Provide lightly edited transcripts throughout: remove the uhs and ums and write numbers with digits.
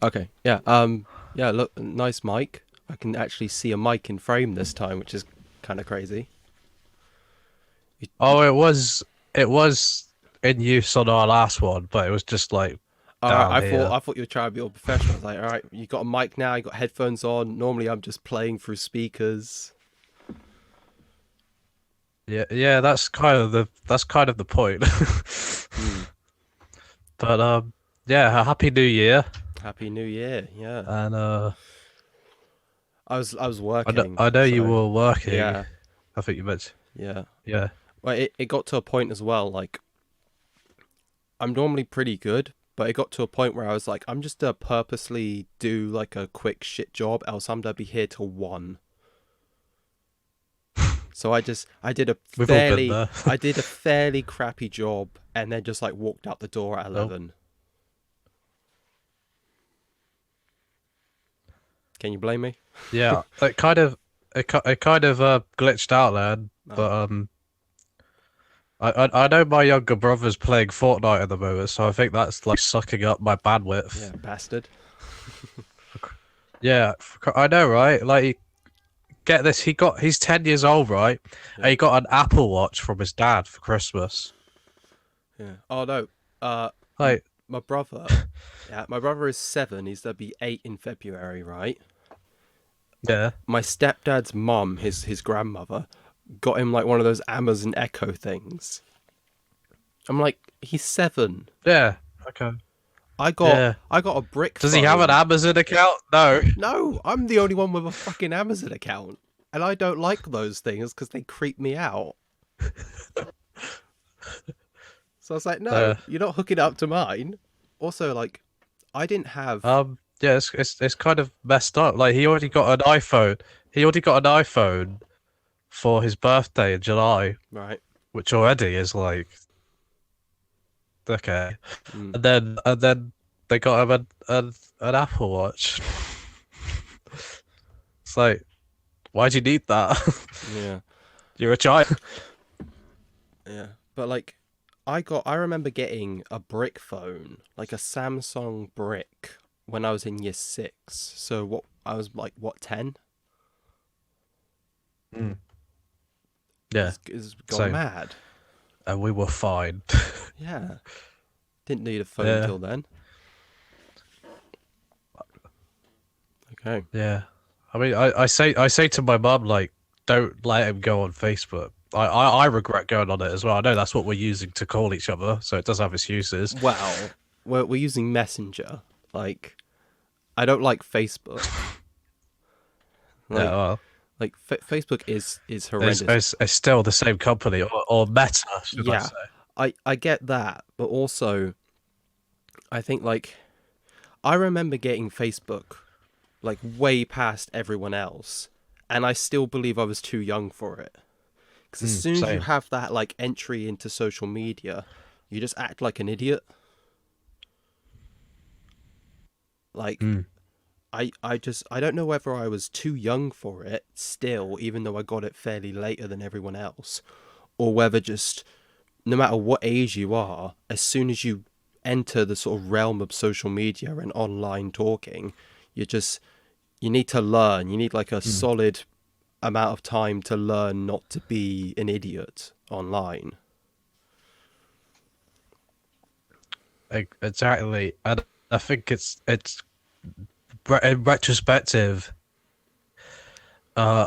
Okay. Yeah. Yeah. Look, nice mic. I can actually see a mic in frame this time, which is kind of crazy. Oh, it was in use on our last one, but it was just like All right. down I here. thought you were trying to be all professional. I was like, all right, you got a mic now. You got headphones on. Normally, I'm just playing through speakers. Yeah, yeah, that's kind of the point. Hmm. But yeah, a happy New Year. Happy New Year. Yeah. And I was I know, working, I know you so were working. yeah, I think you mentioned. yeah. Yeah. Well, it got to a point as well. Like I'm normally pretty good, but it got to a point where I was like, I'm just to purposely do like a quick shit job, else I'm gonna be here till 1. So I did a We've all been fairly there. I did a fairly crappy job, and then just like walked out the door at Oh, 11. Can you blame me? yeah. It kind of glitched out there, Oh, but I know my younger brother's playing Fortnite at the moment, so I think that's like sucking up my bandwidth. yeah, bastard. Yeah, I know, right? Like, get this, he's 10 years old, right? And Yeah, he got an Apple Watch from his dad for Christmas. yeah. Oh no. Uh, Like, my brother. Yeah, my brother is 7. He's gonna be 8 in February, right? yeah, My stepdad's mum, his grandmother, got him like one of those Amazon Echo things. I'm like, he's 7. yeah, okay, I got yeah. I got a brick Does he have an phone. Amazon account? No. No, I'm the only one with a fucking Amazon account, and I don't like those things because they creep me out. So I was like, no, Uh, you're not hooking it up to mine. Also, like, I didn't have yeah, it's kind of messed up. Like, he already got an iPhone. He already got an iPhone for his birthday in July, right. which already is like okay. Mm, And then they got him an Apple Watch. It's like, why do you need that? yeah, You're a child. yeah. But like, I remember getting a brick phone, like a Samsung brick, when I was in year 6. So what I was like, what 10? Mm. Yeah, It's gone same. mad. And we were fine. Yeah, didn't need a phone Yeah, till then. Okay. yeah. I mean, I say to my mum like, don't let him go on Facebook. I regret going on it as well. I know that's what we're using to call each other, so it does have its uses. Well, we're using Messenger. Like, I don't like Facebook. Yeah, Like, well, Facebook is it's, horrendous. it's, it's still the same company, or Meta, should I Yeah, say? I get that, but also I think like I remember getting Facebook like way past everyone else, and I still believe I was too young for it. Because as soon as you Same. have that like entry into social media, you just act like an idiot. Like Mm. I don't know whether I was too young for it still, even though I got it fairly later than everyone else, or whether just no matter what age you are, as soon as you enter the sort of realm of social media and online talking, you just you need to learn. You need like a Mm. solid amount of time to learn not to be an idiot online. Exactly, and I think it's in retrospective, uh,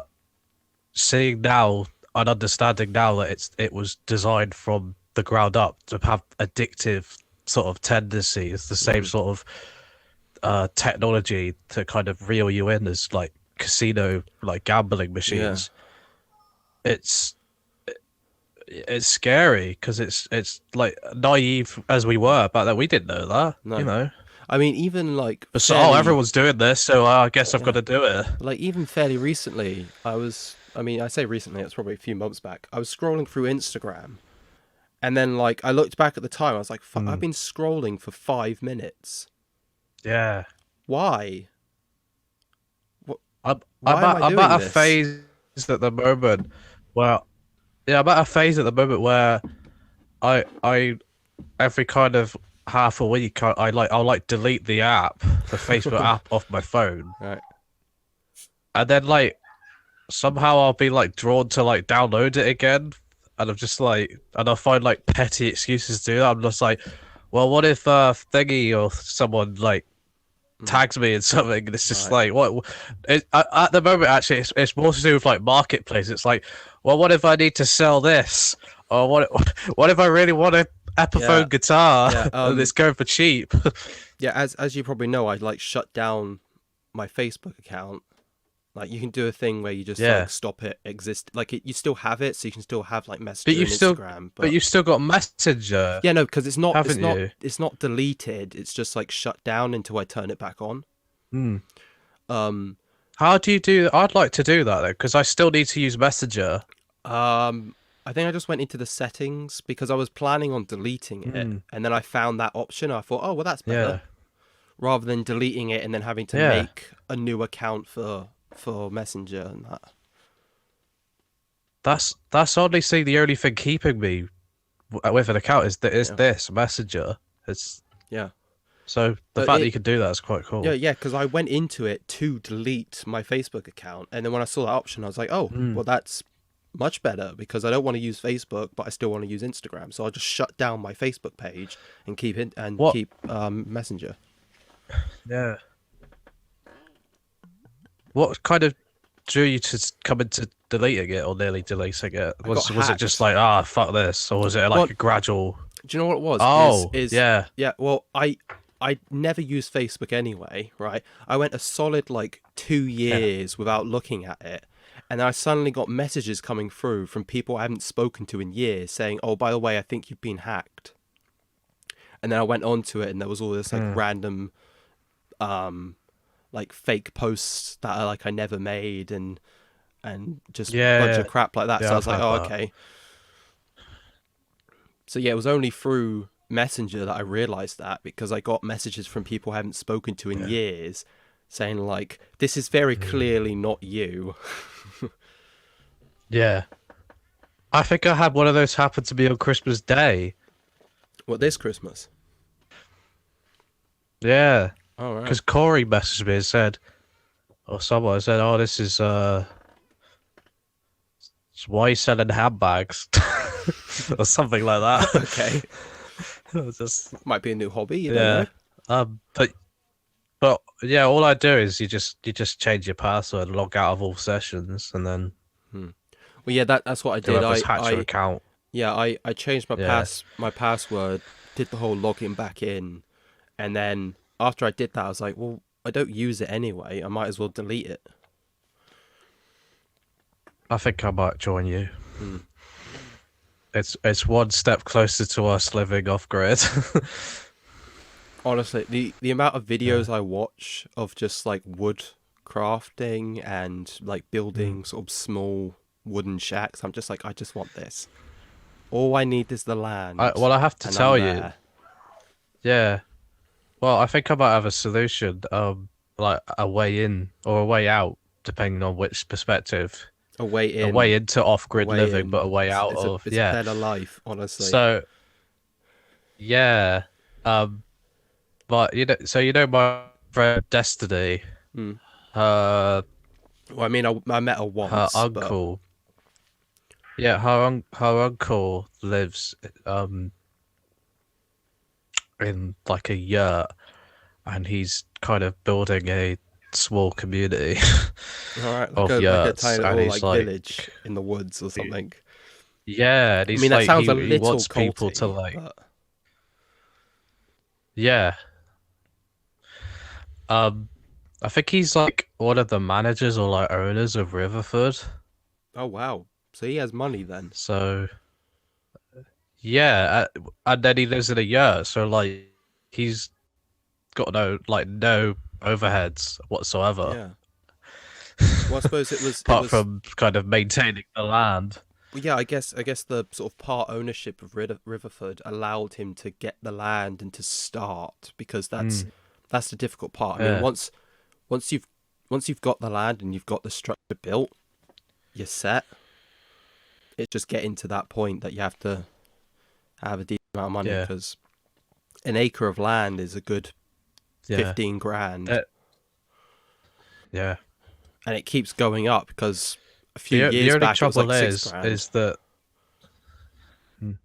seeing now and understanding now that it was designed from the ground up to have addictive sort of tendencies, the same Mm, sort of technology to kind of reel you in as like casino like gambling yeah. machines. It's it's scary because it's like naive as we were back then. We didn't know that, you No. know. I mean, even like But so, oh, fairly, everyone's doing this, so I guess I've got yeah, to do it. like even fairly recently, I mean, I say recently, it's probably a few months back. I was scrolling through Instagram, and then like I looked back at the time, I was like, fuck, I've Mm, been scrolling for 5 minutes. yeah, Why? What? I'm Why am I I'm doing at a this? phase at the moment where yeah, I'm at a phase at the moment where I every kind of half a week, I'll like delete the app, the Facebook app off my phone, Right. and then like somehow I'll be like drawn to like download it again, and I'm just like, and I'll find like petty excuses to do that. I'm just like, well, what if Thingy or someone like Mm, tags me in something, and it's just right. like what at the moment actually it's more to do with like marketplace. It's like, well, what if I need to sell this, or what if I really want a Yeah. Epiphone guitar Yeah. and it's going for cheap? Yeah. As you probably know, I like shut down my Facebook account. Like you can do a thing where you just like Yeah, stop it exist. Like you still have it, so you can still have like but Messenger you've and still Instagram. but But you've still got Messenger, yeah, no, because haven't you? it's not deleted. It's just like shut down until I turn it back on. Hmm. Um, How do you do? I'd like to do that though, because I still need to use Messenger. I think I just went into the settings because I was planning on deleting it, Hmm. and then I found that option. I thought, oh well, that's better, Yeah, rather than deleting it and then having to yeah. make a new account for Messenger and that. That's honestly the only thing keeping me with an account is Yeah, this Messenger. It's yeah. so the But fact that it you can do that is quite Yeah, cool. yeah, because I went into it to delete my Facebook account, and then when I saw that option, I was like, "Oh, Mm. well, that's much better because I don't want to use Facebook, but I still want to use Instagram." So I'll just shut down my Facebook page and What? keep Messenger. Yeah. What kind of drew you to come into deleting it or nearly deleting it? I got Was it just hacked. like fuck this, or was it Well, like a gradual? do you know what it was? Oh Is yeah. Yeah. Well, I never used Facebook anyway, right? I went a solid like two Yeah. years without looking at it. And I suddenly got messages coming through from people I haven't spoken to in years saying, "Oh, by the way, I think you've been hacked." And then I went onto it and there was all this like Mm. random like fake posts that I never made and just a bunch of Yeah. crap like that. So Yeah. I I've was like, had "Oh, that. okay." So yeah, it was only through Messenger that I realized that because I got messages from people I haven't spoken to in Yeah. years saying like, "This is very Mm. clearly not you." Yeah. I think I had one of those happen to me on Christmas Day. What, this Christmas? Yeah. All right. Because Corey messaged me and said, or someone said, "Oh, this is why are you selling handbags?" or something like that. Okay. It was just Might be a new hobby. You don't yeah. know. But yeah, all I do is you just change your password, log out of all sessions, and then Hmm. Well, yeah, that's what I did. whoever's hacked your account. I changed Yeah. my password, did the whole login back in, and then after I did that, I was like, well, I don't use it anyway. I might as well delete it. I think I might join you. Hmm. It's one step closer to us living off grid. Honestly, the amount of Yeah. videos I watch of just like wood crafting and like Mm. building sort of small wooden shacks, I'm just like, I just want this. All I need is the land, Well, I have to and I'm tell you, there. yeah. Well, I think I might have a solution, like a way in or a way out, depending on which perspective. A way A way in, into a off-grid way living, in. but a way out of, It's a yeah. better life, honestly. So, yeah. Um, but so my friend Destiny, Hmm. her Well, I mean, I met her her once, but uncle, yeah, her uncle lives in like a yurt, and he's kind of building a small community all right, of like a yurts, tiny and little he's like like, village in the woods or something. yeah, and I mean, he's that like sounds a he little wants people to culty, like, but yeah, um, I think he's like one of the managers or like owners of Riverford. oh wow, so he has money then. So yeah, and then he lives in a yurt, so like he's got no overheads whatsoever, Yeah. Well, I suppose it apart was from kind of maintaining the land. well, yeah. I guess the sort of part ownership of Riverford allowed him to get the land and to start because Mm, that's the difficult part. I mean, yeah, once you've once you've got the land and you've got the structure built, you're set. It's just getting to that point that you have to have a decent amount of money yeah, because an acre of land is a good Yeah. 15 grand, Uh, yeah. and it keeps going up because a few The years only back it was trouble like 6 grand. is that mm,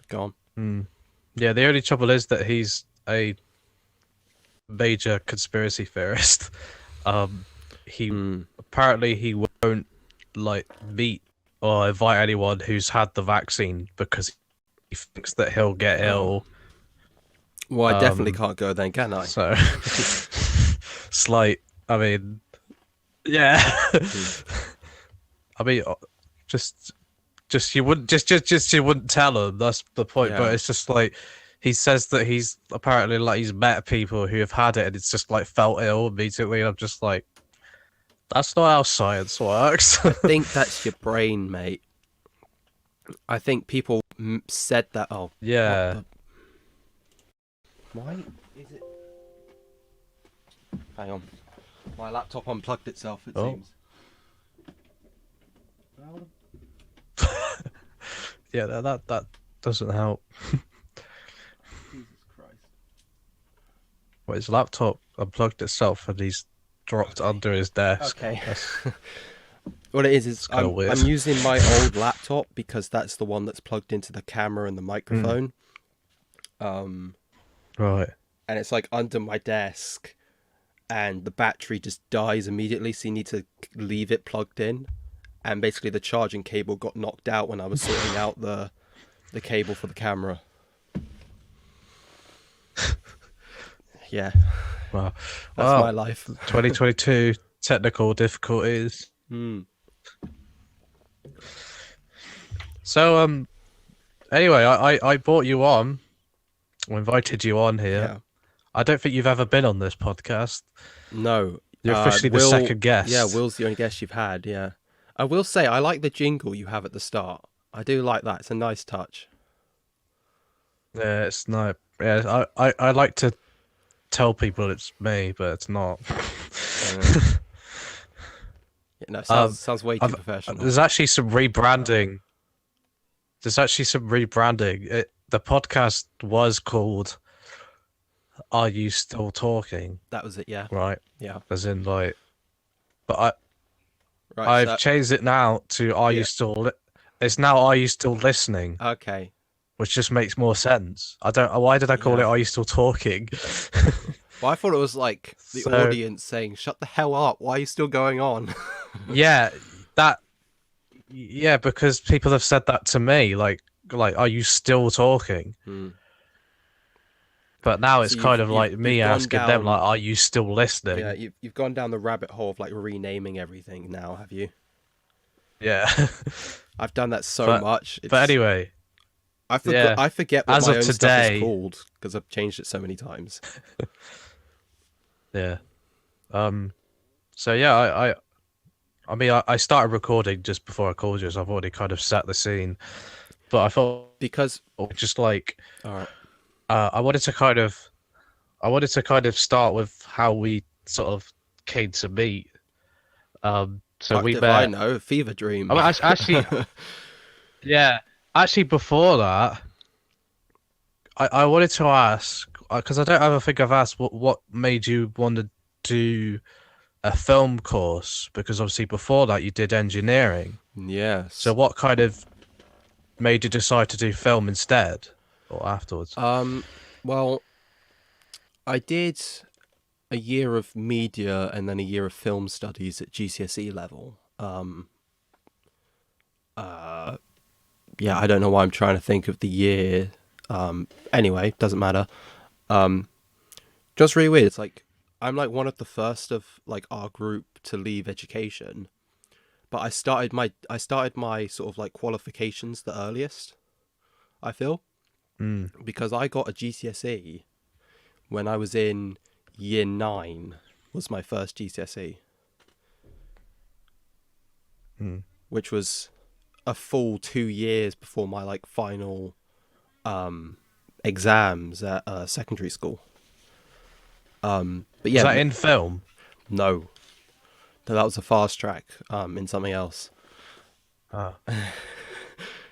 Go on. yeah, the only trouble is that he's a major conspiracy theorist. Um, he Mm. apparently he won't like meet or invite anyone who's had the vaccine because he thinks that he'll get Oh. ill. Well, I definitely Um, can't go then, can I? so slight. I mean, yeah. Mm. I mean, just you wouldn't just you wouldn't tell him. That's the point. But Yeah. it's just like he says that he's apparently like he's met people who have had it and it's just like felt ill immediately. And I'm just like, that's not how science works. I think that's your brain, mate. I think people said that. Oh, what Yeah. the? Why is it? Hang on. My laptop unplugged itself, it Oh. seems. Yeah, that doesn't help. Jesus Christ. Well, his laptop unplugged itself and he's dropped under his desk. Okay. That's What it is kind of weird. I'm using my old laptop because that's the one that's plugged into the camera and the microphone. Right. And it's like under my desk, and the battery just dies immediately, so you need to leave it plugged in. And basically, the charging cable got knocked out when I was sorting out the cable for the camera. Yeah, Wow. that's my life. 2022 technical difficulties. So anyway, I brought you on. I invited you on here. Yeah. I don't think you've ever been on this podcast. No. You're officially the second guest. Yeah, Will's the only guest you've had, yeah. I will say, I like the jingle you have at the start. I do like that. It's a nice touch. Yeah, it's not. Yeah, I like to tell people it's me, but it's not. Yeah, no, sounds way too professional. There's actually some rebranding. The podcast was called "Are You Still Talking?" That was it, yeah. Right? Yeah. As in, like, but Right. I've changed it now to "Are You Still?" It's now "Are You Still Listening?" Okay. Which just makes more sense. I don't. Why did I call it "Are You Still Talking?" Well, I thought it was like the audience saying, "Shut the hell up! Why are you still going on?" Yeah, because people have said that to me. Like, are you still talking? But now it's kind of like me asking them, like, are you still listening? Yeah, you've gone down the rabbit hole of like renaming everything now, have you? Yeah. I've done that so much. But anyway, I forget what my own stuff is called because I've changed it so many times. Yeah. So yeah, I mean, I started recording just before I called you, so I've already kind of set the scene. But I thought because just like, all right. I wanted to kind of start with how we sort of came to meet. So we met. I know, fever dream. I mean, actually, yeah. Actually, before that, I wanted to ask because I don't ever think I've asked what made you want to do a film course, because obviously before that you did engineering. Yes. So what kind of made you decide to do film instead or afterwards? Well, I did a year of media and then a year of film studies at GCSE level. Yeah, I don't know why I'm trying to think of the year. Anyway, doesn't matter. Just really weird. It's like I'm like one of the first of like our group to leave education, but I started my sort of like qualifications the earliest, I feel, because I got a GCSE when I was in year 9 was my first GCSE, which was a full 2 years before my like final exams at secondary school. But yeah, was that in film? No, that was a fast track in something else.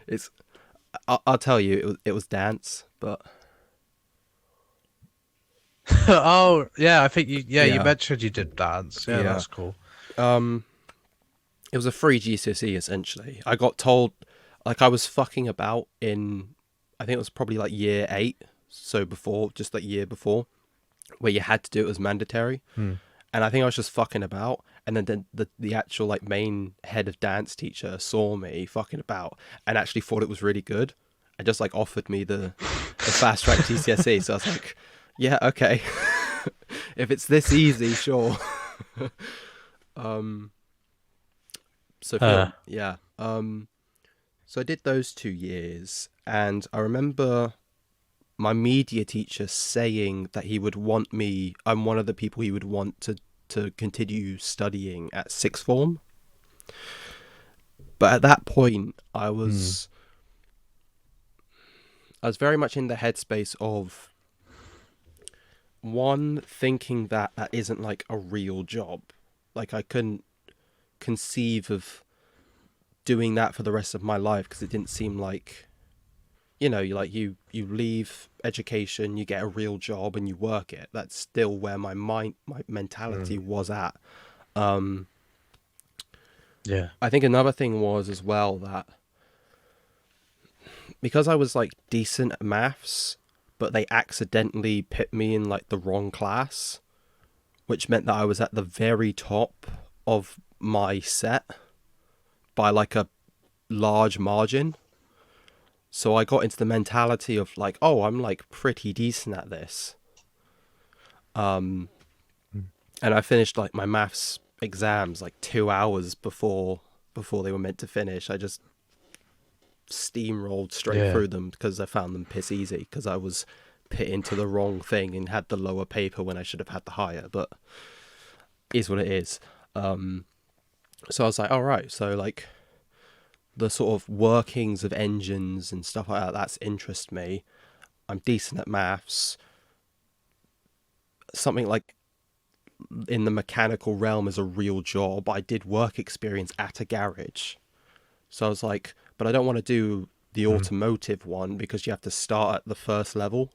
It's I'll tell you, it was dance, but Oh, yeah, I think you yeah, mentioned you did dance. Yeah, yeah. that's cool. Um, it was a free GCSE essentially. I got told, like, I was fucking about in, I think it was probably like year 8, so before, just like year before, where you had to do it as mandatory. Hmm. And I think I was just fucking about, and then the actual like main head of dance teacher saw me fucking about and actually thought it was really good, and just like offered me the fast track GCSE. So I was like, yeah, okay, if it's this easy, sure. um, so Uh, yeah. So I did those 2 years, and I remember my media teacher saying that he would want me. I'm one of the people he would want to continue studying at sixth form. But at that point, hmm. I was very much in the headspace of one thinking that that isn't like a real job. Like I couldn't conceive of doing that for the rest of my life because it didn't seem like, you leave education, you get a real job and you work it. That's still where my mentality Hmm. was at. Um Yeah. I think another thing was as well that because I was like decent at maths, but they accidentally put me in like the wrong class, which meant that I was at the very top of my set by like a large margin. So I got into the mentality of like, oh, I'm like pretty decent at this. Um, Hmm. and I finished like my maths exams like 2 hours before they were meant to finish. I just steamrolled straight Yeah. through them because I found them piss easy because I was put into the wrong thing and had the lower paper when I should have had the higher. But is what it is. Um, so I was like, all right, so like the sort of workings of engines and stuff like that, that's interest me. I'm decent at maths. Something like in the mechanical realm is a real job. I did work experience at a garage. So I was like, but I don't want to do the Hmm. automotive one because you have to start at the first level.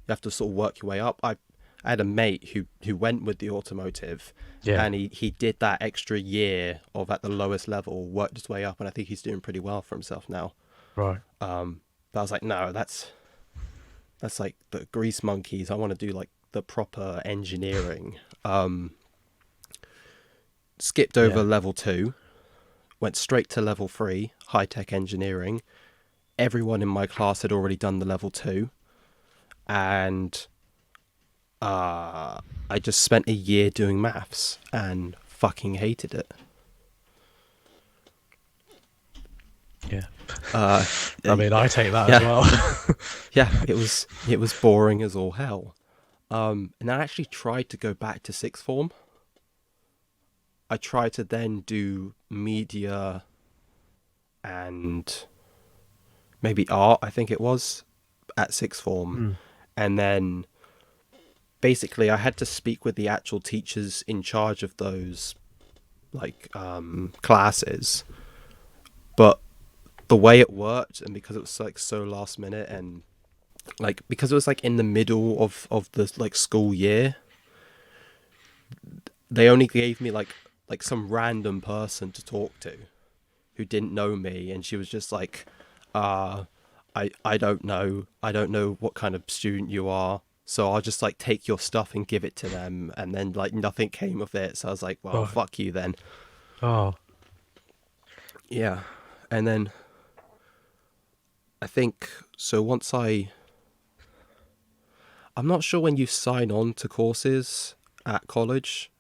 You have to sort of work your way up. I had a mate who went with the automotive, Yeah. and he did that extra year of at the lowest level, worked his way up, and I think he's doing pretty well for himself now. Right. But I was like, no, that's like the grease monkeys. I want to do like the proper engineering. Skipped over Yeah. level 2, went straight to level 3, high tech engineering. Everyone in my class had already done the level 2, and I just spent a year doing maths and fucking hated it. Yeah. Uh, I mean, I take that as yeah, well. yeah, it was boring as all hell. And I actually tried to go back to sixth form. I tried to then do media and maybe art, I think it was, at sixth form. Hmm. And then basically I had to speak with the actual teachers in charge of those like classes. But the way it worked, and because it was like so last minute, and like because it was like in the middle of the like school year, they only gave me like some random person to talk to who didn't know me, and she was just like, uh I don't know what kind of student you are, so I'll just like take your stuff and give it to them. And then like nothing came of it, so I was like, well, Right. fuck you then. Oh. Yeah. And then I think so once I'm not sure when you sign on to courses at college,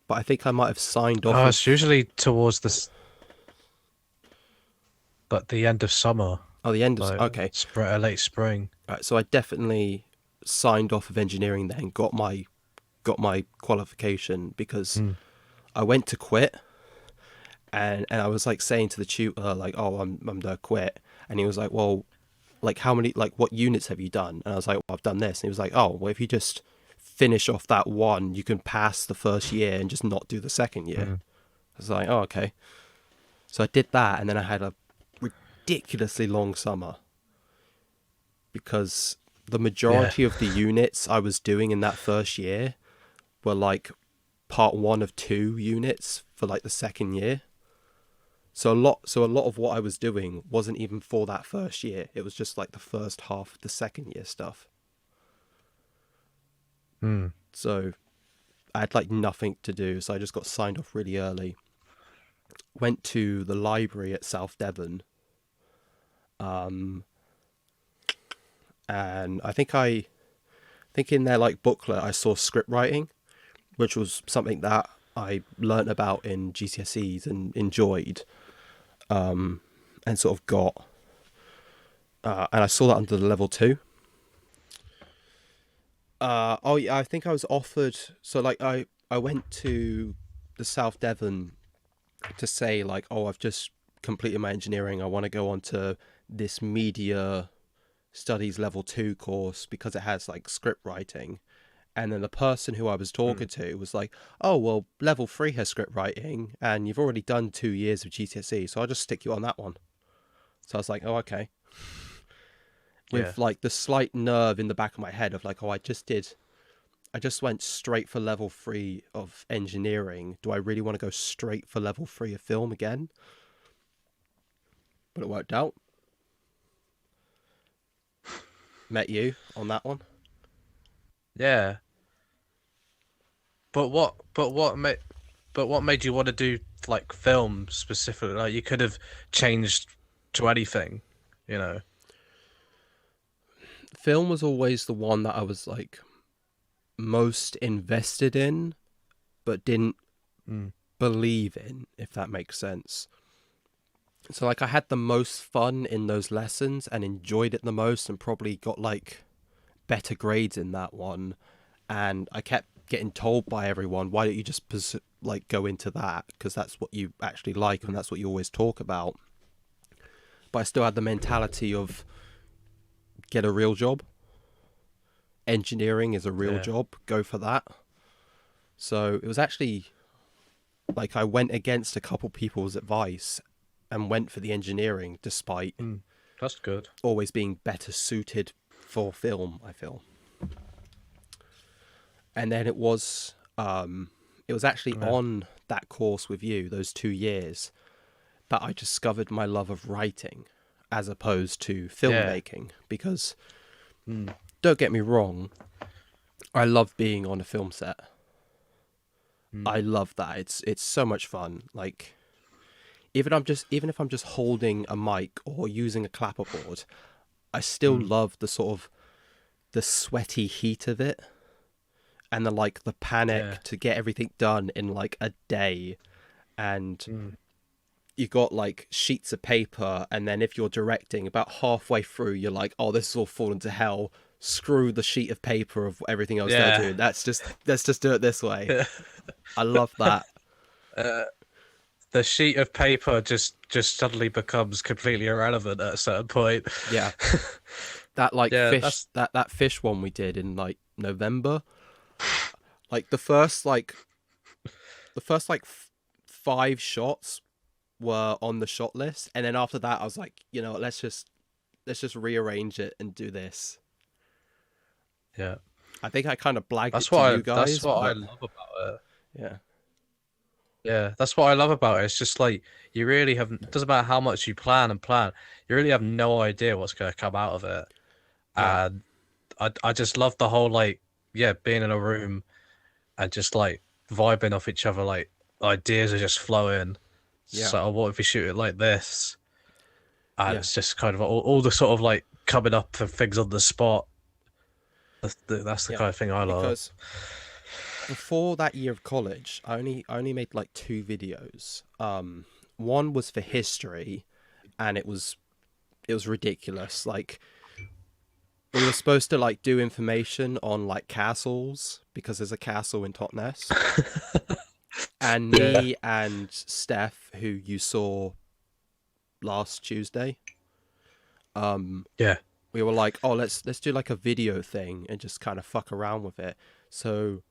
but I think I might have signed off It's of. usually towards like the end of summer, Oh, the end of. like Okay. late spring. Right, so I definitely signed off of engineering then, got my qualification because Hmm. I went to quit, and I was like saying to the tutor like, oh, I'm gonna quit. And he was like, well, like how many, like what units have you done? And I was like, well, I've done this. And he was like, oh, well, if you just finish off that one, you can pass the first year and just not do the second year. Hmm. I was like, oh, okay. So I did that, and then I had a ridiculously long summer because the Yeah. majority of the units I was doing in that first year were like part one of two units for like the second year. So a lot of what I was doing wasn't even for that first year. It was just like the first half of the second year stuff. Hmm. So I had like nothing to do, so I just got signed off really early. Went to the library at South Devon, um, and I think in their like booklet I saw script writing, which was something that I learnt about in GCSEs and enjoyed, and sort of got. And I saw that under the level two. Oh yeah, I think I was offered. So like I went to the South Devon to say like, oh, I've just completed my engineering. I want to go on to this media studies level two course because it has like script writing. And then the person who I was Hmm. talking to was like, oh, well, level three has script writing and you've already done 2 years of GCSE, so I'll just stick you on that one. So I was like, oh, okay. Yeah. With like the slight nerve in the back of my head of like, oh, I just went straight for level three of engineering. Do I really want to go straight for level three of film again? But it worked out. Met you on that one. Yeah. But what made you want to do like film specifically? Like you could have changed to anything, you know. Film was always the one that I was like most invested in, but didn't Mm. believe in, if that makes sense. So like I had the most fun in those lessons and enjoyed it the most and probably got like better grades in that one. And I kept getting told by everyone, why don't you just like go into that because that's what you actually like and that's what you always talk about. But I still had the mentality of get a real job. Engineering is a real Yeah. job. Go for that. So it was actually like I went against a couple people's advice and went for the engineering despite Mm. That's good. always being better suited for film, I feel. And then it was actually Yeah. on that course with you, those 2 years, that I discovered my love of writing as opposed to Yeah. filmmaking. Because Mm. don't get me wrong, I love being on a film set. Mm. I love that. It's so much fun. Like even if I'm just holding a mic or using a clapperboard, I still Mm. love the sort of the sweaty heat of it and the Yeah. panic to get everything done in like a day. And Mm. you got like sheets of paper, and then if you're directing about halfway through you're like, oh, this is all fallen to hell, screw the sheet of paper of everything else they're Yeah. doing, let's just do it this way. I love that. uh, the sheet of paper just suddenly becomes completely irrelevant at a certain point. Yeah, that like Yeah, fish that's that fish one we did in like November, like the first 5 shots were on the shot list, and then after that I was like, let's just rearrange it and do this. yeah. I think I kind of blagged it That's to what you that's guys, what I but love about it. yeah. Yeah, that's what I love about it. It's just like you really have. It doesn't matter how much you plan and plan. You really have no idea what's going to come out of it. Yeah, And I just love the whole like yeah being in a room and just like vibing off each other. Like ideas are just flowing. yeah, So what if we shoot it like this? And yeah, it's just kind of all the sort of like coming up for things on the spot. That's the yeah. kind of thing I love. Because before that year of college, I only made like two videos. One was for history, and it was ridiculous. Like we were supposed to like do information on like castles because there's a castle in Totnes, and Yeah, me and Steph, who you saw last Tuesday, yeah, we were like, oh, let's do like a video thing and just kind of fuck around with it. So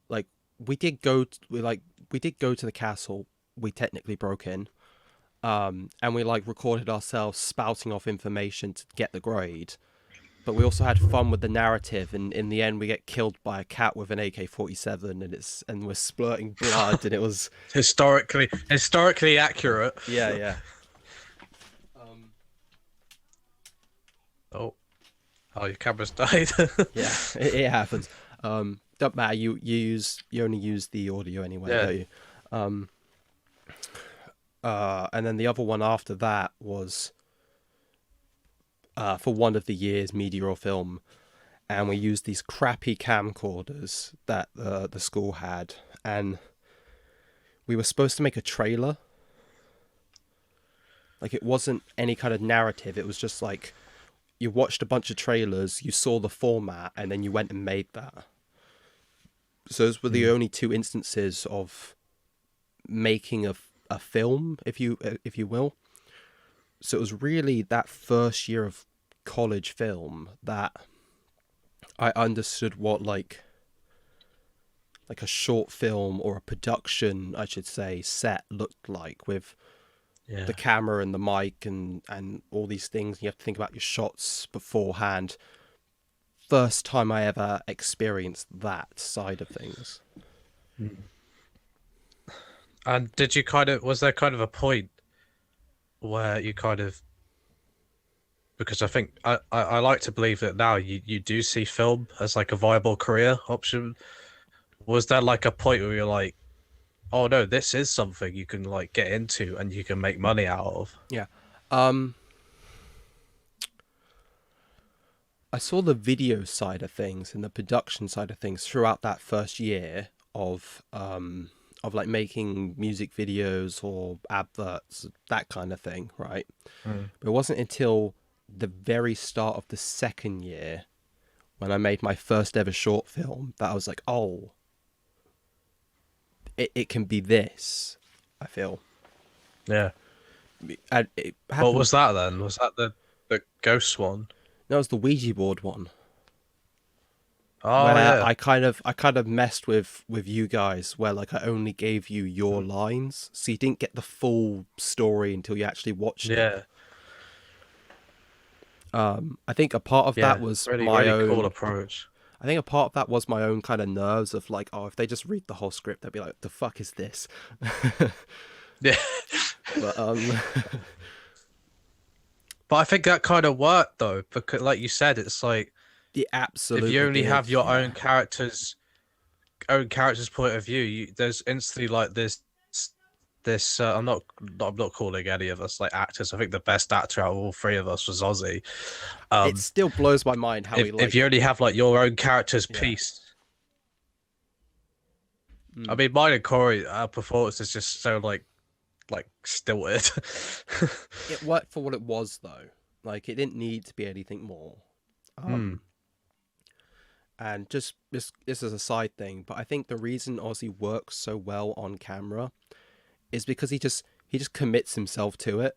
like we did go to the castle. We technically broke in. and we like recorded ourselves spouting off information to get the grade. But we also had fun with the narrative, and in the end, we get killed by a cat with an AK-47, and we're splurting blood, and it was Historically accurate. yeah, yeah. Um, Oh, oh, your camera's died. yeah, it happens. Don't matter. You only use the audio anyway, Yeah. don't you? Um, and then the other one after that was for one of the year's media or film, and we used these crappy camcorders that the school had, and we were supposed to make a trailer. Like, it wasn't any kind of narrative. It was just like you watched a bunch of trailers, you saw the format, and then you went and made that. So those were the only two instances of making a film, if you will. So it was really that first year of college film that I understood what like a short film, or a production, I should say, set looked like, with Yeah. the camera and the mic and all these things. You have to think about your shots beforehand. First time I ever experienced that side of things. And was there kind of a point where you kind of, because I think I like to believe that now you do see film as like a viable career option. Was there like a point where you're like, oh no, this is something you can like get into and you can make money out of? Yeah. I saw the video side of things and the production side of things throughout that first year of like making music videos or adverts, that kind of thing, right? But it wasn't until the very start of the second year, when I made my first ever short film, that I was like, oh, it can be this, I feel. Yeah. And it What happened. was that then? Was that the ghost one? That was the Ouija board one, Oh where yeah. I kind of messed with you guys, where like I only gave you your lines, so you didn't get the full story until you actually watched it. Yeah. I think a part of that Yeah. was Really, my really cool own. approach. I think a part of that was my own kind of nerves of like, oh, if they just read the whole script, they'd be like, "The fuck is this?" Yeah. But But I think that kind of worked though, because like you said, it's like it if you absolutely only have did. your Yeah. own character's point of view, there's instantly like this. I'm not calling any of us like actors. I think the best actor out of all three of us was Ozzy. It Um, still blows my mind how he if you like. only have like your own character's Yeah. piece. I Mm. mean, mine and Corey, our performance is just so like stilted. It worked for what it was, though. Like, it didn't need to be anything more. Hmm. And just this is a side thing, but I think the reason Ozzy works so well on camera is because he just commits himself to it.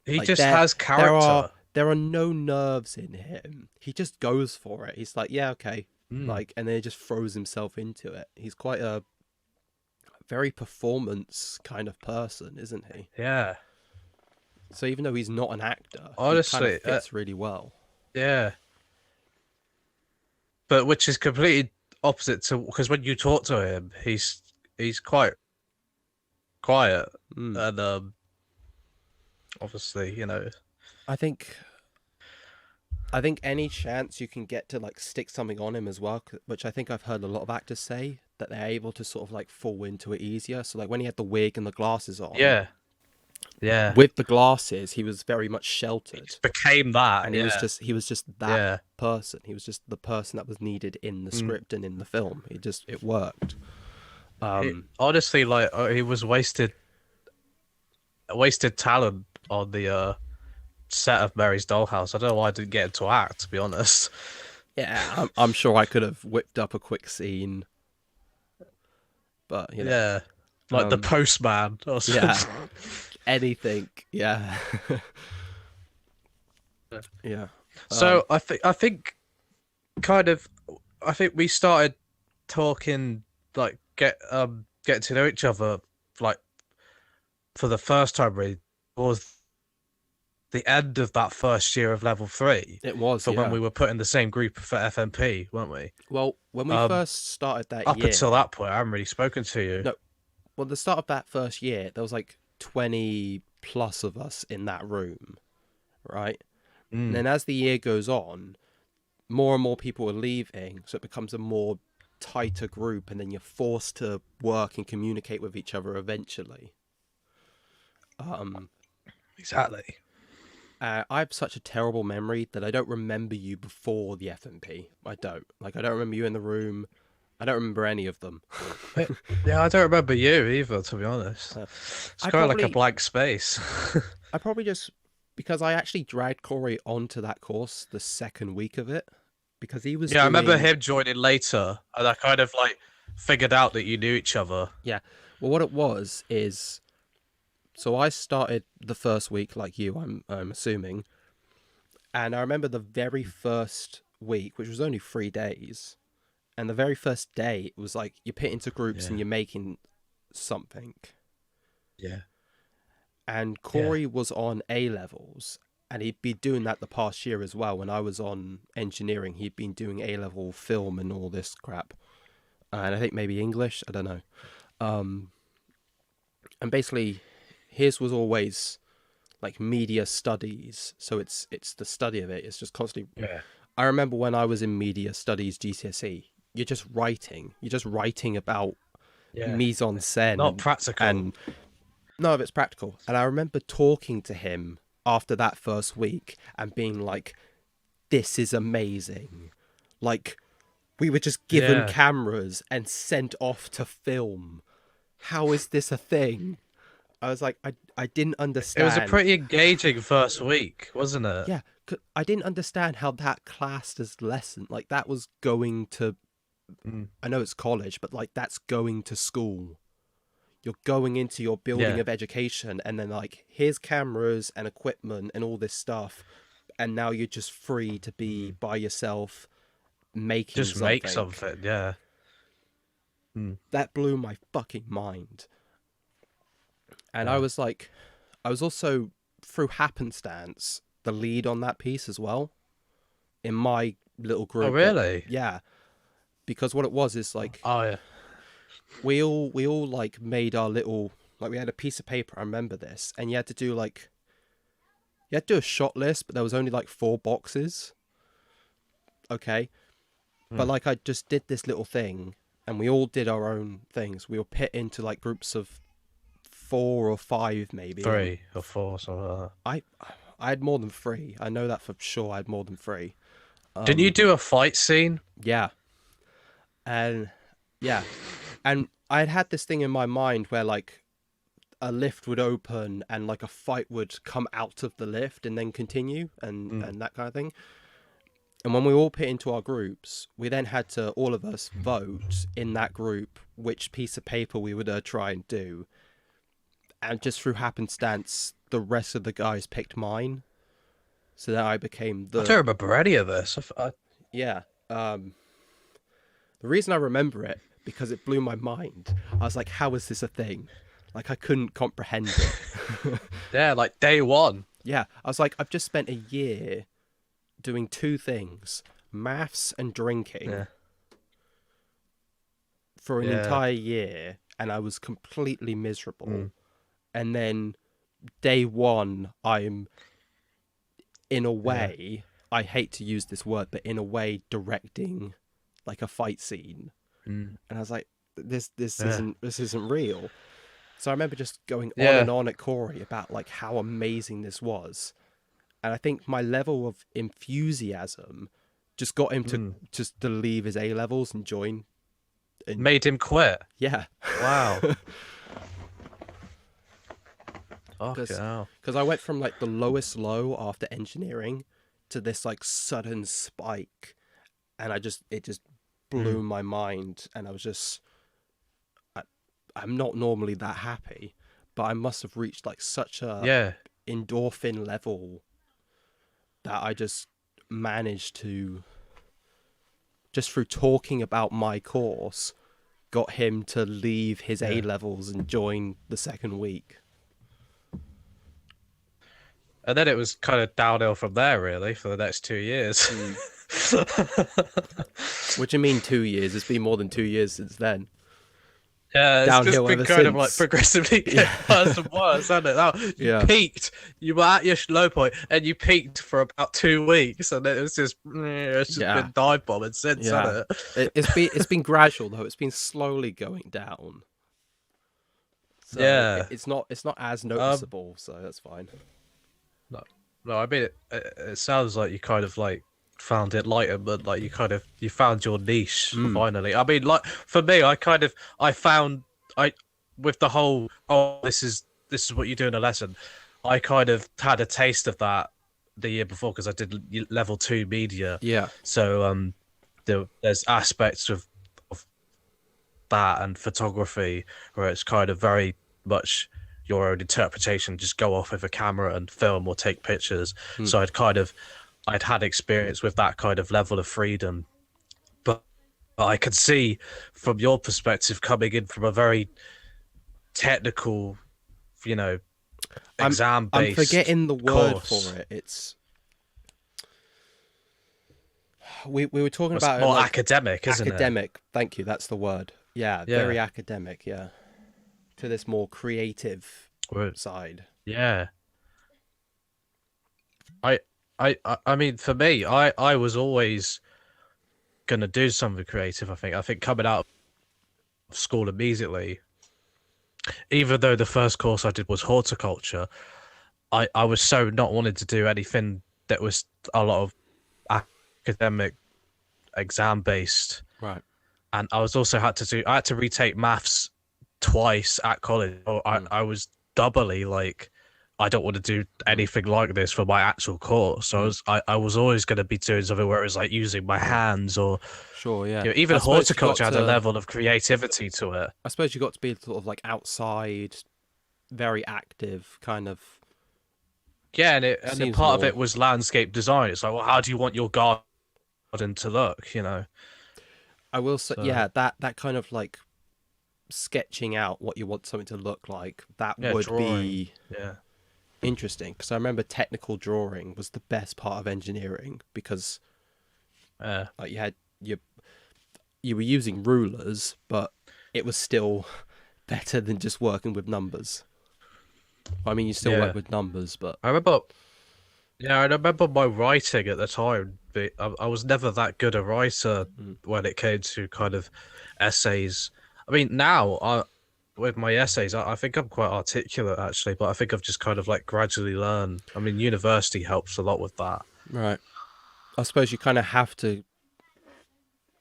He Like, just has there are character. there are no nerves in him. He just goes for it. He's like, yeah, okay, Hmm. like, and then he just throws himself into it. He's quite a very performance kind of person, isn't he? Yeah. So even though he's not an actor, he kind of Honestly, fits really well. yeah. But which is completely opposite to, because when you talk to him, he's quite quiet, Mm. and obviously, you know, I think any chance you can get to like stick something on him as well, which I think I've heard a lot of actors say, that they're able to sort of like fall into it easier. So like when he had the wig and the glasses on, yeah, yeah, with the glasses, he was very much he sheltered, just became that. and Yeah, he was just that yeah. person. He was just the person that was needed in the Mm. script and in the film. It worked. Honestly, like he was wasted talent on the set of Mary's Dollhouse. I don't know why I didn't get him to act, to be honest. Yeah, I'm sure I could have whipped up a quick scene, but Yeah, like the um, postman or something. yeah, anything. Yeah, yeah. So I think kind of I think we started talking, like getting to know each other, like for the first time really towards the end of that first year of level 3 It was, for when yeah. we were put in the same group for FMP, weren't we? Well, when we Um, first started that Up until year, that point, I haven't really spoken to you. no, well, the start of that first year, there was like 20 plus of us in that room, right? And Mm, then as the year goes on, more and more people are leaving, so it becomes a more tighter group, and then you're forced to work and communicate with each other eventually. Um, exactly. I have such a terrible memory that I don't remember you before the FMP. I don't. Like, I don't remember you in the room. I don't remember any of them. Yeah, I don't remember you either, to be honest. Uh, It's I kind of like a probably, blank space. I probably just because I actually dragged Corey onto that course the second week of it because he was Yeah, I remember doing. him joining later, and I kind of like figured out that you knew each other. Yeah. Well, what it was is so I started the first week like you. I'm assuming, and I remember the very first week, which was only 3 days, and the very first day it was like you put into groups and Yeah, you're making something. yeah, And yeah. Corey was on A levels, and he'd been doing that the past year as well. When I was on engineering, he'd been doing A level film and all this crap, and I think maybe English. I don't know. Um, and basically, his was always like media studies, so it's the study of it. It's just constantly. Yeah, I remember when I was in media studies GCSE, you're just writing. You're just writing about yeah. mise en scène Not and practical. and none of it's practical. And I remember talking to him after that first week and being like, this is amazing. Like, we were just given Yeah. cameras and sent off to film. How is this a thing? I was like, I didn't It was a understand. pretty engaging first week, wasn't it? Yeah, I didn't understand how that classed as lesson. Like, that was going to, Mm. I know it's college, but like, that's going to school. You're going into your building Yeah. of education, and then like here's cameras and equipment and all this stuff, and now you're just free to be Mm. by yourself making Just make something. something, yeah. Mm. That blew my fucking mind. And I Yeah. was like, I was also through happenstance the lead on that piece as well in my little Oh, group. That really? yeah, because what it was is like Oh, yeah. we all like made our little, like we had a piece of paper. I remember this, and you had to do like, you had to do a shot list, but there was only like 4 boxes. Okay. But Mm. like I just did this little thing, and we all did our own things. We were put into like groups of 4 or 5 maybe. And 3 or 4, something like that. I I had more than 3. I know that for sure. I had more than 3. Didn't you Um do a fight scene? yeah. And yeah. And I had this thing in my mind where like a lift would open and like a fight would come out of the lift and then continue and Mm. and that kind of thing. And when we all put into our groups, we then had to, all of us, vote in that group which piece of paper we would try and do. And just through happenstance, the rest of the guys picked mine. So then I became I don't the, remember any of this. yeah. The reason I remember it, because it blew my mind. I was like, how is this a thing? Like, I couldn't comprehend it. Yeah, like day one. Yeah, I was like, I've just spent a year doing 2 things, maths and drinking, Yeah. for an Yeah. entire year, and I was completely miserable. Mm. And then day one, I'm, in a Yeah. way, I hate to use this word, but in a way, directing like a fight scene. Mm. And I was like, this Yeah. isn't real. So I remember just going on and Yeah. on at Corey about like how amazing this was. And I think my level of enthusiasm just got him to Mm. just to leave his A levels and join. And Made him quit. yeah, Wow. Fucking because hell. I went from like the lowest low after engineering to this like sudden spike, and it just blew Mm. my mind, and I was just, I'm not normally that happy, but I must have reached like such a Yeah. endorphin level that I just managed to, just through talking about my course, got him to leave his A Yeah. levels and join the second week. And then it was kind of downhill from there, really, for the next 2 years. Mm. What do you mean 2 years? It's been more than 2 years since then. Yeah, it's just Downhill been ever kind of like since. progressively Yeah, getting worse and worse, hasn't it? Now you yeah, peaked, you were at your low point, and you peaked for about 2 weeks, and then it's just yeah, been dive bombing since, yeah. hasn't it? It's been gradual though. It's been slowly going down. So Yeah. it's not as Um. noticeable. So that's fine. No, no. I mean, it sounds like you kind of like found it lighter, but like you found your niche Mm. finally. I mean, like for me, I found I with the whole this is what you do in a lesson. I kind of had a taste of that the year before because I did level 2 media. Yeah. So there's aspects of that and photography where it's kind of very much your own interpretation, just go off with a camera and film or take pictures. Mm. So I'd had experience with that kind of level of freedom. But I could see from your perspective coming in from a very technical, you know, I'm exam I'm based forgetting the word course. for it. It's we were talking It's about it more like academic, isn't it? academic. Thank you. That's the word. Yeah, very Yeah. academic. Yeah, to this more creative Well, side. yeah. I I mean for me, I was always gonna do something creative, I think. I think coming out of school immediately, even though the first course I did was horticulture, I was so not wanting to do anything that was a lot of academic exam based. Right. And I had to retake maths twice at college. Mm. I was doubly like I don't want to do Mm. anything like this for my actual course. So Mm. I was always going to be doing something where it was like using my Sure. hands or Sure. Yeah. even I suppose you got horticulture had a to. level of creativity to it. I suppose you got to be sort of like outside, very active, kind of. Yeah, and a Seems part of more. it was landscape design. It's like, well, how do you want your garden to look? You know, I will say, so yeah, that kind of like sketching out what you want something to look like. That yeah, would drawing. be Yeah, interesting because I remember technical drawing was the best part of engineering because yeah, like you were using rulers, but it was still better than just working with numbers. I mean, you still work yeah. with numbers, but I remember. Yeah, I remember my writing at the time. But I was never that good a writer mm, when it came to kind of essays. I mean, now with my essays, I think I'm quite articulate actually, but I think I've just kind of like gradually learned. I mean, university helps a lot with that. right. I suppose you kind of have to,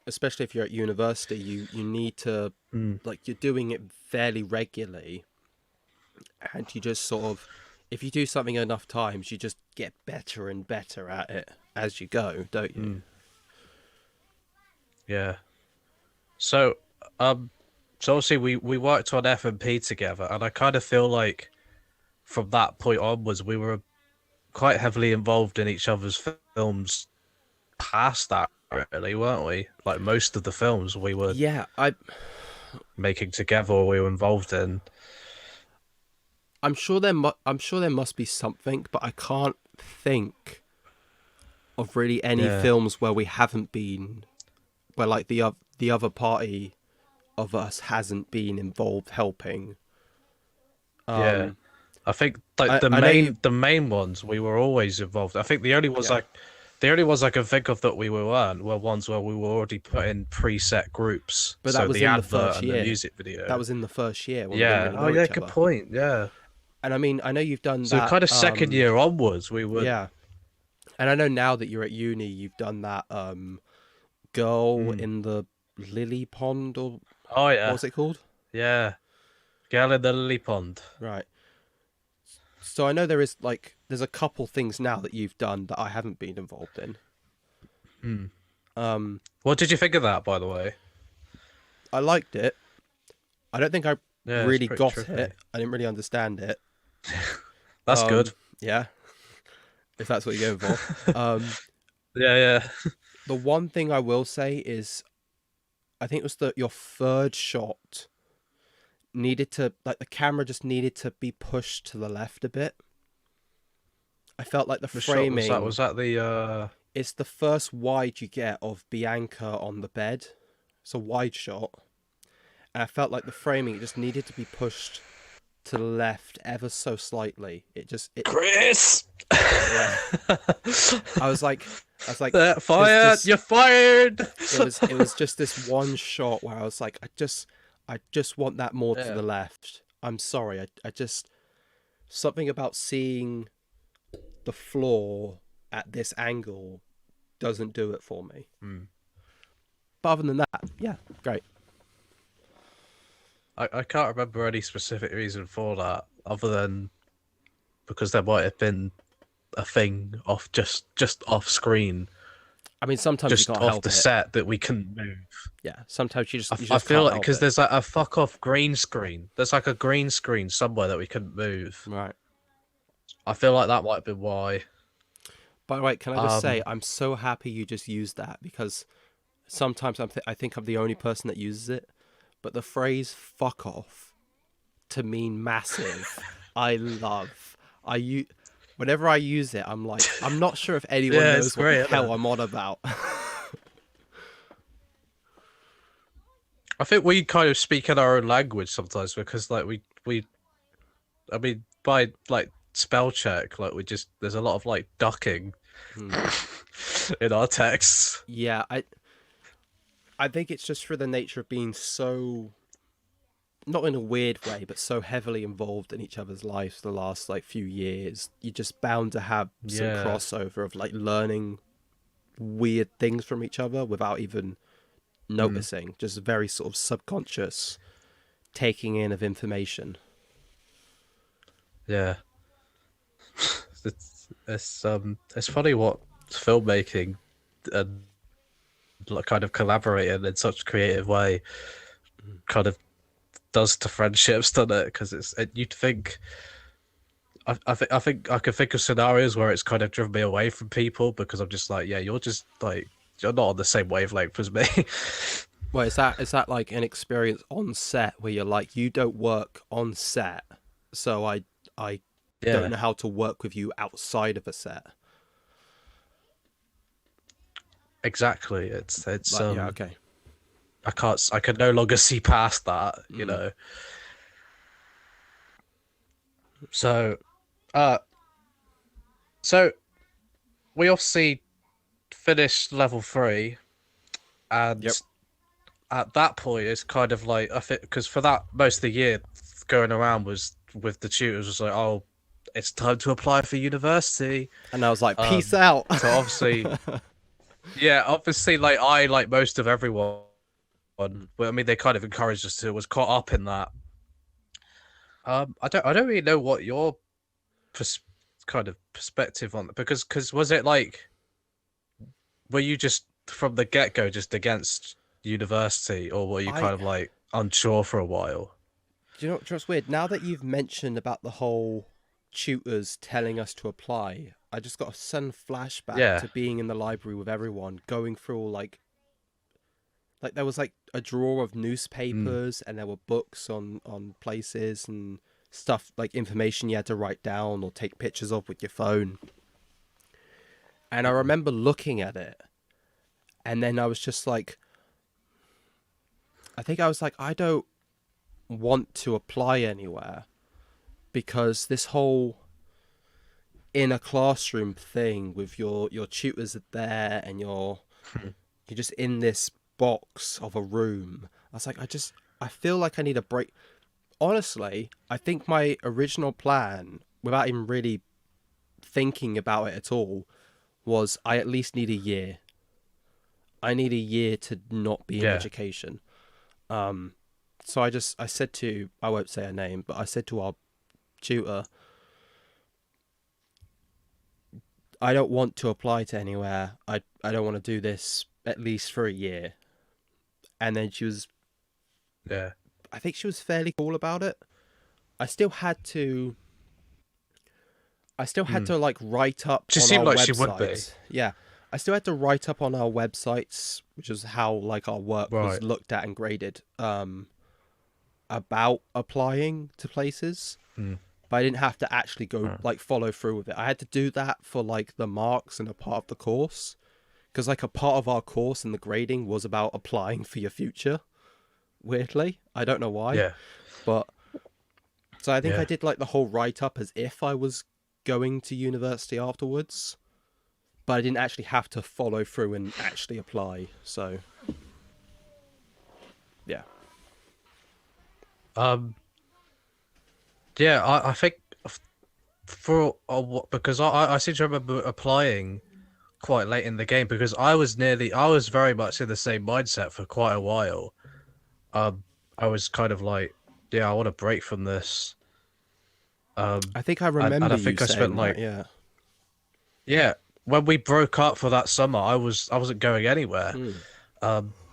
especially if you're at university, you need to Mm. like you're doing it fairly regularly, and you just sort of if you do something enough times, you just get better and better at it as you go, don't you? Mm. Yeah. So, um, so obviously we worked on F&P together, and I kind of feel like from that point onwards, we were quite heavily involved in each other's films past that, really, weren't we? Like most of the films we were Yeah, making together or we were involved in. I'm sure there must be something, but I can't think of really any Yeah, films where we haven't been, where like the other party of us hasn't been involved helping. yeah. Um, I think like I know you, the main ones we were always involved. I think yeah, the only ones I can think of that we weren't were ones where we were already put in preset groups. but that So was the in the advert first and the year. music That video. was in the first year when we didn't Yeah. really Oh know yeah, each good other. point. Yeah. And I mean, I know you've done So that. kind of second year onwards, we were. Yeah, and I know now that you're at uni, you've done that. Girl Mm. in the lily pond, or Oh what yeah, was it called? yeah. Girl in the lily pond. Right. So I know there is like there's a couple things now that you've done that I haven't been involved in. Mm. Um, What did you think of that, by the way? I liked it. I don't think I Yeah, it's really pretty got trippy. it. I didn't really understand it. That's good. Yeah, if that's what you're going for. Yeah, yeah. The one thing I will say is, I think it was that your third shot needed to like the camera just needed to be pushed to the left a bit. I felt like the Which shot was that? framing. Was that the It's the first wide you get of Bianca on the bed. It's a wide shot, and I felt like the framing it just needed to be pushed to the left ever so slightly. It Chris? yeah. I was like, That there's fired! just You're fired! it was just this one shot where I was like, I just want that more to Yeah. the left. I'm sorry, I just something about seeing the floor at this angle doesn't do it for me. But other than that, yeah, great. I can't remember any specific reason for that, other than because there might have been a thing off just off screen, I mean, sometimes you just can't off help the it. set that we couldn't move. Yeah, sometimes you I just feel can't like help because it. there's like a fuck off green screen. There's like a green screen somewhere that we couldn't move. Right. I feel like that might have been why. By the way, can I just say Um, I'm so happy you just used that because sometimes I think I'm the only person that uses it, but the phrase "fuck off" to mean massive, I love. Whenever I use it, I'm like, I'm not sure if anyone yeah, it's knows what the great, isn't hell it? I'm on about. I think we kind of speak in our own language sometimes because like I mean by like spell check like we just there's a lot of like ducking Hmm. in our texts. Yeah, I think it's just for the nature of being so not in a weird way, but so heavily involved in each other's lives the last like few years. You're just bound to have some Yeah. crossover of like learning weird things from each other without even Mm, noticing. Just very sort of subconscious taking in of information. yeah. It's funny what filmmaking and like kind of collaborating in such a creative way kind of does to friendships, doesn't it? Because you'd think I think I can think of scenarios where it's kind of driven me away from people because I'm just like, yeah, you're just like you're not on the same wavelength as me. Well, is that like an experience on set where you're like, you don't work on set, so I don't Yeah, know how to work with you outside of a set. exactly. It's Like, yeah, okay. I can no longer see past that, you Mm. know. So, uh, so we obviously finished level 3, and Yep. at that point, it's kind of like I think because for that most of the year going around was with the tutors was like, oh, it's time to apply for university. And I was like, peace Um, out. so obviously, yeah, obviously, like I like most of everyone. Well, I mean, they kind of encouraged us to was caught up in that. I don't really know what your pers- kind of perspective on it because was it like were you just from the get go just against university or were you I kind of like unsure for a while? Do you know what's weird? Now that you've mentioned about the whole tutors telling us to apply, I just got a sudden flashback Yeah. to being in the library with everyone, going through all like there was like a drawer of Mm. newspapers and there were books on places and stuff like information you had to write down or take pictures of with your phone. And I remember looking at it and then I was just like I think I was like I don't want to apply anywhere because this whole in a classroom thing with your tutors are there and you're just in this box of a room. I was like, I feel like I need a break. Honestly, I think my original plan, without even really thinking about it at all, was I at least need a year. I need a year to not be in Yeah. education. Um, so I said to I won't say her name, but I said to our tutor, I don't want to apply to anywhere. I don't want to do this at least for a year. And then Yeah. I think she was fairly cool about it. I still had to, I still had Mm. to like write up She on seemed our like she would be. websites. Yeah, I still had to write up on our websites, which is how like our work was Right. looked at and graded. About applying to places. Mm. but I didn't have to actually go Mm. like follow through with it. I had to do that for like the marks and a part of the course, because like a part of our course and the grading was about applying for your future. Weirdly, I don't know why, Yeah, but so I think I yeah. did like the whole write up as if I was going to university afterwards, but I didn't actually have to follow through and actually apply. So yeah. Um, yeah. I think for because I seem to remember applying quite late in the game because I was very much in the same mindset for quite a while. Um, I was kind of like, yeah, I want to break from this. I think I And remember I you think I spent saying that, like, yeah. yeah, when we broke up for that summer, I wasn't going anywhere. Mm.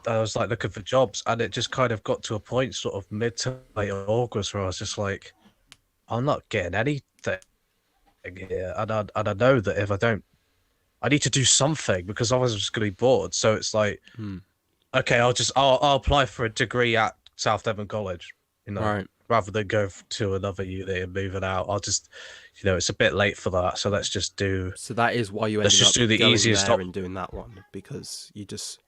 I was like looking for jobs, and it just kind of got to a point, sort of mid to late August, where I was just like, I'm not getting anything here, and I know that if I don't, I need to do something because otherwise I'm just gonna be bored. So it's like, Mm. okay, I'll apply for a degree at South Devon College, you know, Right. rather than go to another uni and move it out. I'll just, you know, it's a bit late for that, so So that is why you let's ended just up do the going easiest there op. and doing that one, because you just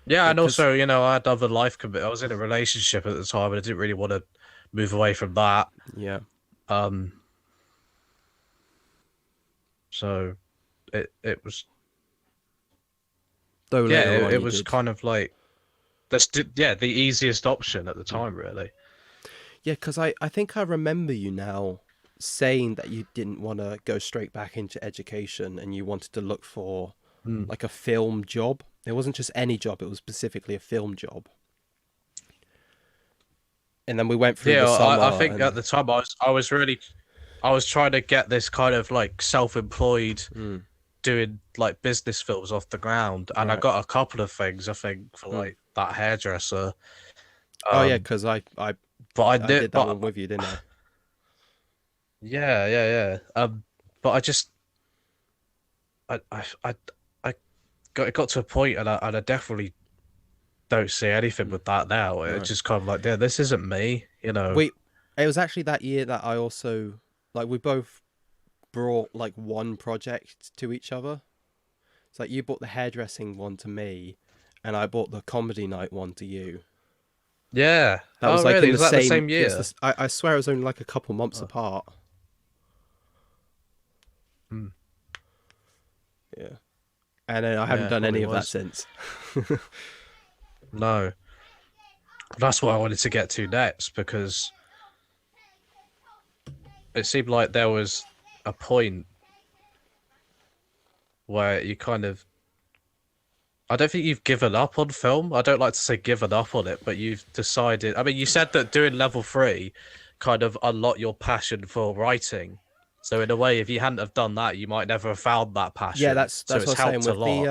Yeah, and because also, you know, I had other life commit. I was in a relationship at the time, and I didn't really want to move away from that. yeah. Um, so it was Though yeah, later on it you was did. kind of like yeah the easiest option at the time, really. Yeah, because I think I remember you now saying that you didn't want to go straight back into education and you wanted to look for Mm. like a film job. It wasn't just any job, it was specifically a film job. And then we went through Yeah, the I summer think at and the time I was really I was trying to get this kind of like self-employed mm, doing like business films off the ground, and I right. got a couple of things I think for Mm. like that hairdresser. Oh yeah, Um, because but I I did, did that but one with you, didn't I? yeah, yeah, yeah. But I just I I I, I got it got to a point, and I definitely don't see anything Mm, with that now. It's right. just kind of like, yeah, this isn't me, you know. We it was actually that year that I also like we both brought like one project to each other. It's like you bought the hairdressing one to me, and I bought the comedy night one to you. Yeah. That Oh, was like in really? the Was that the same. same Yes, year? I swear it was only like a couple months Oh. apart. Hmm. Yeah, and then I haven't Yeah, done probably any of that was. since. No, that's what I wanted to get to next because it seemed like there was a point where you kind of. I don't think you've given up on film. I don't like to say given up on it, but you've decided. I mean, you said that doing level three kind of unlocked your passion for writing. So in a way, if you hadn't have done that, you might never have found that Yeah, passion. that's So what I it's was saying helped a with the lot.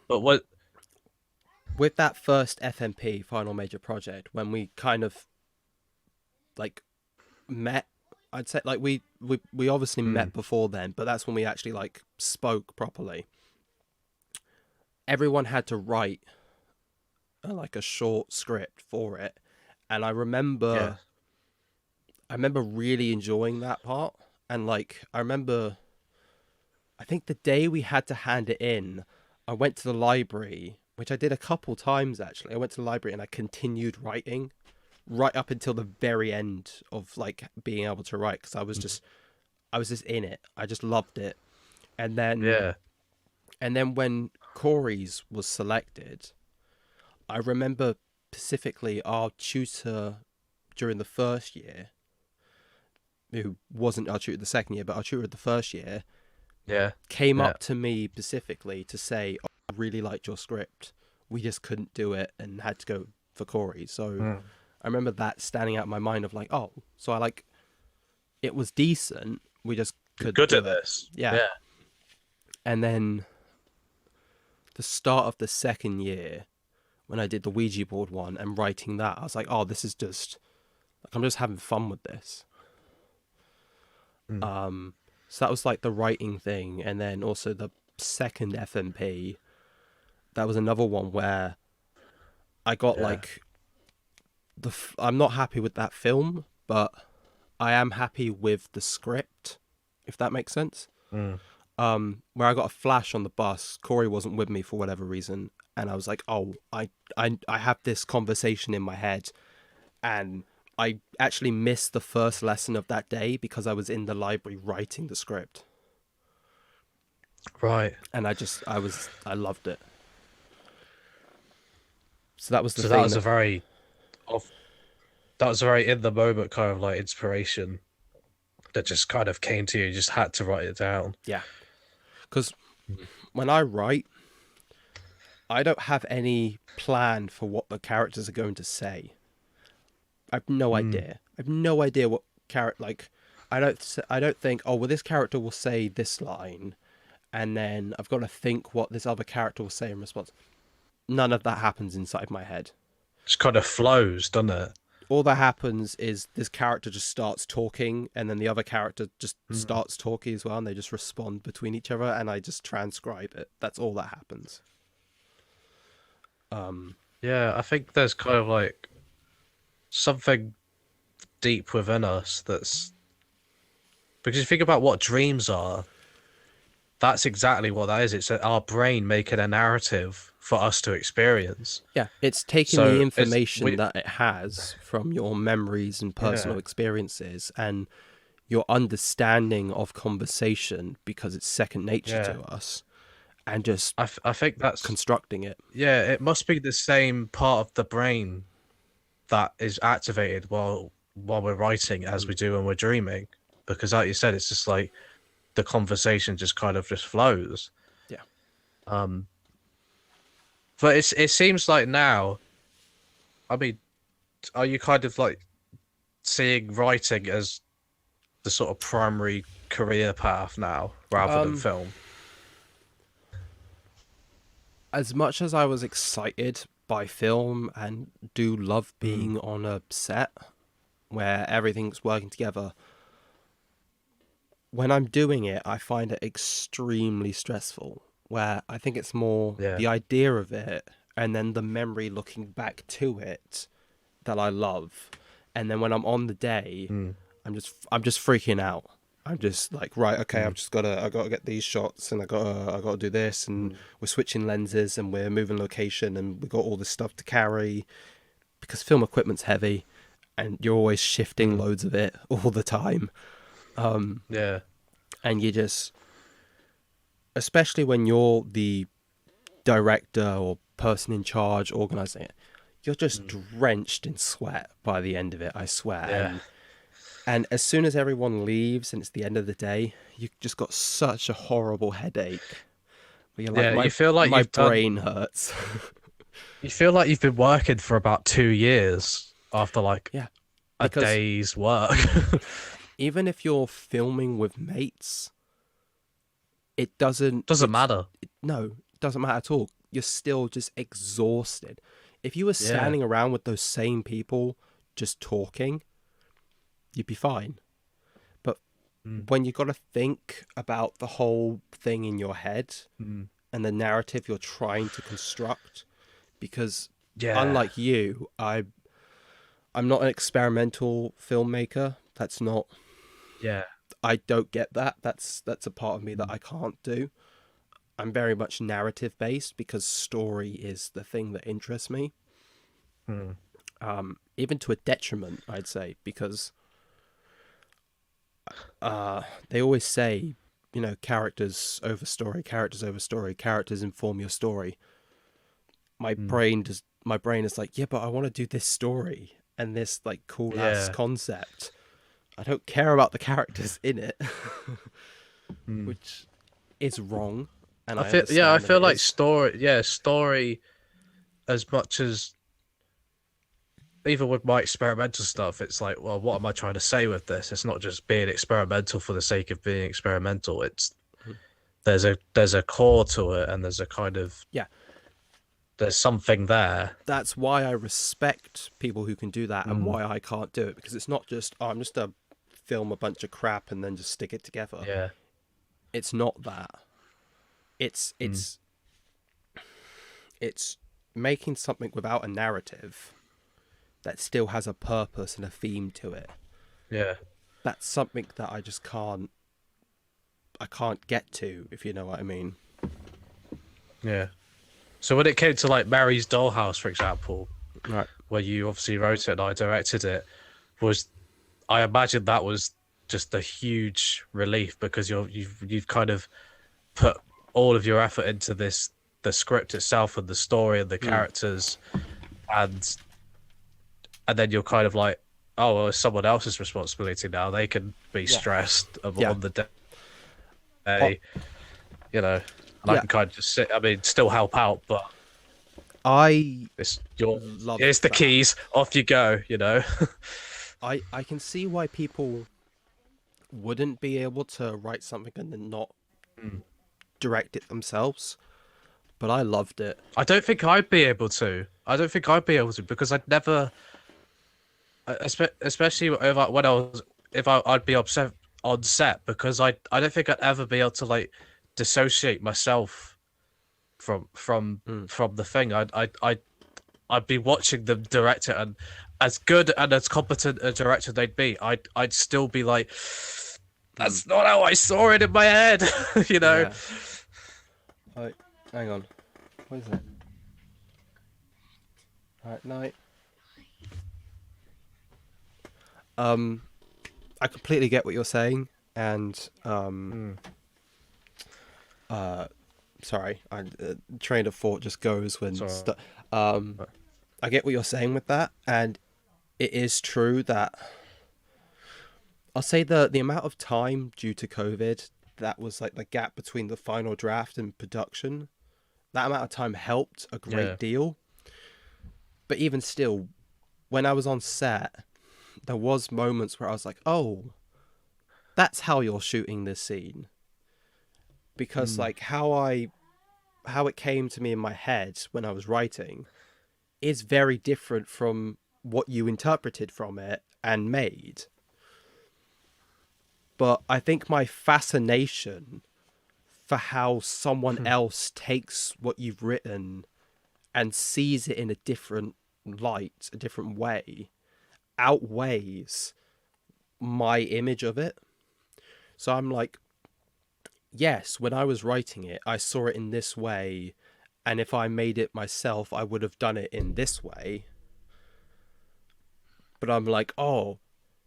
But what? with that first FMP final major project when we kind of like met. I'd say like we obviously Hmm, met before then, but that's when we actually like spoke properly. Everyone had to write like a short script for it, and yeah, I remember really enjoying that part. And like I remember, I think the day we had to hand it in, I went to the library, which I did a couple times actually. I went to the library and I continued writing right up until the very end of like being able to write, because I was just in it. I just loved it. And then yeah, when Corey's was selected, I remember specifically our tutor during the first year, who wasn't our tutor the second year, but our tutor the first year, yeah, came yeah. up to me specifically to say, oh, I really liked your script. We just couldn't do it and had to go for Corey. So Hmm. I remember that standing out in my mind of like, oh, so I like it was decent. We just You're couldn't good do at it. this. Yeah. Yeah. And then the start of the second year, when I did the Ouija board one and writing that, I was like, oh, this is just like I'm just having fun with this. Hmm. So that was like the writing thing, and then also the second FMP. That was another one where I got Yeah. like I'm not happy with that film, but I am happy with the script, if that makes sense. Mm. Where I got a flash on the bus, Corey wasn't with me for whatever reason, and I was like, oh, I have this conversation in my head, and I actually missed the first lesson of that day because I was in the library writing the script, Right. and I loved it. So that was the So that thing was a that, very of that was a very in the moment kind of like inspiration that just kind of came to you. You just had to write it down. yeah, because when I write, I don't have any plan for what the characters are going to say. I have no Mm. idea. I have no idea what character like. I don't think. Oh well, this character will say this line, and then I've got to think what this other character will say in response. None of that happens inside my head. Just kind of flows, doesn't it? All that happens is this character just starts talking, and then the other character just Mm. starts talking as well, and they just respond between each other, and I just transcribe it. That's all that happens. Um, Yeah, I think there's kind of like something deep within us that's because you think about what dreams are, that's exactly what that is. It's our brain making a narrative for us to experience. yeah, it's taking the So information that it has from your memories and yeah, personal experiences and your understanding of conversation because it's second nature yeah. to us and just I think that's constructing it. yeah. It must be the same part of the brain that is activated while we're writing as Mm, we do when we're dreaming, because like you said, it's just like the conversation just kind of just flows. yeah. Um, but it seems like now. I mean, are you kind of like seeing writing as the sort of primary career path now rather than Um, film? as much as I was excited by film and do love Mm, being on a set where everything's working together, when I'm doing it, I find it extremely stressful. Where I think it's more yeah. the idea of it and then the memory looking back to it that I love. And then when I'm on the day, Mm, I'm just freaking out. I'm just like, right, okay, mm, I gotta get these shots and I gotta do this and mm, we're switching lenses and we're moving location and we've got all this stuff to carry because film equipment's heavy and you're always shifting mm, loads of it all the time. yeah. And you just, especially when you're the director or person in charge organizing it, you're just Mm, drenched in sweat by the end of it, I swear. yeah. And as soon as everyone leaves and it's the end of the day, you just got such a horrible headache. Where you're like, Yeah. You feel like my you've done. brain hurts. You feel like you've been working for about 2 years after like Yeah, a because day's work. even if you're filming with mates, it doesn't. Doesn't matter. No, it doesn't matter at all. You're still just exhausted. If you were Yeah. standing around with those same people just talking, you'd be fine. But Mm, when you got to think about the whole thing in your head mm, and the narrative you're trying to construct, because yeah. unlike you, I'm not an experimental filmmaker. That's not. Yeah. I don't get that. That's a part of me that Mm, I can't do. I'm very much narrative based because story is the thing that interests me. mm, Even to a detriment, I'd say, because they always say, you know, characters over story, characters inform your story. mm. My brain is like, yeah, but I want to do this story and this like cool ass Yeah. concept. I don't care about the characters in it, Mm. which is wrong, and I I feel yeah, I understand that feel it like is. story as much as even with my experimental stuff, it's like, well, what am I trying to say with this? It's not just being experimental for the sake of being experimental. It's there's a core to it and there's a kind of Yeah, there's something there. that's why I respect people who can do that and Mm, why I can't do it because it's not just, oh, I'm just a film a bunch of crap and then just stick it together. yeah. It's not that. It's Mm, it's it's making something without a narrative that still has a purpose and a theme to it. yeah. that's something that I can't get to, if you know what I mean. Yeah. So when it came to like Mary's Dollhouse, for example, Right. where you obviously wrote it and I directed it, was I imagine that was just a huge relief because you've kind of put all of your effort into the script itself and the story and the Mm. characters, and then you're kind of like, oh, well, it's someone else's responsibility now. They can be Yeah. stressed Yeah. on the Oh, day, you know, and I yeah. can kind of just sit. I mean, still help out, but I loved here's the that. keys. Off you go. You know. I can see why people wouldn't be able to write something and then not Mm. direct it themselves, but I loved it. I don't think I'd be able to. I don't think I'd be able to because I'd never, especially when I was, I'd be upset on set because I don't think I'd ever be able to like dissociate myself Mm. from the thing. I'd be watching them direct it, and as good and as competent a director they'd be, I'd still be like, Mm. that's not how I saw it in my head, you know. Yeah. I hang on. What is it? Alright, night. Um, I completely get what you're saying, and Mm, uh, sorry, train of thought just goes when so um, I get what you're saying with that, and it is true that I'll say the amount of time due to COVID that was like the gap between the final draft and production, that amount of time helped a yeah. great deal. But even still, when I was on set, there was moments where I was like, "Oh, that's how you're shooting this scene," because Mm, like how it came to me in my head when I was writing is very different from what you interpreted from it and made. But I think my fascination for how someone else takes what you've written and sees it in a different light, a different way, outweighs my image of it. So I'm like, yes, when I was writing it, I saw it in this way, and if I made it myself, I would have done it in this way. But I'm like, oh,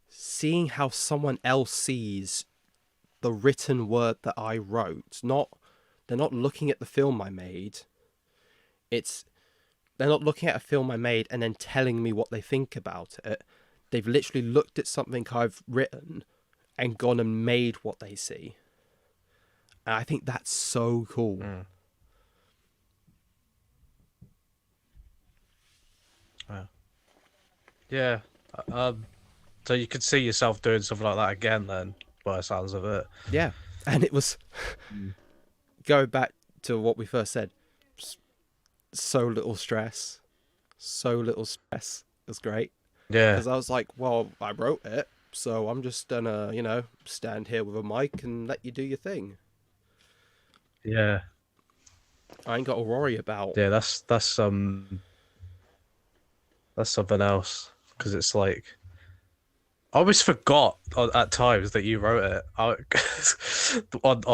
seeing how someone else sees the written word that I wrote, not they're not looking at the film I made. It's they're not looking at a film I made and then telling me what they think about it. They've literally looked at something I've written and gone and made what they see. And I think that's so cool. mm, yeah. Yeah. Um. So you could see yourself doing something like that again, then, by the sounds of it. Yeah. And it was Mm. going back to what we first said, so little stress. So little stress. It was great. Yeah. Because I was like, well, I wrote it, so I'm just gonna, stand here with a mic and let you do your thing. Yeah. I ain't got to worry about. Yeah. That's something else because it's like I always forgot at times that you wrote it on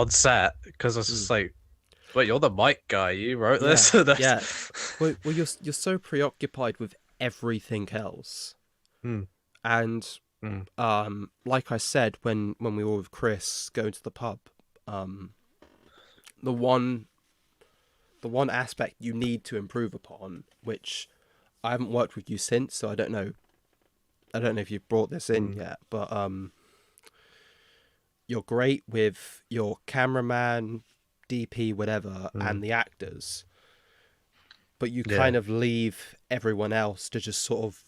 set because I was Mm, just like, wait, you're the mic guy. You wrote yeah, this. That's yeah. Well, you're so preoccupied with everything else, mm, and mm, like I said when we were with Chris going to the pub, um, the one the one aspect you need to improve upon, which I haven't worked with you since, so I don't know. I don't know if you've brought this in mm, yet, but you're great with your cameraman, DP, whatever, mm. and the actors, but you Yeah, kind of leave everyone else to just sort of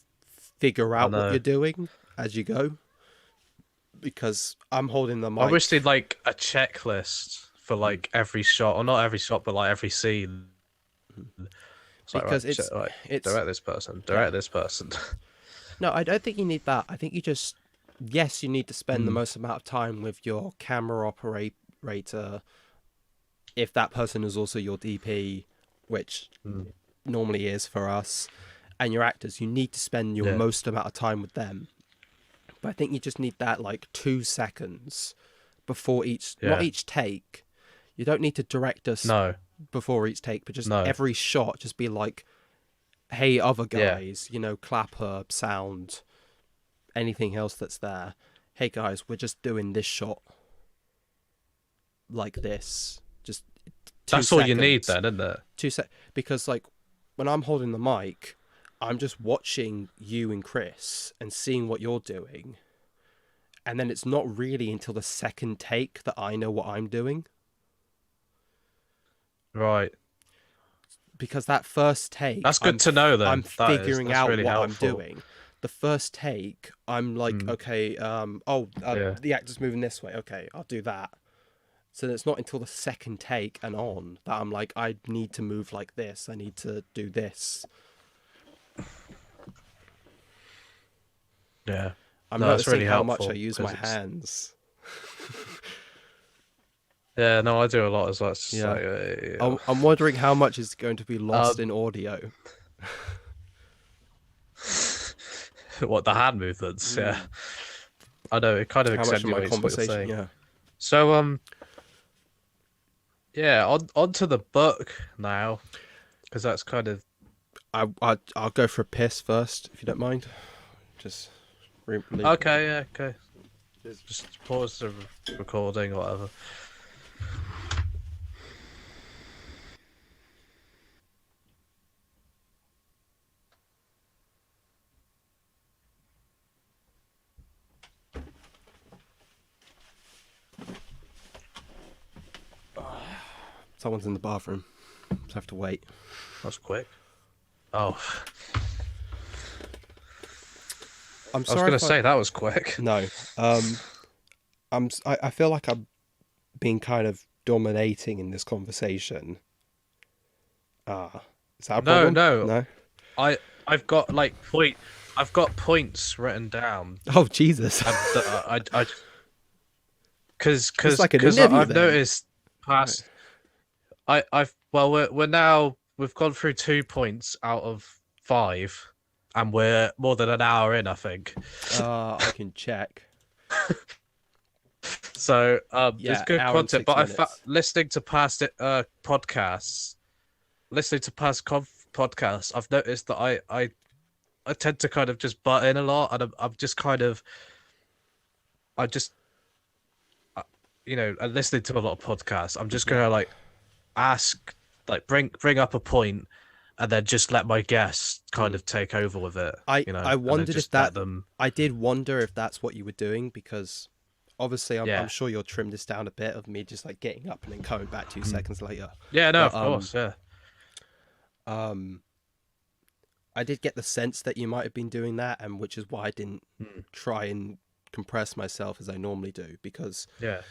figure I out what you're know. doing as you go. Because I'm holding the I wish mic. they'd like a checklist for Mm. like every shot, or not every shot, but like every scene. It's like Because right, it's direct this person, yeah. direct this person. No, I don't think you need that. I think you just yes, you need to spend the Mm, most amount of time with your camera operator if that person is also your DP, which mm, normally is for us, and your actors. You need to spend your yeah, most amount of time with them. But I think you just need that like 2 seconds before each, not Yeah. each take. You don't need to direct us No. before each take, but just No. every shot, just be like, hey, other Yeah. guys, you know, clapper, sound, anything else that's there. Hey guys, we're just doing this shot like this. Just two That's all you need seconds. then, isn't it? Because like when I'm holding the mic, I'm just watching you and Chris and seeing what you're doing. And then it's not really until the second take that I know what I'm doing. Right. Because that first take, That's good to know I'm then. figuring That's out really what I'm helpful. doing. The first take, I'm like, Mm. okay, Yeah. the actor's moving this way. Okay, I'll do that. So it's not until the second take and on that I'm like, I need to move like this. I need to do this. Yeah. I'm No, that's noticing really how much helpful I use my because it's hands. yeah. No, I do a lot as well. It's just Yeah. like I'm wondering how much is going to be lost Um, in audio. what the hand movements? Yeah. Mm. I know it kind of How much of my accentuates what you're conversation? saying. Yeah. So yeah, on to the book now, because that's kind of I'll go for a piss first, if you don't mind. Just okay. Yeah, okay. Just pause the recording or whatever. Someone's in the bathroom, so I have to wait. That's quick. Oh, I'm I was sorry gonna if say that was quick. No. I feel like I'm being kind of dominating in this conversation. Is that a No, problem? no. No. I've got like I've got points written down, Oh Jesus! and I because It's like an interview I've then. noticed past. I've well we've gone through 2 points out of 5, and we're more than an hour in, I think. I can check. So Yeah, it's good hour and content. 6 But minutes. listening to past podcasts, podcasts, I've noticed that I tend to kind of just butt in a lot, and I'm just kind of I just you know, and listening to a lot of podcasts, I'm just gonna like ask, like bring up a point, and then just let my guests kind of take over with it, you know, I and then wondered if just let that. them. I did wonder if that's what you were doing because obviously I'm Yeah, sure you'll trim this down a bit of me just like getting up and then coming back 2 seconds later. yeah, no, But of course, yeah, um I did get the sense that you might have been doing that, and which is why I didn't mm. try and compress myself as I normally do, because Yeah,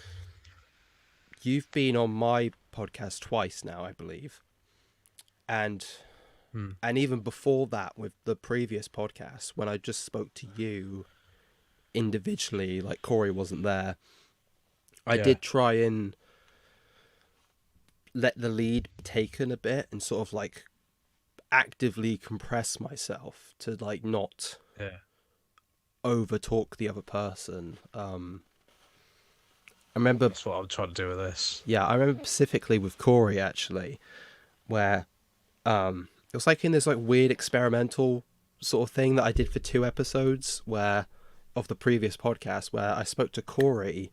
you've been on my podcast twice now, I believe. And mm. and even before that with the previous podcast when I just spoke to you individually, like Corey wasn't there, I Yeah, did try and let the lead be taken a bit and sort of like actively compress myself to like not yeah, over talk the other person. I remember, that's what I'm trying to do with this. yeah, I remember specifically with Corey actually, where it was like in this like weird experimental sort of thing that I did for 2 episodes where of the previous podcast where I spoke to Corey,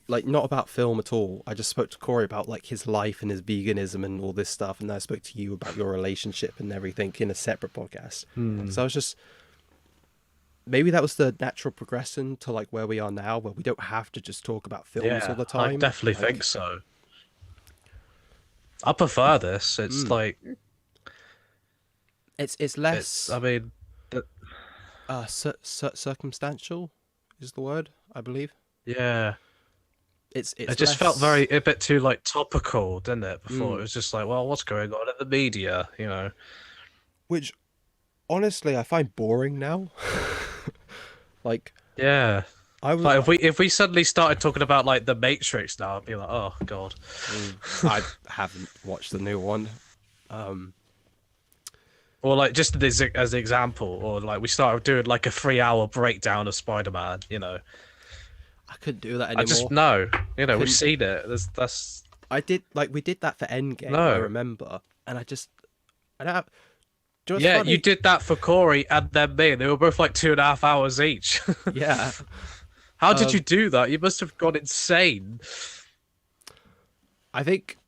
like not about film at all. I just spoke to Corey about like his life and his veganism and all this stuff, and then I spoke to you about your relationship and everything in a separate podcast. So I was just, maybe that was the natural progression to like where we are now, where we don't have to just talk about films all Yeah, the I time. definitely Like, think so. I prefer this. It's like it's it's. I less mean, th- circumstantial is the word, I believe. yeah. It's It just felt less. a bit too like topical, didn't it? Before it Mm. was just like, well, what's going on in the media, you know? Which honestly I find boring now. Like Yeah. I was, Like if we suddenly started talking about like the Matrix now, I'd be like, oh god. I haven't watched the new one. or like just as an example, or like we started doing like a 3 hour breakdown of Spider-Man. I couldn't do that I just anymore. know, I we've couldn't. seen it. That's I did like we did that for Endgame. I no. remember, and I don't have. Do you know what's Yeah, you funny? did that for Corey and then me. They were both like 2.5 hours each. Yeah. How did you Um. do that? You must have gone insane. I think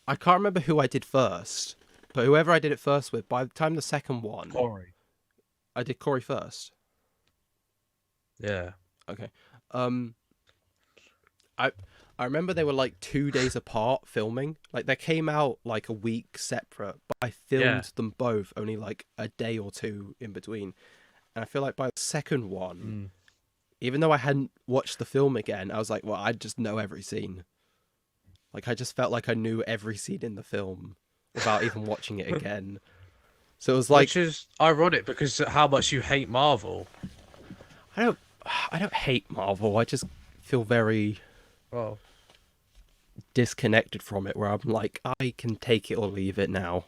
I can't remember who I did first, but whoever I did it first with, by the time the second one, Corey. I did Corey first. Yeah. Okay. Um. I I remember they were like 2 days apart filming. Like they came out like a week separate, but I Yeah. filmed them both only like a day or two in between. And I feel like by the second one, Mm. even though I hadn't watched the film again, I was like, well, I just know every scene. Like I just felt like I knew every scene in the film without even watching it again. So it was Which like is ironic because how much you hate Marvel. I don't I don't hate Marvel. I just feel very Well, disconnected from it where I'm like I can take it or leave it now.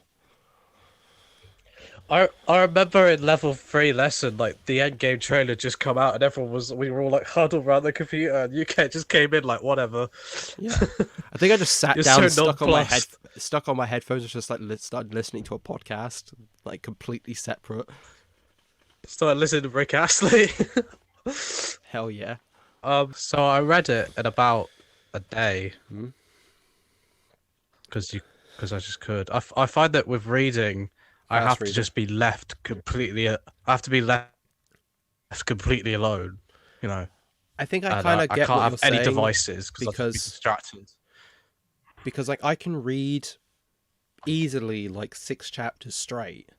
I remember in level 3 lesson, like the end game trailer just come out and we were all like huddled around the computer and UK just came in like whatever. Yeah. I think I just sat You're down, so nonplussed. stuck on my headphones, and just like started listening to a podcast, like completely separate. Started listening to Rick Astley. Hell yeah. So I read it in about a day Hmm? because I just could. I find that with reading, I Fast have to reading. just be left completely. I have to be left completely alone, you know, I think I and kind of I get can't what you're have any saying devices because I'll just be because distracted. like I can read easily like 6 chapters straight,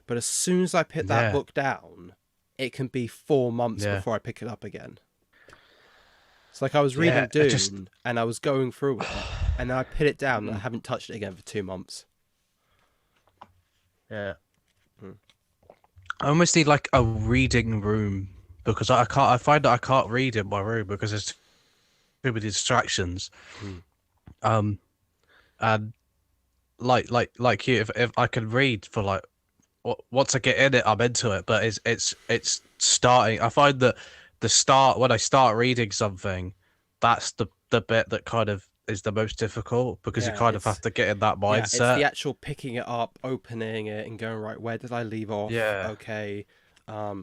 but as soon as I put that Yeah, book down, it can be 4 months yeah, before I pick it up again. It's like I was yeah. reading I just Dune and I was going through it, and then I put it down and I Mm, haven't touched it again for 2 months. yeah. Hmm. I almost need like a reading room because I can't. I find that I can't read in my room because there's too many distractions. Hmm. Um, and like you, if I can read for like once I get in it, I'm into it. But it's starting. I find that the start when I start reading something, that's the bit that kind of is the most difficult because you Yeah, kind of have to get in that it's the mindset. actual picking it up, opening it, and going right. Where did I leave off? Yeah. Okay,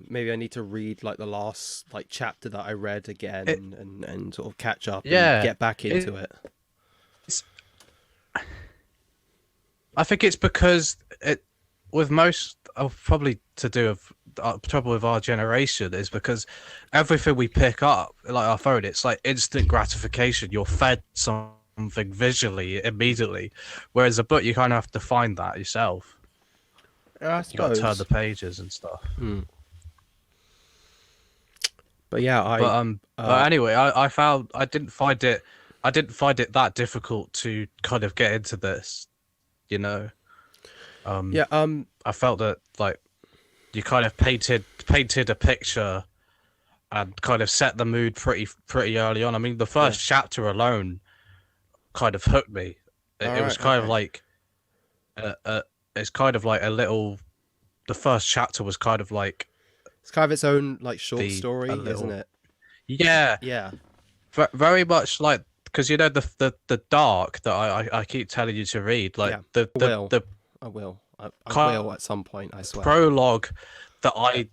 maybe I need to read like the last like chapter that I read It again, and sort of catch up and yeah. get back into It's it. I think it's because it with most probably to do with trouble with our generation is because everything we pick up like our phone, it's like instant gratification. You're fed something visually immediately, whereas a book you kind of have to find that yourself. Yeah, I You got to turn the suppose. pages and stuff. Hmm. But yeah, But uh, anyway, I found I didn't find it that difficult to kind of get into this. You know, um, yeah, I felt that like you kind of painted a picture and kind of set the mood pretty early on. I mean, the yeah. first chapter alone kind of hooked me. It, All it was right, kind of okay. like it's kind of like a little. The first chapter was kind of like It's kind of its own like short the a story, isn't little it? yeah, Yeah, very much like because the dark that I keep telling you to read like yeah. I will. the I will. I kind will at some point. I of swear. prologue that I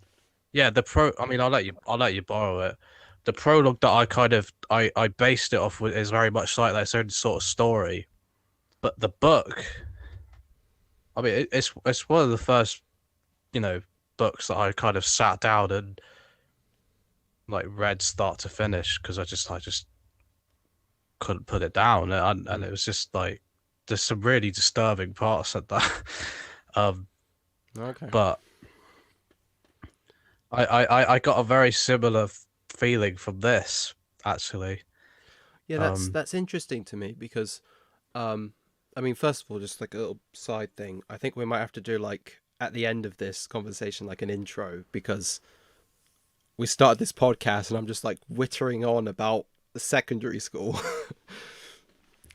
yeah the pro I mean I'll let you borrow it. The prologue that I kind of I based it off with is very much like that. Its own sort of story, but the book I mean it's one of the first you know books that I kind of sat down and like read start to finish because I just couldn't put it down and Mm. it was just like there's some really disturbing parts at that um Okay. but I got a very similar feeling from this actually. Yeah, Um, that's interesting to me because, um, I mean, first of all, just like a little side thing, I think we might have to do like at the end of this conversation like an intro because we started this podcast and I'm just like wittering on about the secondary school,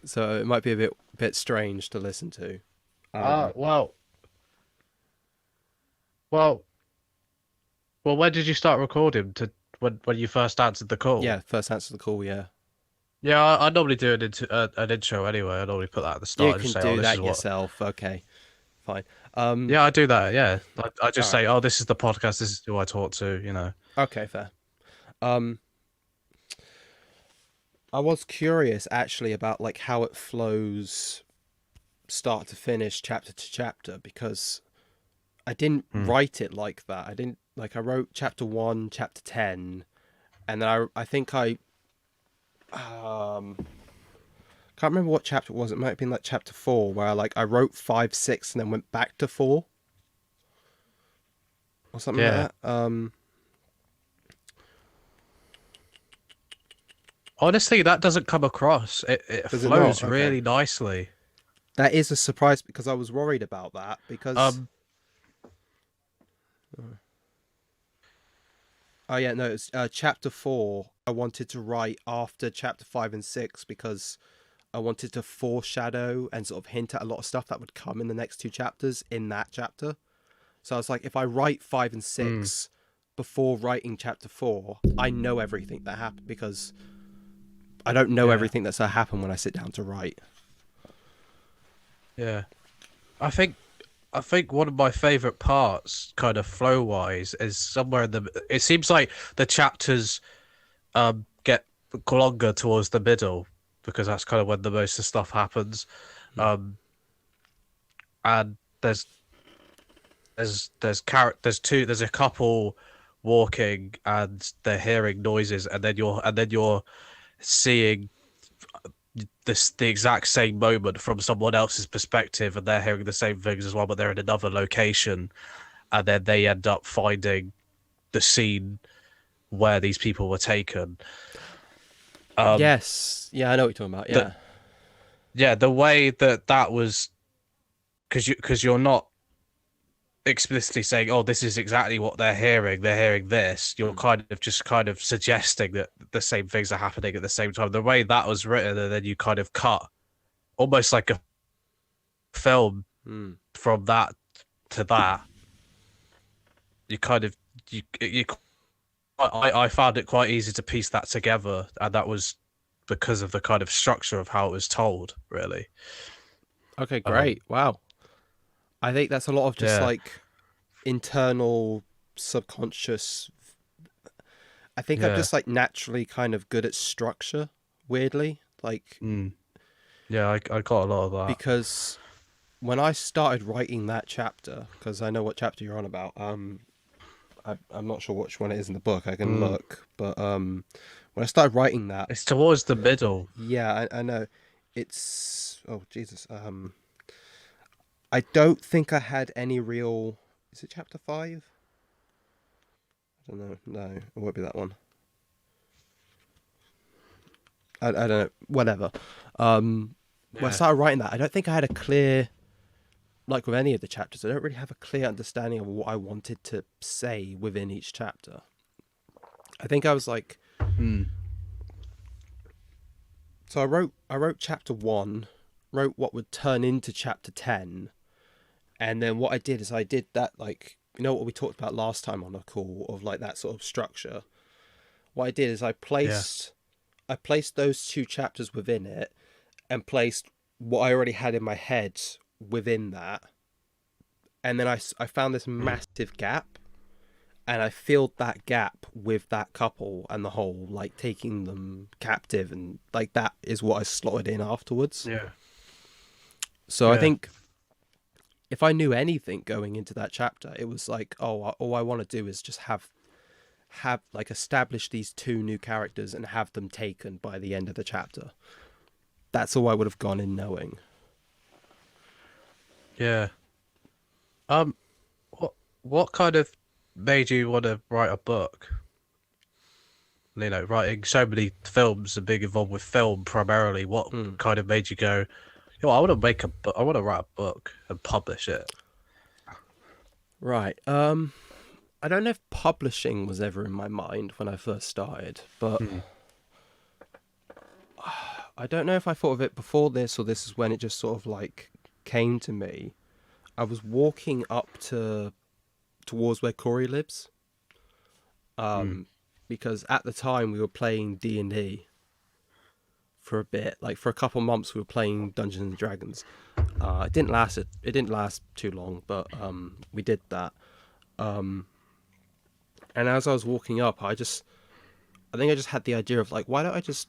so it might be a bit strange to listen to. Um, well, Well, well, when did you start recording? To when you first answered the call? Yeah, first answer the call. Yeah, Yeah, I normally do an intro anyway. I normally put that at the you start and just can say, "Oh, do this is that what." yourself. Okay, fine. Yeah, I do that. Yeah, I All just right. say, "Oh, this is the podcast. This is who I talk to." Okay, fair. Um, I was curious actually about like how it flows start to finish, chapter to chapter, because I didn't Hmm. write it like that. I didn't like I wrote chapter 1, chapter 10, and then I think I can't remember what chapter it was. It might have been like chapter 4 where I wrote 5, 6 and then went back to 4 or something Yeah. like that. Honestly, that doesn't come across. It Does it not? flows Okay. really nicely. That is a surprise because I was worried about that because Um, oh yeah, no, it's chapter 4 I wanted to write after chapter 5 and 6 because I wanted to foreshadow and sort of hint at a lot of stuff that would come in the next two chapters in that chapter. So I was like, if I write 5 and hmm, 6 before writing chapter 4, I know everything that happened because I don't know yeah, everything that's going to happen when I sit down to write. yeah. I think I think one of my favorite parts, kind of flow wise, is somewhere in the. It seems like the chapters get longer towards the middle because that's kind of when the most of the stuff happens. Um, and there's a couple walking and they're hearing noises, and then you're seeing the exact same moment from someone else's perspective, and they're hearing the same things as well, but they're in another location, and then they end up finding the scene where these people were taken. Um, Yes. Yeah, I know what you're talking about. the Yeah. Yeah, the way that was, because you're not explicitly saying, "Oh, this is exactly what they're hearing. They're hearing this." You're Mm. kind of suggesting that the same things are happening at the same time. The way that was written, and then you kind of cut almost like a film Mm. from that to that. You kind of you. I found it quite easy to piece that together, and that was because of the kind of structure of how it was told. Really. Okay, Um. great. Wow. I think that's a lot of just Yeah. like internal subconscious. I think I'm Yeah. just like naturally kind of good at structure, weirdly. Like, Mm. Yeah. I got a lot of that. because when I started writing that chapter, because I know what chapter you're on about, I'm not sure which one it is in the book. I can Mm. look, but when I started writing that, It's towards the middle. yeah, I know it's oh Jesus, I don't think I had any real. Is it chapter 5? I don't know. No, it won't be that one. I don't know. Whatever. When I Yeah. started writing that, I don't think I had a clear, like with any of the chapters, I don't really have a clear understanding of what I wanted to say within each chapter. I think I was like, Mm. so I wrote chapter 1, wrote what would turn into chapter 10, and then what I did is I did that, like, you know what we talked about last time on the call of like that sort of structure. What I did is Yeah. I placed those two chapters within it and placed what I already had in my head within that. And then I found this Mm. massive gap and I filled that gap with that couple and the whole, like taking them captive. And like that is what I slotted in afterwards. Yeah. So I Yeah. think if I knew anything going into that chapter, it was like, oh, all I want to do is just have like establish these two new characters and have them taken by the end of the chapter. That's all I would have gone in knowing. Yeah. Um. What kind of made you want to write a book? Writing so many films and being involved with film primarily. What Hmm. kind of made you go, I want to make a book. I want to write a book and publish it. Right. I don't know if publishing was ever in my mind when I first started, but Hmm. I don't know if I thought of it before this or this is when it just sort of like came to me. I was walking up to towards where Corey lives. Mm. Because at the time we were playing D&D for a bit, like for a couple months we were playing Dungeons and Dragons. It didn't last too long, but we did that. And as I was walking up, I think I just had the idea of like, why don't I just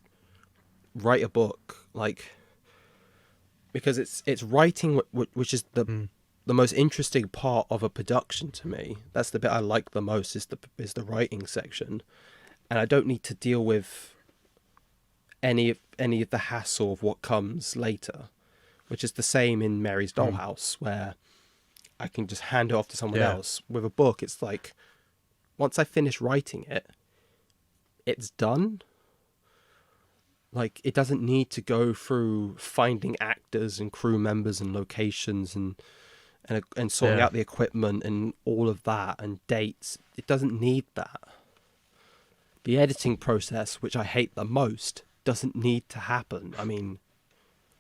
write a book? Like, because it's writing which is Mm. the most interesting part of a production to me. That's the bit I like the most, is the writing section, and I don't need to deal with any of the hassle of what comes later, which is the same in Mary's Mm. Dollhouse, where I can just hand it off to someone Yeah. else. With a book, it's like once I finish writing it, it's done. Like, it doesn't need to go through finding actors and crew members and locations and sorting Yeah. out the equipment and all of that and dates. It doesn't need that. The editing process, which I hate the most, doesn't need to happen. I mean,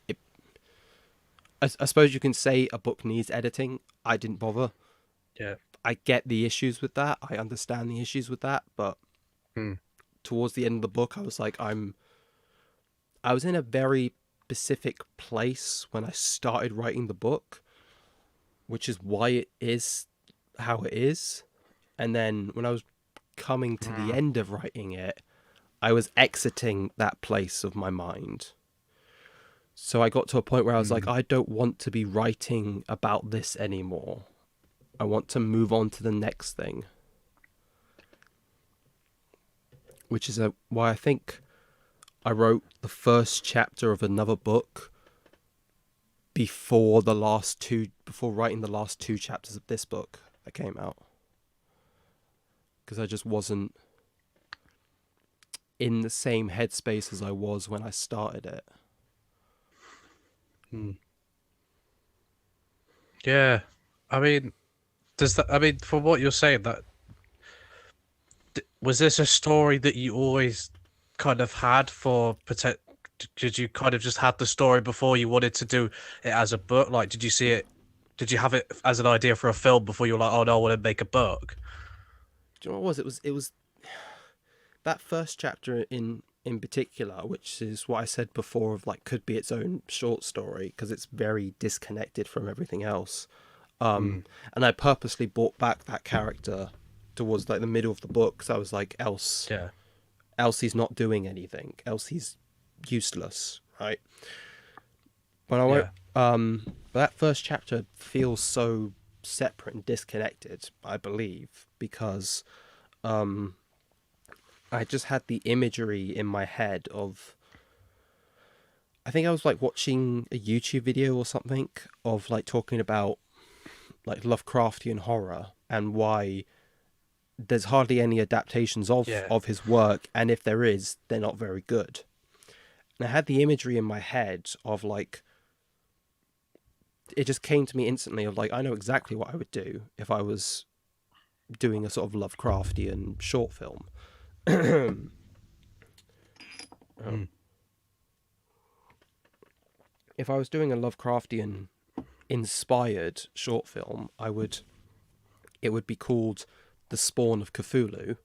it, I suppose you can say a book needs editing. I didn't bother. Yeah. I get the issues with that. I understand the issues with that. But Mm. towards the end of the book, I was like, I was in a very specific place when I started writing the book, which is why it is how it is. And then when I was coming to the Mm. end of writing it, I was exiting that place of my mind. So I got to a point where I was like, Mm. I don't want to be writing about this anymore. I want to move on to the next thing. Which is why I think I wrote the first chapter of another book before writing the last two chapters of this book that came out. Because I just wasn't in the same headspace as I was when I started it. Mm. Yeah. I mean, does that? I mean, from what you're saying, that was this a story that you always kind of had for protect? Did you kind of just had the story before you wanted to do it as a book? Like, did you see it? Did you have it as an idea for a film before you were like, oh no, I want to make a book? Do you know what it was? It was that first chapter in particular, which is what I said before of like could be its own short story because it's very disconnected from everything else. Mm. And I purposely brought back that character towards like the middle of the book, so I was like, Yeah. else he's not doing anything, else he's useless, right? But I won't. Yeah. But that first chapter feels so separate and disconnected, I believe, because I just had the imagery in my head of. I think I was like watching a YouTube video or something of like talking about like Lovecraftian horror and why there's hardly any adaptations Yeah. of his work, and if there is, they're not very good. And I had the imagery in my head of like, it just came to me instantly of like, I know exactly what I would do if I was doing a sort of Lovecraftian short film. Oh. Mm. If I was doing a Lovecraftian inspired short film, it would be called The Spawn of Cthulhu,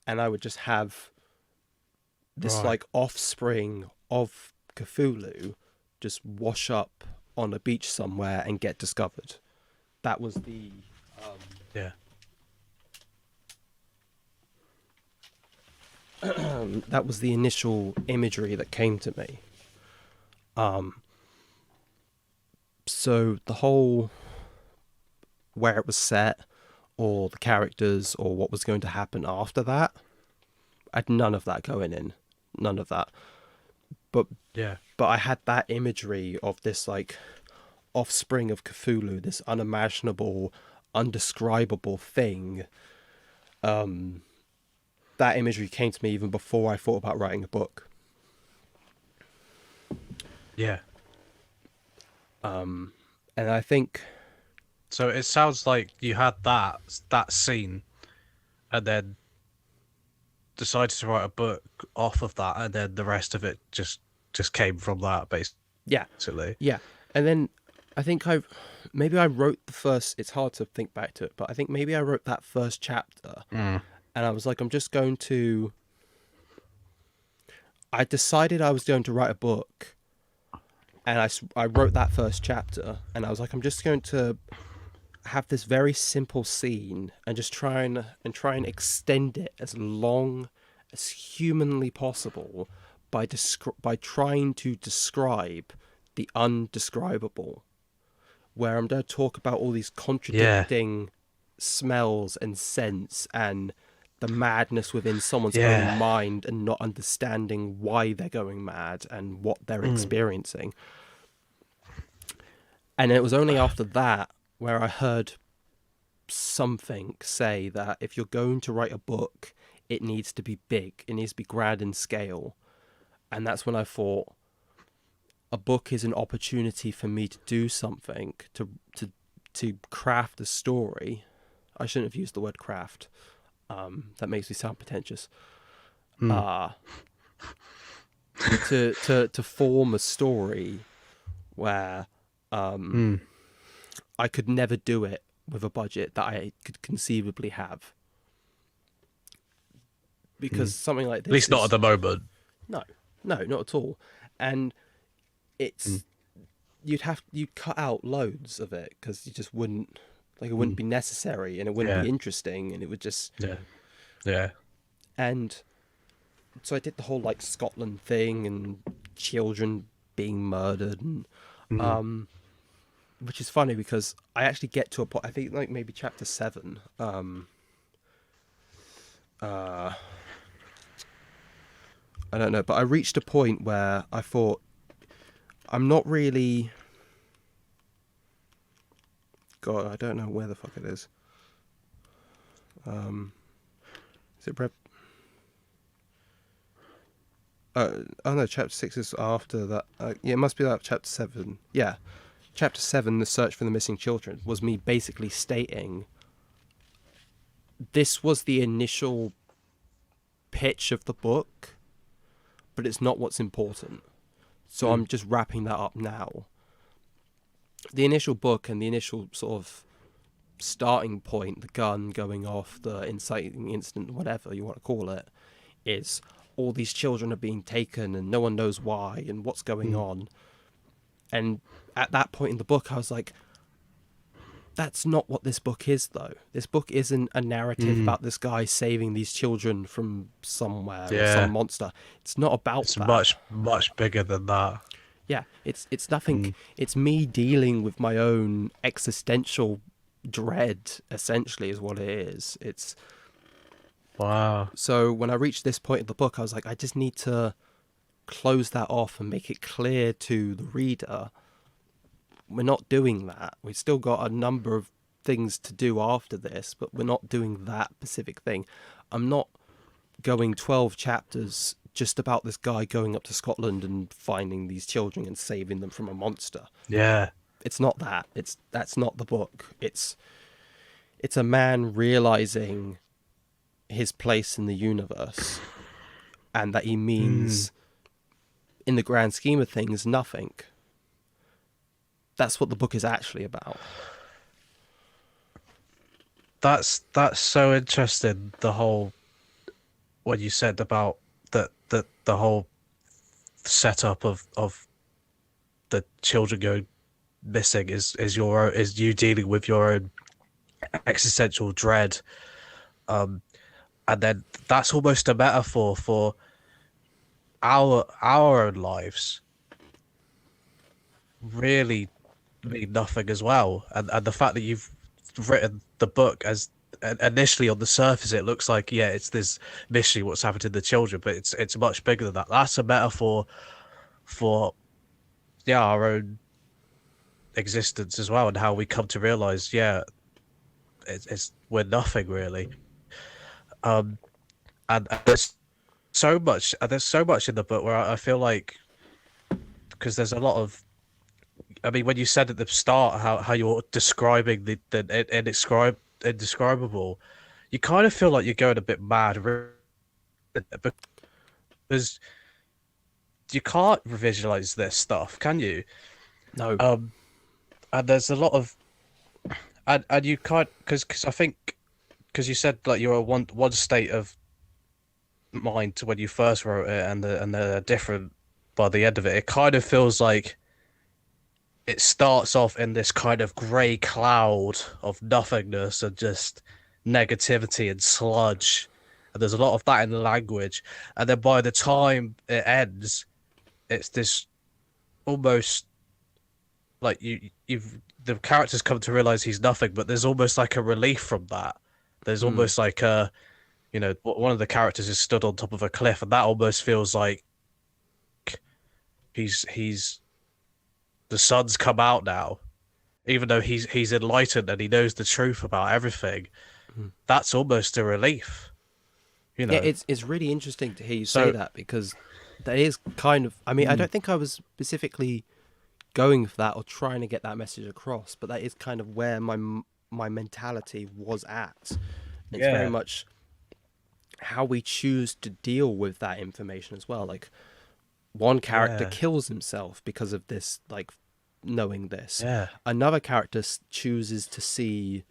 and I would just have this Right. like offspring of Cthulhu just wash up on a beach somewhere and get discovered. That was Yeah. that was the initial imagery that came to me. So the whole where it was set, or the characters, or what was going to happen after that, I had none of that going in, none of that. But Yeah. but I had that imagery of this like offspring of Cthulhu, this unimaginable, undescribable thing. That imagery came to me even before I thought about writing a book. Yeah. And I think, So it sounds like you had that scene, and then decided to write a book off of that, and then the rest of it just came from that, yeah, basically. yeah. And then I think maybe I wrote the first. It's hard to think back to it, but I think maybe I wrote that first chapter, Mm. and I was like, I'm just going to. I decided I was going to write a book, and I wrote that first chapter, and I was like, I'm just going to have this very simple scene and just try and extend it as long as humanly possible by trying to describe the undescribable, where I'm going to talk about all these Yeah, contradicting smells and scents and the madness within someone's own yeah. mind and not understanding why they're going mad and what they're Mm. experiencing. And it was only after that where I heard something say that if you're going to write a book, it needs to be big, it needs to be grand in scale. And that's when I thought a book is an opportunity for me to do something, to craft a story. I shouldn't have used the word craft. That makes me sound pretentious. Mm. Uh to form a story where Mm. I could never do it with a budget that I could conceivably have. Mm. Because something like At this least not at is the moment. no, no, not at all. And Mm. it's you'd cut out loads of it because you just wouldn't like it wouldn't Mm. be necessary and it wouldn't Yeah, be interesting and it would just yeah, yeah. and so I did the whole like Scotland thing and children being murdered and Mm. um which is funny because I actually get to a point I think like maybe chapter 7 uh I don't know but I reached a point where I thought I'm not really God I don't know where the fuck it is is it oh no, chapter 6 is after that. Yeah, it must be that chapter 7. Yeah, chapter 7, The Search for the Missing Children, was me basically stating this was the initial pitch of the book, but it's not what's important. So Mm. I'm just wrapping that up now. The initial book and the initial sort of starting point, the gun going off, the inciting incident, whatever you want to call it, is all these children are being taken and no one knows why and what's going Mm. on. And at that point in the book, I was like, that's not what this book is, though. This book isn't a narrative Mm. about this guy saving these children from somewhere or some Yeah, monster. It's not about it's that. much, much bigger than that. Yeah, it's nothing. Mm. It's me dealing with my own existential dread, essentially, is what it is. It's Wow. so when I reached this point of the book, I was like, I just need to close that off and make it clear to the reader we're not doing that. We've still got a number of things to do after this, but we're not doing that specific thing. I'm not going 12 chapters just about this guy going up to Scotland and finding these children and saving them from a monster. Yeah. It's not that. That's not the book. It's a man realizing his place in the universe and that he Mm. means in the grand scheme of things nothing. That's what the book is actually about. That's so interesting. The whole what you said about the whole setup of the children going missing is your own, is you dealing with your own existential dread, and then that's almost a metaphor for our own lives really mean nothing as well. And the fact that you've written the book as initially on the surface it looks like, yeah, it's this mystery what's happened to the children, but it's much bigger than that. That's a metaphor for, yeah, our own existence as well, and how we come to realize, yeah, it's we're nothing really. And there's so much in the book where I feel like, because there's a lot of, I mean, when you said at the start how you're describing the indescribable, you kind of feel like you're going a bit mad because you can't visualize this stuff, can you? No. And there's a lot of And you can't because I think because you said like you're a one state of mind to when you first wrote it, and they're different by the end of it. It kind of feels like it starts off in this kind of grey cloud of nothingness and just negativity and sludge. And there's a lot of that in the language. And then by the time it ends, it's this almost like you've the characters come to realize he's nothing, but there's almost like a relief from that. There's Mm, almost like a one of the characters is stood on top of a cliff, and that almost feels like he's the sun's come out now, even though he's enlightened and he knows the truth about everything. mm. That's almost a relief, you Yeah, know. it's really interesting to hear you say So that because that is kind of. I mean, I mm, don't think I was specifically going for that or trying to get that message across, but that is kind of where my mentality was at. It's very yeah, much how we choose to deal with that information as well. Like one character yeah, kills himself because of this, like knowing this. yeah, Another character chooses to see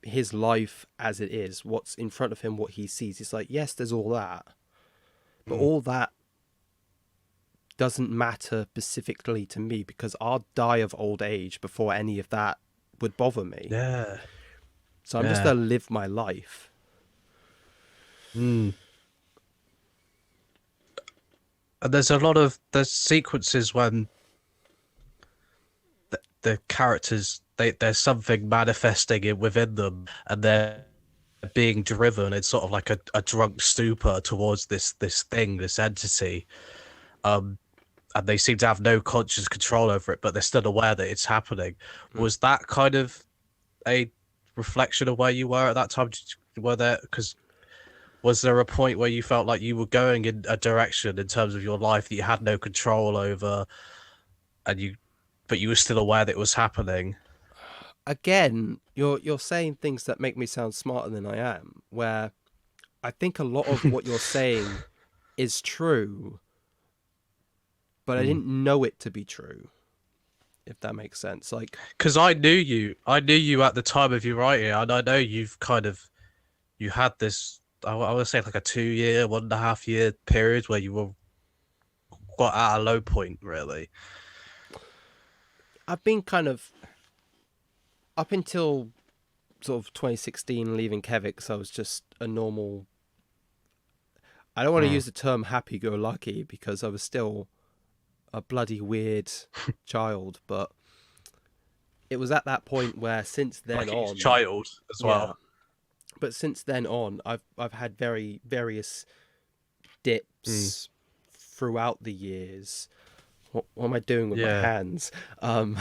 his life as it is, what's in front of him, what he sees. He's like, yes, there's all that, but mm, all that doesn't matter specifically to me because I'll die of old age before any of that would bother me. yeah, So I'm just yeah. gonna live my life. Mm. And there's a lot of there's sequences when the characters there's something manifesting it within them, and they're being driven. It's sort of like a drunk stupor towards this thing, this entity. Um, and they seem to have no conscious control over it, but they're still aware that it's happening. Mm. Was that kind of a reflection of where you were at that time? Were there because was there a point where you felt like you were going in a direction in terms of your life that you had no control over, and but you were still aware that it was happening? Again, you're saying things that make me sound smarter than I am. Where I think a lot of what you're saying is true, but I Mm. didn't know it to be true. If that makes sense. Like, Because I knew you at the time of you writing, and I know you've kind of you had this. I would say like a 2 year, 1.5 year period where you were quite at a low point, really. I've been kind of up until sort of 2016 leaving Kevix. I was just a normal. I don't want to Mm. use the term happy-go-lucky because I was still a bloody weird child, but it was at that point where since then Like he's a on, child as yeah, well. but since then on, I've had very various Mm. dips throughout the years. What am I doing with my Yeah. hands? Um,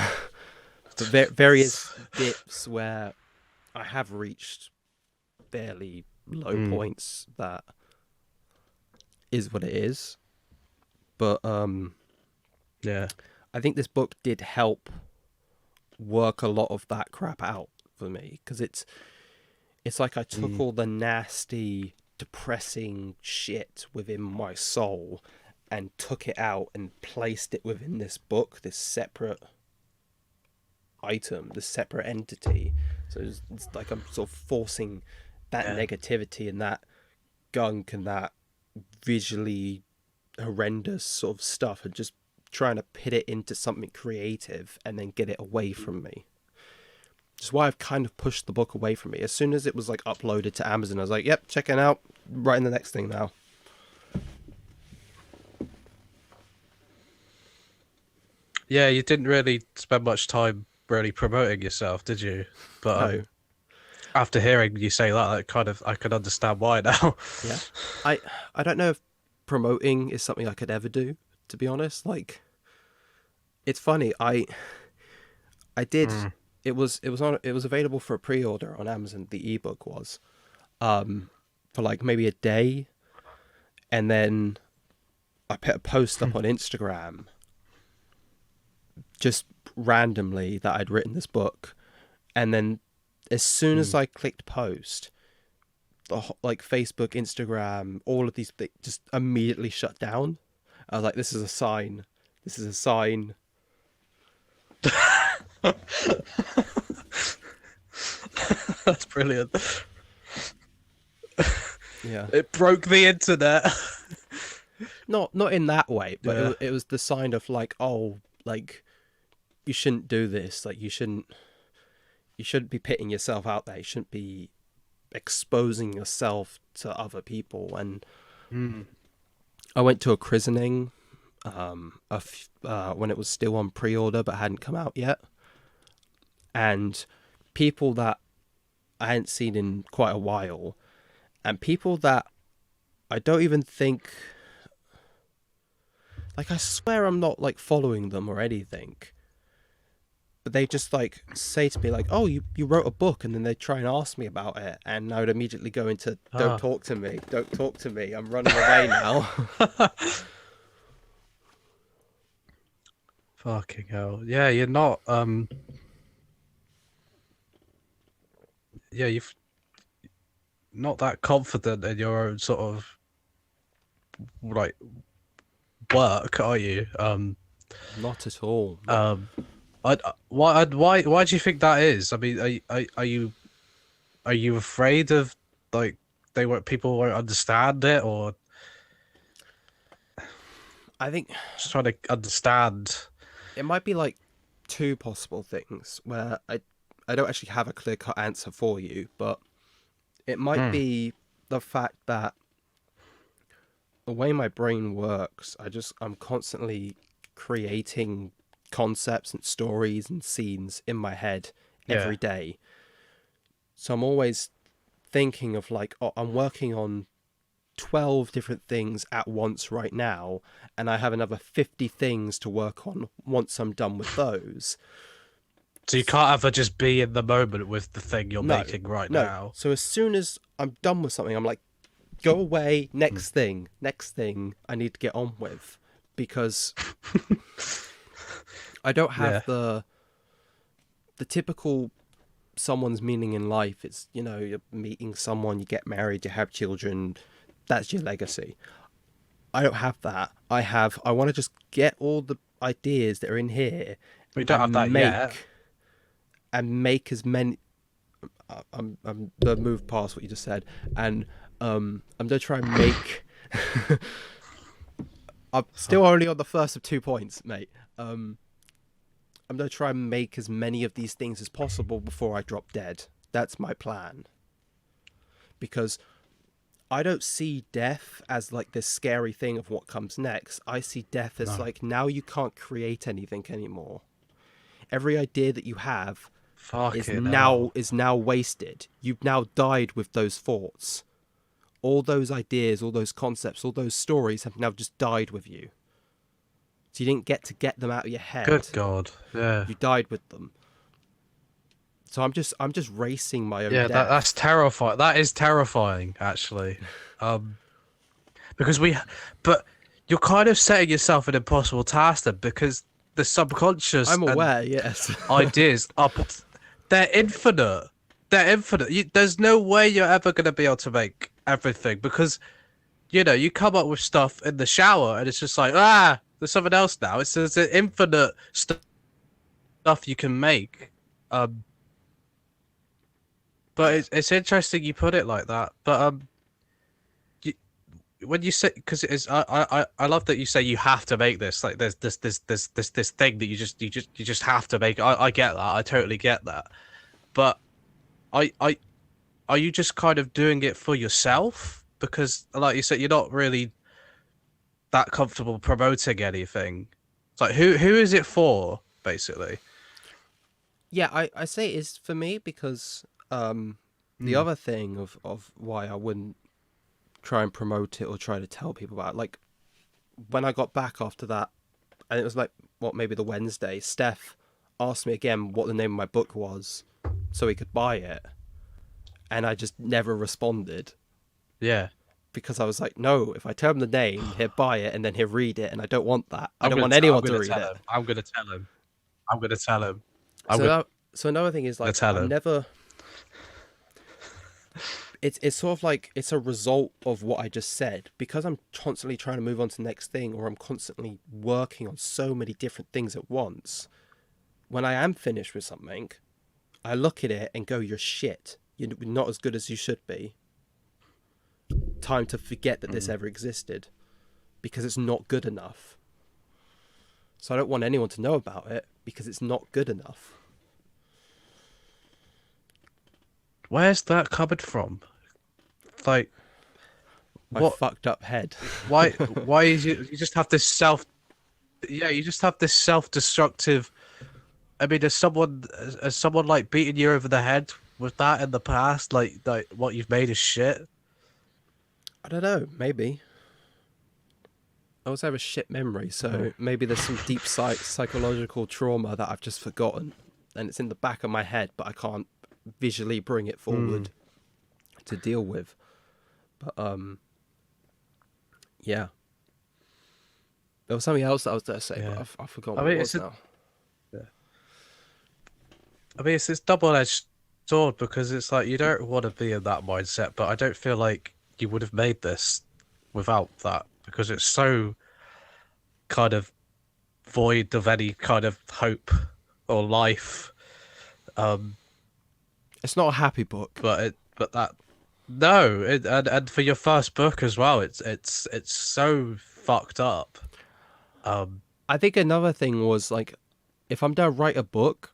but various dips where I have reached fairly low Mm. points. That is what it is. But Yeah. I think this book did help work a lot of that crap out for me because it's like I took Mm. all the nasty, depressing shit within my soul and took it out and placed it within this book, this separate item, this separate entity. So it's like I'm sort of forcing that Yeah. negativity and that gunk and that visually horrendous sort of stuff and just trying to put it into something creative and then get it away from me. Which is why I've kind of pushed the book away from me. As soon as it was like uploaded to Amazon, I was like, yep, checking out, writing the next thing now. Yeah, you didn't really spend much time really promoting yourself, did you? But No. after hearing you say that, I can understand why now. Yeah. I I don't know if promoting is something I could ever do, to be honest. Like it's funny, I did Mm. it was available for a pre-order on Amazon, the ebook was. For like maybe a day and then I put a post up on Instagram just randomly that I'd written this book and then as soon as Mm. I clicked post like Facebook, Instagram, all of these things just immediately shut down. I was like, this is a sign. This is a sign. That's brilliant. Yeah. It broke the internet. Not in that way, but Yeah. it was the sign of like, oh, like you shouldn't do this. Like you shouldn't be putting yourself out there. You shouldn't be exposing yourself to other people. And Mm. I went to a christening when it was still on pre-order but hadn't come out yet, and people that I hadn't seen in quite a while, and people that I don't even think, like, I swear I'm not like following them or anything, but they just like say to me like, oh, you wrote a book, and then they try and ask me about it, and I would immediately go into, don't Ah. talk to me, don't talk to me, I'm running away now. Fucking hell. Yeah, you're not yeah, you've not that confident in your own sort of like work, are you? Not at all. Um why do you think that is? I mean, are you afraid of like people won't understand it, or I think just trying to understand? it might be like two possible things where I don't actually have a clear cut answer for you, but it might Hmm. be the fact that the way my brain works, I'm constantly creating concepts and stories and scenes in my head Yeah. every day. So I'm always thinking of like, oh, I'm working on 12 different things at once right now, and I have another 50 things to work on once I'm done with those. So you can't ever just be in the moment with the thing you're No, making right no. now. So as soon as I'm done with something, I'm like, go away, next thing I need to get on with, because I don't Yeah. have the typical someone's meaning in life. It's, you know, you're meeting someone, you get married, you have children, that's your legacy. I don't have that. I want to just get all the ideas that are in here We don't have that and yet. make as many. I'm gonna move past what you just said, and I'm gonna try and make. I'm still only on the first of 2 points, mate. I'm gonna try and make as many of these things as possible before I drop dead. That's my plan, because I don't see death as like this scary thing of what comes next. I see death as No. like, now you can't create anything anymore. Every idea that you have Fucking hell. is now wasted. You've now died with those thoughts. All those ideas, all those concepts, all those stories have now just died with you. So you didn't get them out of your head. Good God. Yeah. You died with them. So I'm just racing my own Yeah, that's death. terrifying. That is terrifying, actually. Um, because but you're kind of setting yourself an impossible task then, because the subconscious I'm and aware, yes. ideas they're infinite. They're infinite. There's no way you're ever going to be able to make everything, because you come up with stuff in the shower and it's just like, there's something else now. It's an infinite stuff you can make. Um, but Yeah. it's interesting you put it like that. But you, when you say, because it is, I love that you say you have to make this. Like there's this thing that you just have to make. I get that. I totally get that. But I are you just kind of doing it for yourself? Because like you said, you're not really that comfortable promoting anything. It's like who is it for, basically? Yeah, I say it's for me because the Mm. other thing of why I wouldn't try and promote it or try to tell people about it, like when I got back after that, and it was like, what, maybe the Wednesday, Steph asked me again what the name of my book was so he could buy it, and I just never responded, Yeah. because I was like, no, if I tell him the name, he'll buy it and then he'll read it, and I don't want that. I don't want I'm anyone to gonna read tell it. him. I'm gonna tell him. I'm gonna tell him. I'm So gonna so another thing is like, tell I'm him. never. It's sort of like it's a result of what I just said, because I'm constantly trying to move on to the next thing, or I'm constantly working on so many different things at once. When I am finished with something, I look at it and go, you're shit. You're not as good as you should be. Time to forget that this Mm. ever existed because it's not good enough. So I don't want anyone to know about it because it's not good enough. Where's that coming from? Like, My what? fucked up head. Why? Why is you just have this self? Yeah, you just have this self-destructive. I mean, has someone like beating you over the head with that in the past? Like what you've made is shit. I don't know. Maybe. I also have a shit memory, Uh, so maybe there's some deep psychological trauma that I've just forgotten, and it's in the back of my head, but I can't visually bring it hmm. forward to deal with. But yeah, there was something else that I was going to say, but Yeah. I forgot I what it mean, was now. yeah. I mean, it's this double-edged sword because it's like you don't want to be in that mindset, but I don't feel like you would have made this without that because it's so kind of void of any kind of hope or life. Um, It's not a happy book. but that no, and for your first book as well, it's so fucked up. Um, I think another thing was like, if I'm going to write a book,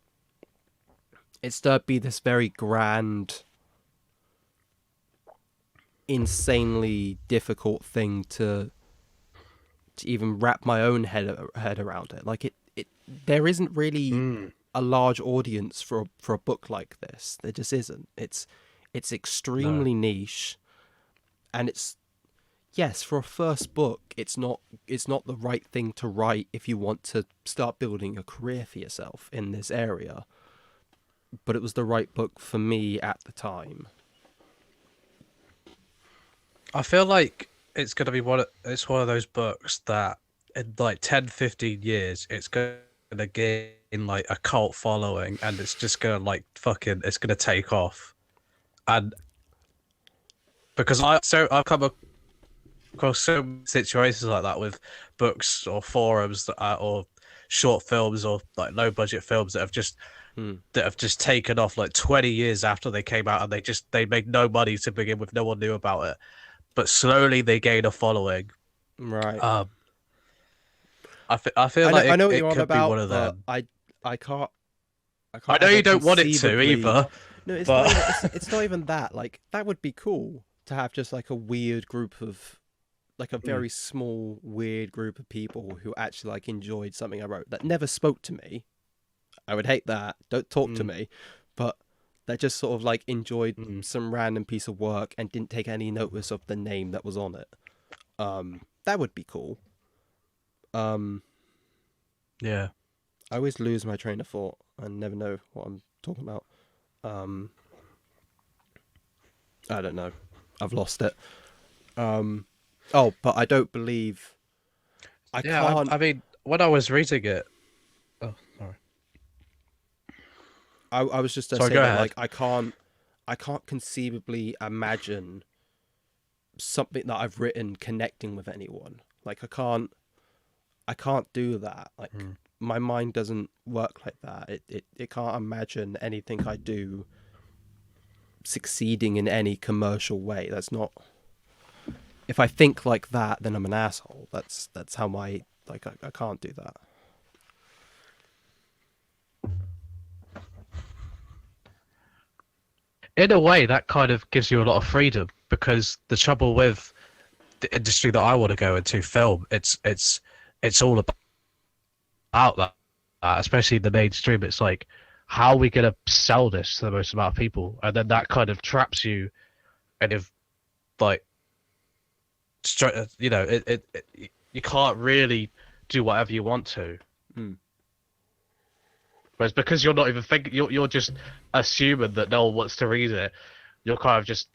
it's to be this very grand, insanely difficult thing to even wrap my own head around it. Like it there isn't really mm, a large audience for a book like this. There just isn't. It's no. extremely niche, and it's yes, for a first book, it's not the right thing to write if you want to start building a career for yourself in this area. But it was the right book for me at the time. I feel like it's gonna be it's one of those books that in like 10, 15 years it's gonna gain like a cult following and it's just gonna like fucking it's gonna take off. And because I've come across so many situations like that with books or forums or short films or like low budget films Hmm. that have just taken off like 20 years after they came out and they made no money to begin with, no one knew about it, but slowly they gain a following. Right. um I feel like I know what it you're on could be about, one of but them. I can't I I can't know ever you don't want it to conceivably. either, No, it's not even. but It's not even that. Like that would be cool to have just like a weird group of like a Mm, very small weird group of people who actually like enjoyed something I wrote that never spoke to me. I would hate that. Don't talk to mm, me, but that just sort of like enjoyed mm, some random piece of work and didn't take any notice of the name that was on it. That would be cool. Um, yeah. I always lose my train of thought and never know what I'm talking about. Um, I don't know. I've lost it. Um, oh, but I don't believe I Yeah, can't. I mean, when I was reading it, oh, sorry. I was just to Sorry, say go that ahead. like I can't conceivably imagine something that I've written connecting with anyone. Like I can't do that. Like Mm. my mind doesn't work like that. It can't imagine anything I do succeeding in any commercial way. That's not. If I think like that, then I'm an asshole. That's how my like I can't do that. In a way, that kind of gives you a lot of freedom because the trouble with the industry that I want to go into, film, it's all about that, especially in the mainstream. It's like, how are we going to sell this to the most amount of people? And then that kind of traps you, and if like, you know, you can't really do whatever you want to. Mm. Whereas because you're not even thinking, you're just assuming that no one wants to read it. You're kind of just,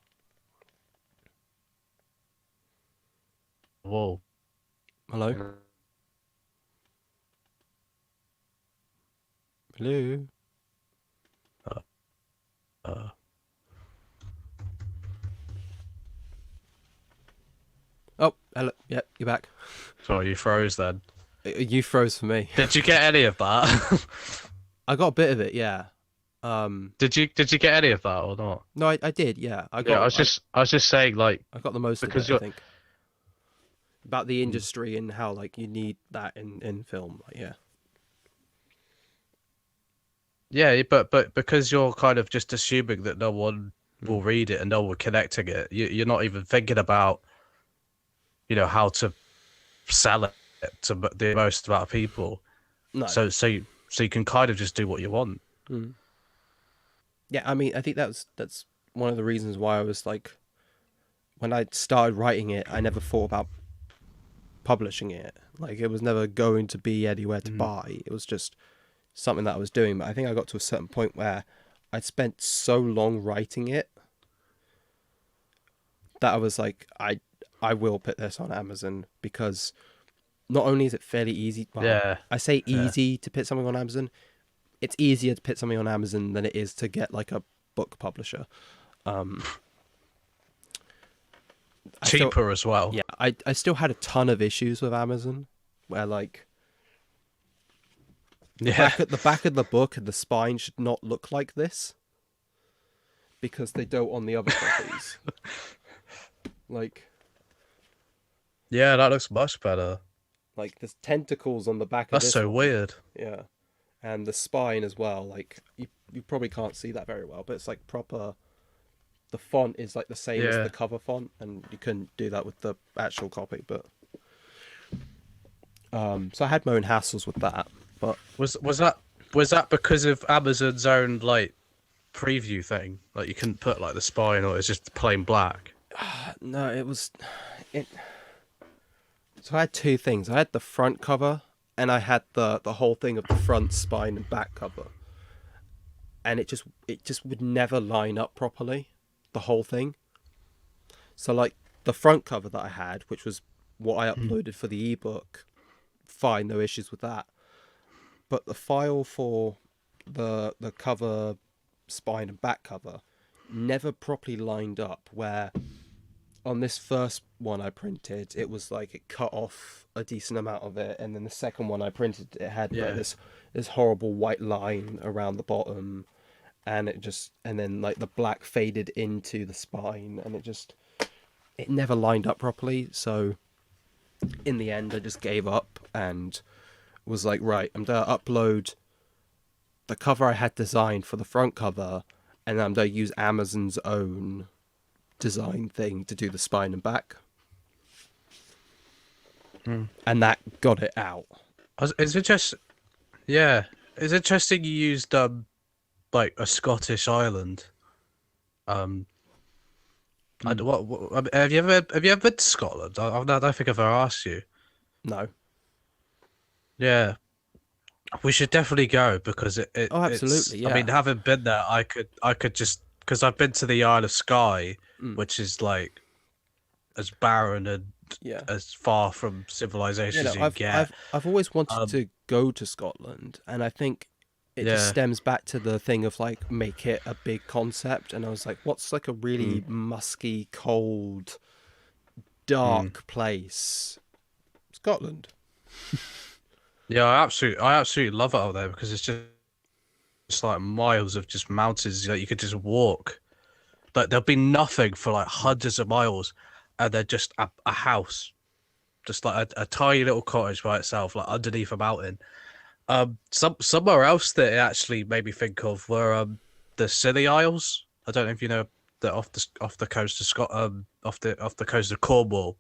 whoa. Hello, hello. Uh, uh, Oh, hello. Yep, you're back. sorry, you froze then. You froze for me. Did you get any of that? I got a bit of it. Yeah. Did you get any of that or not? No, I did. Yeah, Yeah, I was just saying like I got the most of it. because I you're think about the mm, industry and how like you need that in film. Like, yeah. yeah, but because you're kind of just assuming that no one Mm. will read it and no one connecting it, you're not even thinking about how to sell it to the most amount of people. No. So you can kind of just do what you want. Mm. Yeah, I mean, I think that's one of the reasons why I was like, when I started writing it, I never thought about publishing it. Like, it was never going to be anywhere to Mm. buy. It was just something that I was doing. But I think I got to a certain point where I'd spent so long writing it that I was like, I will put this on Amazon because not only is it fairly easy, well, Yeah, I say yeah. easy to put something on Amazon. It's easier to put something on Amazon than it is to get like a book publisher. Um, I still, Cheaper as well. yeah, I still had a ton of issues with Amazon where like Yeah. the back of the book and the spine should not look like this because they don't on the other copies. Like Yeah, that looks much better. there's tentacles on the back of That's this so one. weird. Yeah. And the spine as well. Like you probably can't see that very well, but it's like proper. The font is like the same as the Yeah. cover font, and you couldn't do that with the actual copy. But so I had my own hassles with that. But Was that because of Amazon's own like preview thing? Like you couldn't put like the spine or it's just plain black. no, it was it. So I had two things. I had the front cover, and I had the whole thing of the front spine and back cover, and it just would never line up properly, the whole thing. So like the front cover that I had, which was what I Mm. uploaded for the ebook, fine, no issues with that. But the file for the cover, spine and back cover never properly lined up. Where on this first one I printed, it was like it cut off a decent amount of it, and then the second one I printed, it had like Yeah. this horrible white line around the bottom, and then like the black faded into the spine, and it never lined up properly. So in the end, I just gave up and was like, right, I'm gonna upload the cover I had designed for the front cover, and I'm gonna use Amazon's own design thing to do the spine and back, Mm. and that got it out. Is it just yeah? It's interesting you used like a Scottish island. Um, Mm. have you ever been to Scotland? I don't think I've ever asked you. No. Yeah, we should definitely go because Oh, it's. absolutely, I mean, yeah. having been there, I could just because I've been to the Isle of Skye, Mm. which is like as barren and Yeah. as far from civilization as you can I've get. I've always wanted Um, to go to Scotland, and I think it just yeah, stems back to the thing of like make it a big concept. And I was like, what's like a mm, really musky, cold, mm. dark place? Scotland. Yeah, I absolutely love it out there because it's like miles of just mountains that you could just walk. Like there'll be nothing for like hundreds of miles, and they're just a house, just like a tiny little cottage by itself, like underneath a mountain. Somewhere else that it actually made me think of were the Scilly Isles. I don't know if you know that off the coast of Scot off the coast of Cornwall.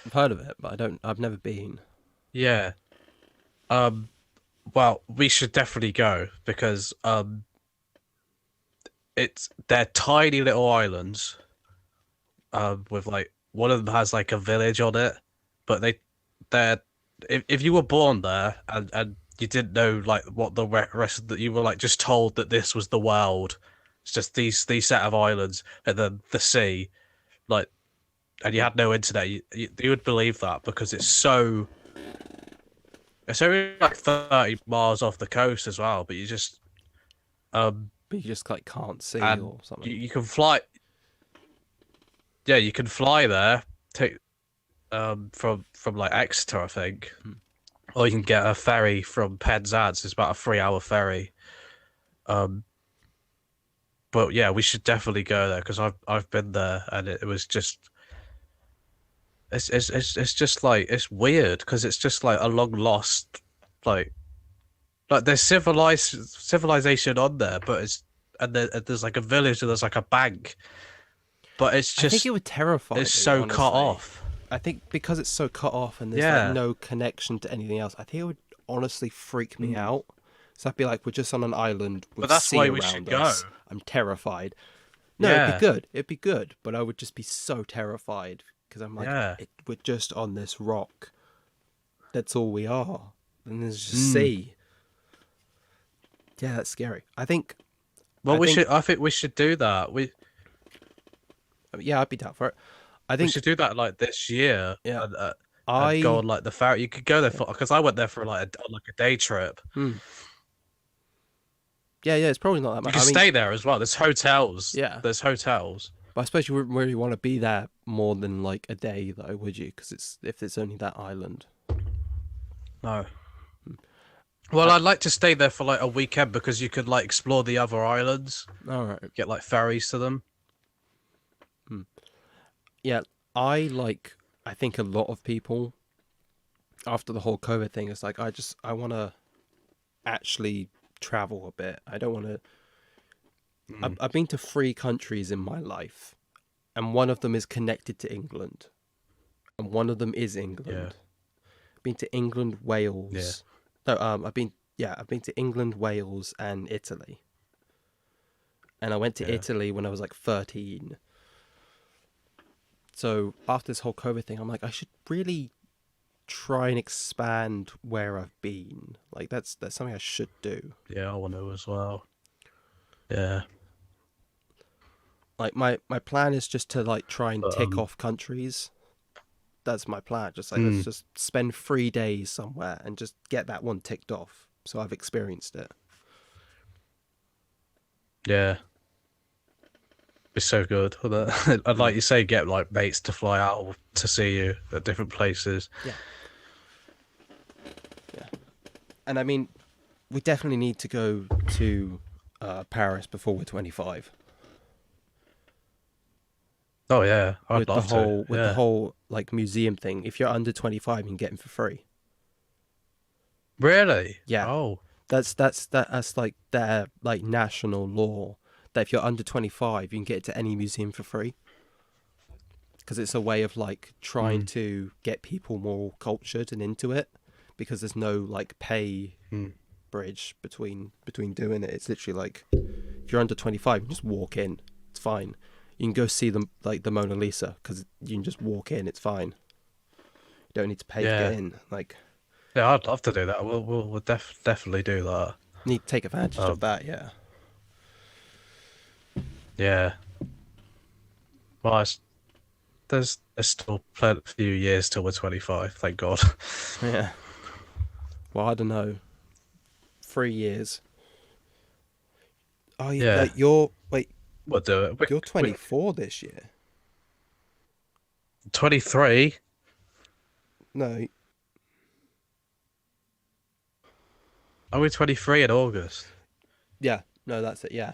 I've heard of it, but I've never been. Yeah. Um. Well, we should definitely go because they're tiny little islands. With like one of them has like a village on it, but they're if you were born there and you didn't know like what the rest of the you were like just told that this was the world. It's just these set of islands and then the sea, like, and you had no internet. You would believe that because it's only like 30 miles off the coast as well. But you just um But you just like can't see and or something. you can fly. Yeah, you can fly there. Take from like Exeter, I think, Hmm. or you can get a ferry from Penzance. It's about a 3 hour ferry. Um, but yeah, we should definitely go there because I've been there and it was just it's just like it's weird because it's just like a long lost like there's civilization on there, but there's like a village and there's like a bank, but I think it would terrify it's me, so cut honestly. off. I think because it's so cut off and there's like Yeah. no connection to anything else, I think it would honestly freak me Mm. out. So I'd be like, we're just on an island But with that's sea why we should around go. us. I'm terrified. No, it'd be Yeah. good. It'd be good, but I would just be so terrified because I'm like, Yeah. we're just on this rock. That's all we are, and there's just Mm. sea. Yeah, that's scary. I think. Well, I think. I think we should do that. Yeah, I'd be down for it. I We think. should do that like this year Yeah, and go I. on like the ferry. You could go there for because I went there for like on, like a day trip. Hmm. Yeah, yeah. It's probably not that You much. can I mean, stay there as well. There's hotels. yeah. There's hotels. But I suppose you wouldn't really want to be there more than like a day, though, would you? Because it's if it's only that island. No. Well, I'd like to stay there for like a weekend because you could like explore the other islands, All right. get like ferries to them. Yeah, I like. I think a lot of people after the whole COVID thing, it's like I want to actually travel a bit. I don't want to. I've been to 3 countries in my life, and one of them is connected to England, and one of them is Yeah. England. I've been to England, Wales. No, I've been to England, Wales, and Italy. And I went to Yeah. Italy when I was like 13. So after this whole COVID thing, I'm like, I should really try and expand where I've been. Like that's something I should do. Yeah, I want to as well. Yeah. Like my plan is just to like try and But tick off countries. That's my plan. Just like let's mm, just spend 3 days somewhere and just get that one ticked off. So I've experienced it. yeah. It's so good. And like you say, get like mates to fly out to see you at different places. Yeah. Yeah. And I mean, we definitely need to go to Paris before we're 25. Oh yeah, I'd With the love to. whole with the Yeah. whole like museum thing. If you're under 25, you can get them for free. Really? Yeah. Oh. That's like their like national law that if you're under 25, you can get to any museum for free. Because it's a way of like trying Mm, to get people more cultured and into it. Because there's no like pay mm. bridge between doing it. It's literally like if you're under 25, you can just walk in. It's fine. You can go see them like the Mona Lisa because you can just walk in. It's fine. You don't need to pay to Yeah. get in. Like Yeah, I'd love to do that. We'll definitely do that. you need to take advantage of Um, that. Yeah. yeah. Well, there's still plenty few years till we're 25. Thank God. Yeah. Well, I don't know. 3 years. Oh, yeah. Yeah. Like you're wait. We'll do it. You're 24 this year. 23. No. Are we 23 in August? Yeah. No, that's it. Yeah.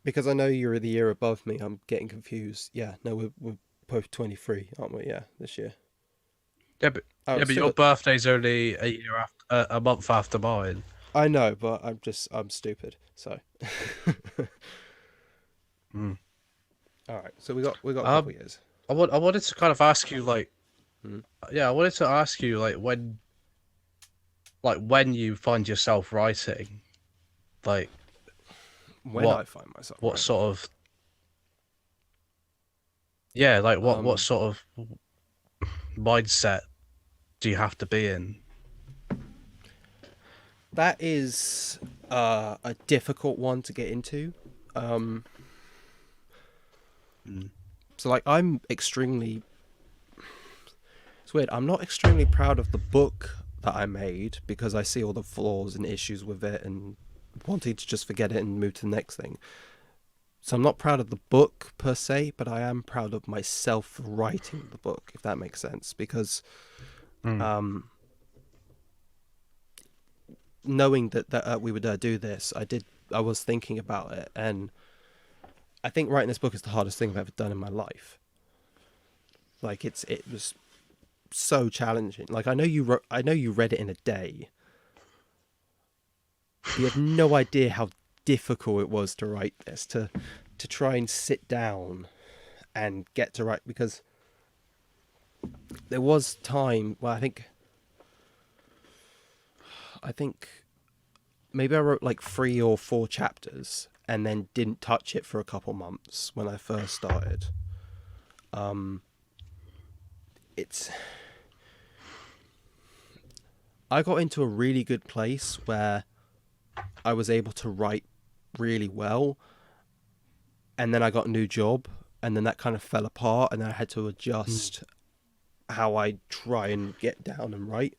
Because I know you're the year above me. I'm getting confused. Yeah. No, we're both 23, aren't we? Yeah, this year. Yeah, but Oh, yeah, but still your birthday's only a year after, a month after mine. I know, but I'm stupid. So. Mm. All right. So we got a couple years. I wanted to kind of ask you like, Mhm. yeah, I wanted to ask you like when you find yourself writing, like When what I find myself what writing. sort of yeah, like what Um, sort of mindset do you have to be in? That is a difficult one to get into. Um, Mm. so like I'm extremely. It's weird. I'm not extremely proud of the book that I made because I see all the flaws and issues with it and wanting to just forget it and move to the next thing. So I'm not proud of the book per se, but I am proud of myself for writing the book, if that makes sense. Because Mm. knowing that we would do this, I did I was thinking about it, and I think writing this book is the hardest thing I've ever done in my life. Like it was so challenging. Like I know you read it in a day, but you have no idea how difficult it was to write this, to try and sit down and get to write, because there was time. Well, I think maybe I wrote like 3 or 4 chapters and then didn't touch it for a couple months when I first started. Um, it's I got into a really good place where I was able to write really well, and then I got a new job, and then that kind of fell apart, and I had to Mm. adjust how I try and get down and write.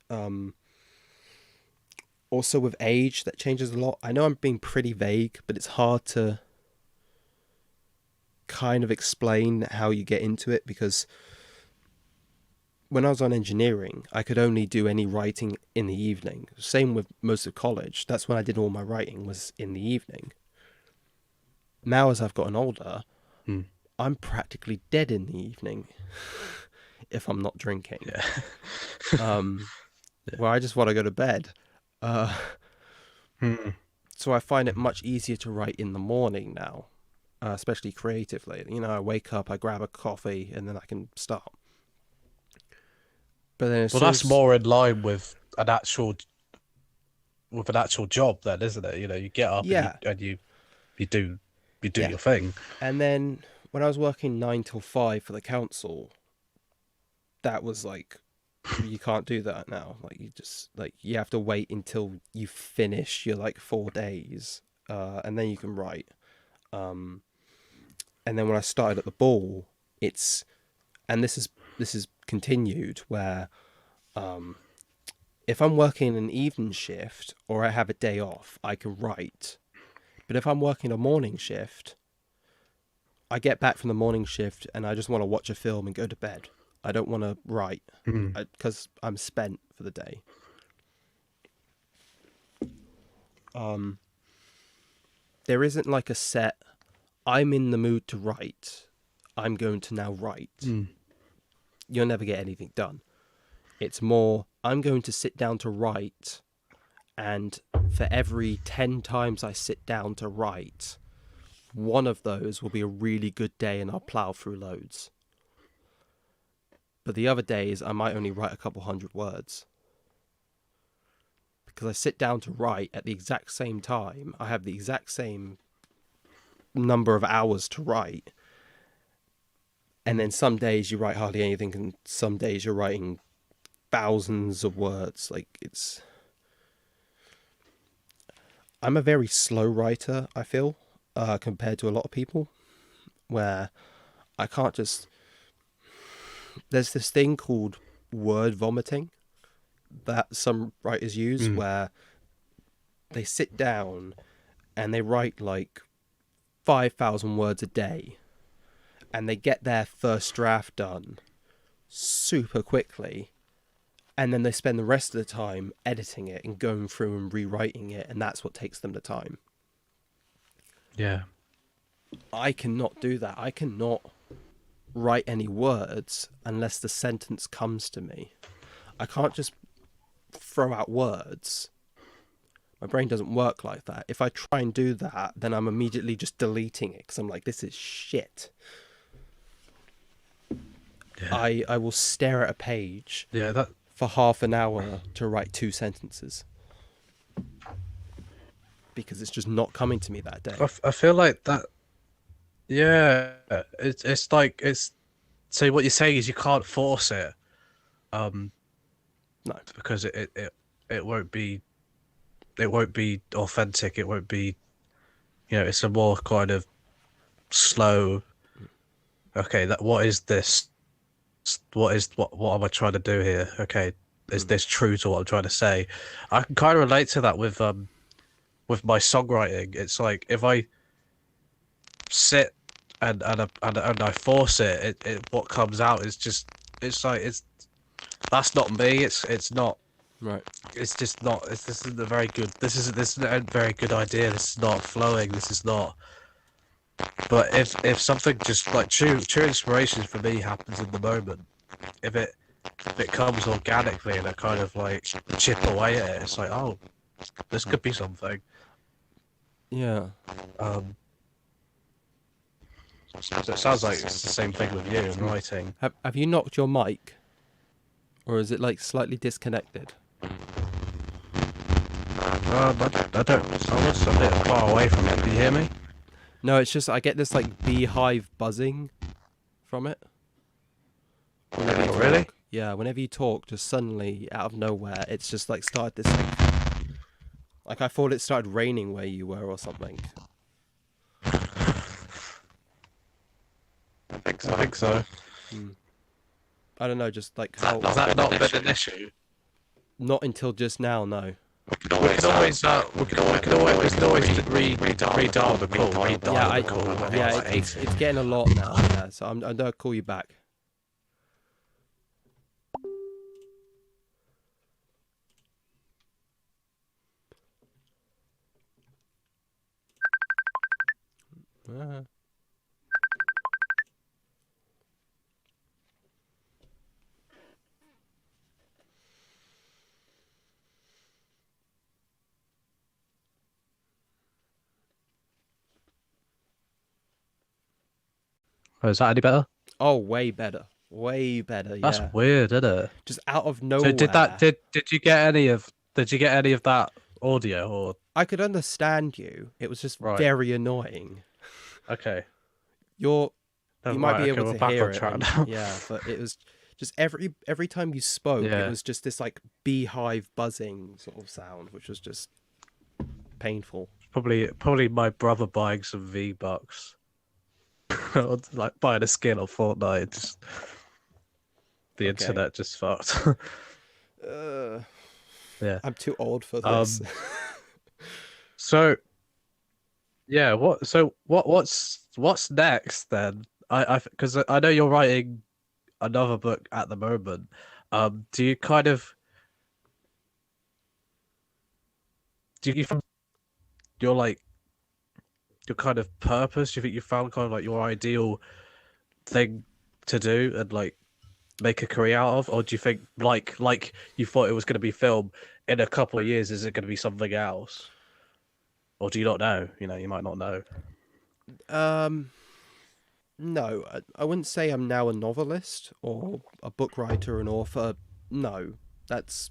Also with age, that changes a lot. I know I'm being pretty vague, but it's hard to kind of explain how you get into it, because when I was on engineering, I could only do any writing in the evening. Same with most of college. That's when I did all my writing, was in the evening. Now, as I've gotten older, Mm. I'm practically dead in the evening if I'm not drinking. Yeah. Um, where I just want to go to bed. Uh, Mm. so I find it much easier to write in the morning now, especially creatively. You know, I wake up, I grab a coffee, and then I can start. But then as Well, soon that's as, more in line with an actual job, then, isn't it? You get up and yeah, you do you do yeah. your thing. And then when I was working 9 till 5 for the council, that was like, you can't do that now. Like you just like you have to wait until you finish your like 4 days, and then you can write. Um, and then when I started at the ball, it's and this is continued where if I'm working an evening shift or I have a day off, I can write. But if I'm working a morning shift, I get back from the morning shift and I just want to watch a film and go to bed. I don't want to write Mm. because I'm spent for the day. Um, there isn't like a set. I'm in the mood to write. I'm going to now write. Mm. You'll never get anything done. It's more, I'm going to sit down to write, and for every 10 times I sit down to write, one of those will be a really good day and I'll plow through loads. But the other days, I might only write a couple hundred words. Because I sit down to write at the exact same time, I have the exact same number of hours to write. And then some days you write hardly anything, and some days you're writing thousands of words. Like it's. I'm a very slow writer, I feel, compared to a lot of people, where I can't just. There's this thing called word vomiting that some writers use, Mm. where they sit down and they write like 5,000 words a day, and they get their first draft done super quickly, and then they spend the rest of the time editing it and going through and rewriting it, and that's what takes them the time. Yeah. I cannot do that. I cannot write any words unless the sentence comes to me. I can't just throw out words. My brain doesn't work like that. If I try and do that, then I'm immediately just deleting it because I'm like, this is shit. Yeah. I will stare at a page Yeah. That. for half an hour to write 2 sentences because it's just not coming to me that day. I feel like that. Yeah. It's like it's. So what you're saying is you can't force it. Um. No. Because it won't be. It won't be authentic. It won't be. It's a more kind of slow. Okay. What is this? What am I trying to do here? Okay, is Mm. this true to what I'm trying to say? I can kind of relate to that with my songwriting. It's like if I sit and I force it, what comes out is just it's like it's that's not me. It's not. Right. It's just not. This isn't a very good. This isn't a very good idea. This is not flowing. This is not. But if something just like true inspiration for me happens in the moment, if it comes organically and I kind of like chip away at it, it's like, oh, this could be something. Yeah. Um, so it sounds like it's the same thing with you in writing. Have you knocked your mic, or is it like slightly disconnected? I don't. I was a bit far away from it. Can you hear me? No, it's just I get this like beehive buzzing from it. Whenever you Oh, really? talk. Yeah, whenever you talk, just suddenly out of nowhere, it's just like started this like I thought it started raining where you were or something. I think so. Hmm. I don't know, just like how. Has that not been an issue? Not until just now, no. We can always redial the call. Yeah, Redial the call. yeah, it's getting a lot now. Yeah, so I'm gonna call you back. Uh, Oh, is that any better? oh, way better, way better. That's Yeah, weird, isn't it? just out of So nowhere. did you get any of that audio or I could understand you. It was just right? very annoying. Okay. You're Oh, you might right. be Okay, able we're to back hear on it, track and now. yeah, but it was just every time you spoke, it Yeah. was just this like beehive buzzing sort of sound, which was just painful. Probably my brother buying some V-Bucks. Like buying a skin on Fortnite. Just, the Okay. internet just fucked. Uh, Yeah. I'm too old for this. Um. So yeah. What's next then? I because I know you're writing another book at the moment. Do you kind of do you find your like your kind of purpose? Do you think you found kind of like your ideal thing to do and like make a career out of, or do you think like you thought it was going to be film in a couple of years? Is it going to be something else, or do you not know? You know, you might not know. Um, no, I wouldn't say I'm now a novelist or a book writer, an author. No, that's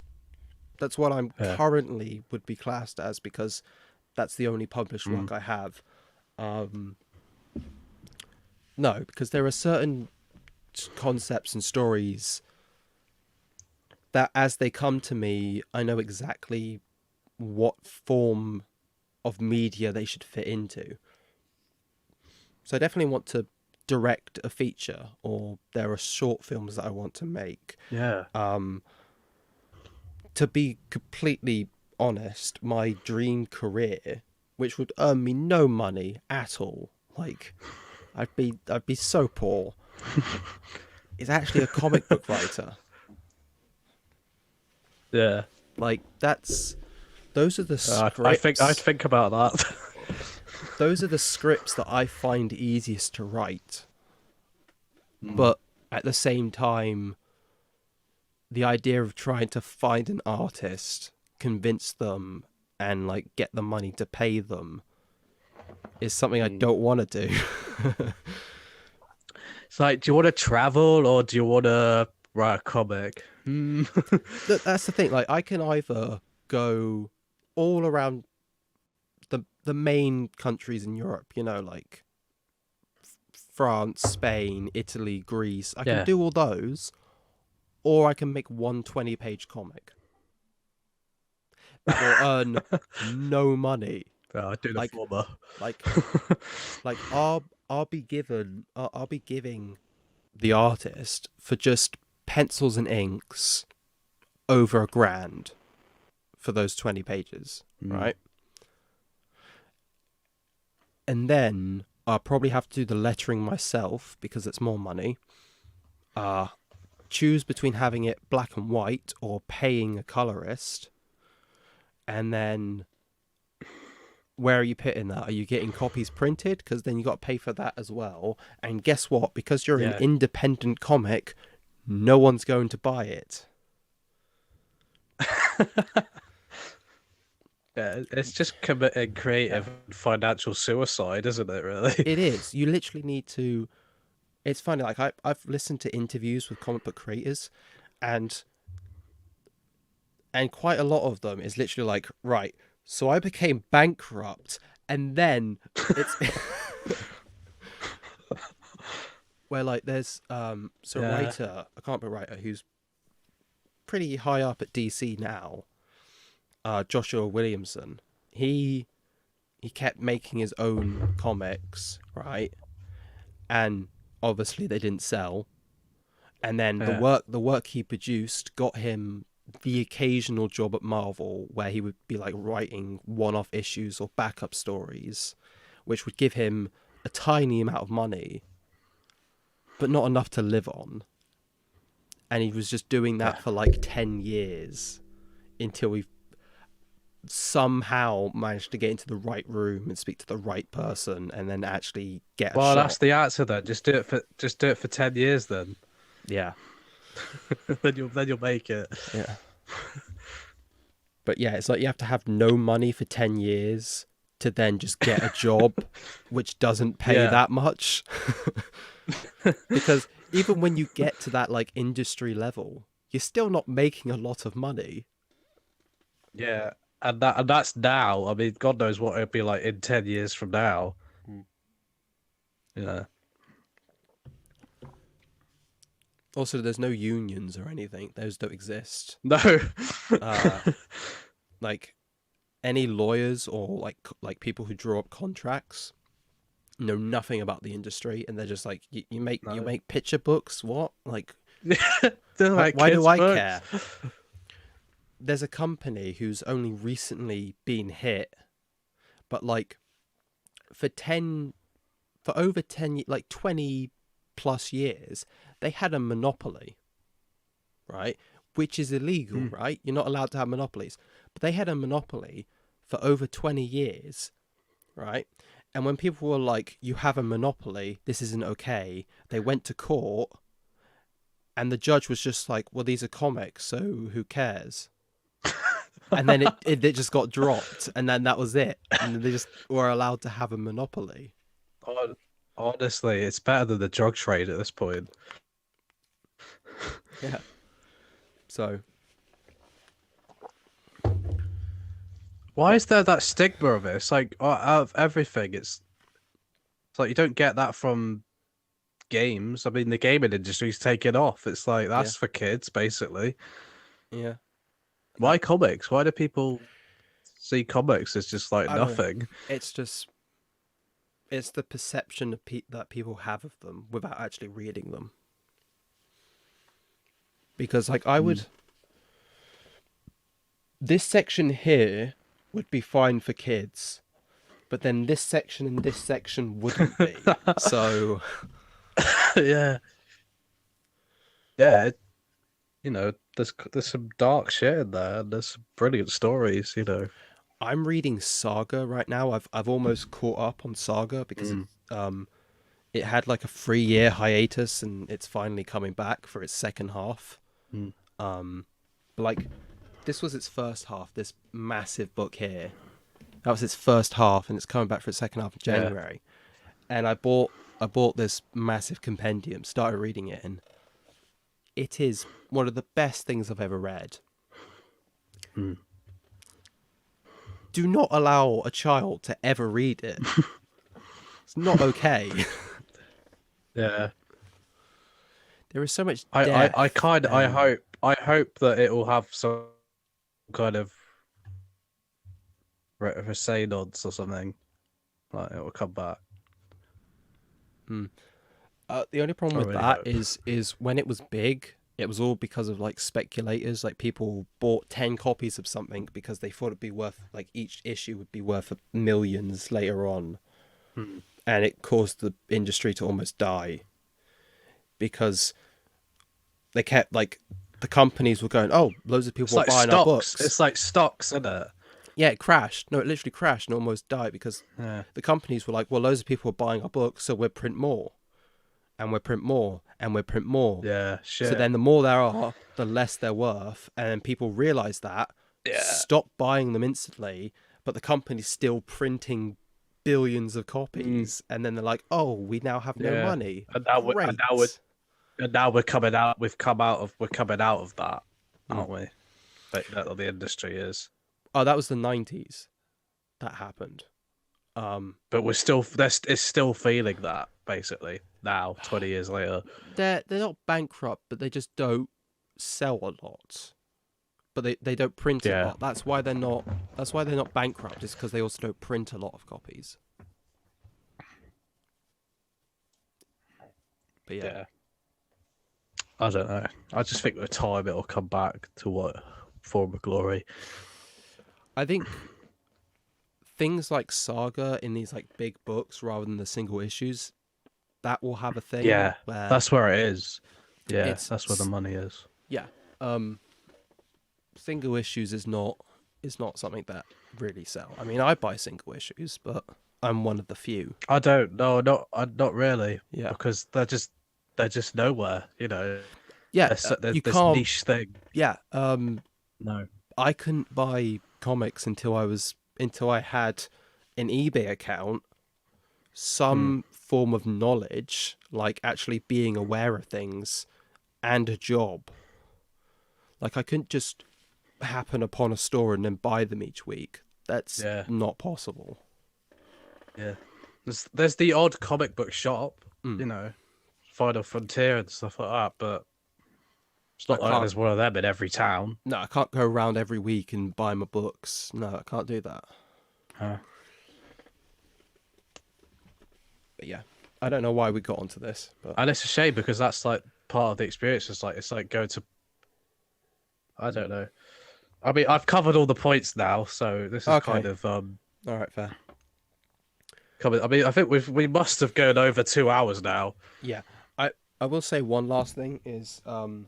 that's what I'm Yeah. currently would be classed as because that's the only published Mm. work I have. Um, no, because there are certain concepts and stories that, as they come to me, I know exactly what form of media they should fit into. So I definitely want to direct a feature, or there are short films that I want to make. Yeah. To be completely honest, my dream career, which would earn me no money at all, like I'd be so poor, is actually a comic book writer. Yeah. Like those are the I'd scripts. think about that. Those are the scripts that I find easiest to write. Mm. But at the same time, the idea of trying to find an artist, convince them, and like get the money to pay them is something I Mm. don't want to do. It's like, do you want to travel or do you want to write a comic? Hmm. That's the thing. Like, I can either go all around the main countries in Europe, like France, Spain, Italy, Greece. I can Yeah. do all those, or I can make one 20-page comic that will earn no money. I do the Like, former. like, like I'll be giving the artist for just pencils and inks over £1,000 for those 20 pages, Mm. right? And then I'll probably have to do the lettering myself because it's more money. choose between having it black and white or paying a colorist, and then where are you putting that? Are you getting copies printed? Because then you got to pay for that as well. And guess what? Because you're an Yeah. independent comic, no one's going to buy it. Yeah, it's just committing Yeah. creative and financial suicide, isn't it, really? It is. You literally need to. It's funny. Like I've listened to interviews with comic book creators, and quite a lot of them is literally like, right. So I became bankrupt, and then it's where like there's so a Yeah. writer, a comic book writer who's pretty high up at DC now, Joshua Williamson. He kept making his own comics, right? And obviously they didn't sell. And then Yeah. the work he produced got him the occasional job at Marvel where he would be like writing one-off issues or backup stories, which would give him a tiny amount of money, but not enough to live on. And he was just doing Yeah. that for like 10 years until he somehow managed to get into the right room and speak to the right person and then actually get a Well, shot. that's the answer then. Just do it for 10 years then. Yeah. Then you'll make it. Yeah. But yeah, it's like you have to have no money for 10 years to then just get a job which doesn't pay Yeah. that much. Because even when you get to that like industry level, you're still not making a lot of money. Yeah. And that's now. I mean, God knows what it'll be like in 10 years from now. Mm. Yeah. Also, there's no unions or anything. Those don't exist. No. Uh, like any lawyers or like people who draw up contracts know nothing about the industry, and they're just like, you No. make picture books. What? Like, They're like why do kids' I books. care? There's a company who's only recently been hit, but like for 10 for over 10 like 20 plus years, they had a monopoly, right? Which is illegal, Mm. right? You're not allowed to have monopolies. But they had a monopoly for over 20 years, right? And when people were like, you have a monopoly, this isn't okay, they went to court, and the judge was just like, well, these are comics, so who cares? And then it just got dropped, and then that was it. And then they just were allowed to have a monopoly. Hon- Honestly, it's better than the drug trade at this point. Yeah. So, Why is there that stigma of it? It's like out of everything, it's like you don't get that from games. I mean, the gaming industry's taken off. It's like yeah. that's for kids, basically. Yeah. Why comics? Why do people see comics as just like I don't know. nothing? It's just, it's the perception of that people have of them without actually reading them. Because, like, I would. Mm. This section here would be fine for kids, but then this section and this section wouldn't be. So, Yeah, yeah. There's some dark shit in there, and there's some brilliant stories. I'm reading Saga right now. I've almost caught up on Saga because Mm. it had like a 3-year hiatus and it's finally coming back for its second half. Mm. But like this was its first half, this massive book here. That was its first half and it's coming back for its second half in Yeah. January. And I bought this massive compendium, started reading it, and it is one of the best things I've ever read. Mm. Do not allow a child to ever read it. It's not okay. Yeah. There is so much I depth. I, I kind I and- hope that it will have some kind of renaissance or something. Like it will come back. The only problem I with really that hope. is when it was big, it was all because of like speculators. Like people bought 10 copies of something because they thought it'd be worth, like each issue would be worth millions later on. Hmm. And it caused the industry to almost die because they kept like the companies were going, oh, loads of It's people are like buying our stocks. books. It's like stocks, isn't it? Yeah, it crashed. No, it literally crashed and almost died because Yeah. the companies were like, well, loads of people are buying our books, so we'll print more and we'll print more and we'll print more. Yeah. So Shit. then the more there are, the less they're worth. And then people realize that, Yeah. stop buying them instantly, but the company's still printing billions of Mm, copies. And then they're like, oh, we now have no yeah. money. And now we're and now we're Great. and now we're coming out. We're coming out of that, Mm. aren't we? Like that the industry is. Oh, that was the 90s that happened. But we're still there's it's still feeling that basically now, 20 years later. They're not bankrupt, but they just don't sell a lot. But they don't print a Yeah. lot. That's why they're not bankrupt, is because they also don't print a lot of copies. But yeah. Yeah. I don't know. I just think with time it'll come back to what former glory. I think things like Saga in these like big books rather than the single issues, that will have a thing Yeah, where that's where it is. Yeah, it's that's where the money is. yeah. Um Single issues is not something that really sell. I mean, I buy single issues, but I'm one of the few. I don't know, not really, Yeah. because they're just nowhere. You know, Yeah, there's you this can't. niche thing. Yeah, No. I couldn't buy comics until I had an eBay account, Hmm. some form of knowledge, like actually being aware of things, and a job. Like I couldn't just happen upon a store and then buy them each week. That's Yeah, not possible. yeah. There's the odd comic book shop, Mm. you know, Final Frontier and stuff like that, but it's I not like can't. there's one of them in every town. No, I can't go around every week and buy my books. No, I can't do that. Huh. But yeah, I don't know why we got onto this, but And it's a shame because that's like part of the experience. It's like going to I don't know. I mean, I've covered all the points now, so this is okay. kind of All right, fair. coming. I mean, I think we must have gone over 2 hours now. Yeah, I will say one last thing is so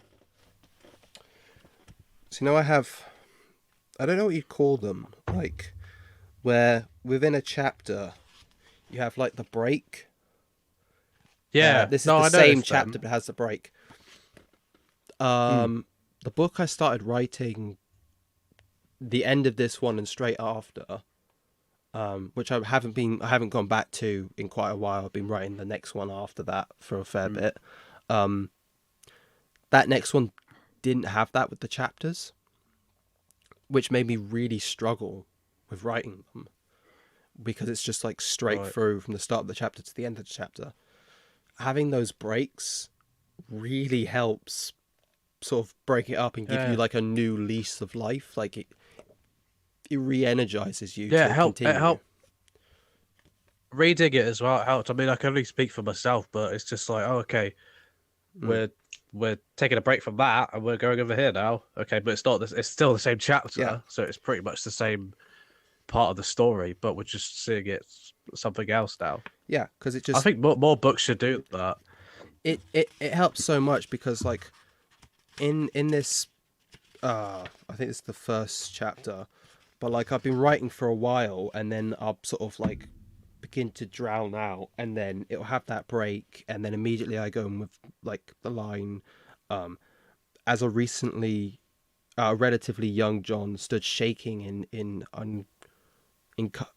I don't know what you'd call them, like where within a chapter you have like the break. Yeah, This is no, the I same noticed chapter them. but it has the break. Hmm. The book I started writing the end of this one and straight after, which I haven't gone back to in quite a while. I've been writing the next one after that for a fair Hmm. bit. That next one didn't have that with the chapters, which made me really struggle with writing them because it's just like straight Right. through from the start of the chapter to the end of the chapter. Having those breaks really helps sort of break it up and give you Yeah. like a new lease of life. Like it re-energizes you Yeah, to it continue. helped reading it as well. It helped. I mean, I can only speak for myself, but it's just like, oh, okay, Mm. we're we're taking a break from that, and we're going over here now. Okay, but it's not. It's still the same Yeah, chapter, so it's pretty much the same part of the story, but we're just seeing it something else now. yeah, because I think more books should do that. it helps so much because like in this I think it's the first chapter, but like I've been writing for a while and then I'll sort of like begin to drown out and then it'll have that break and then immediately I go in with like the line, um as a recently relatively young John stood shaking in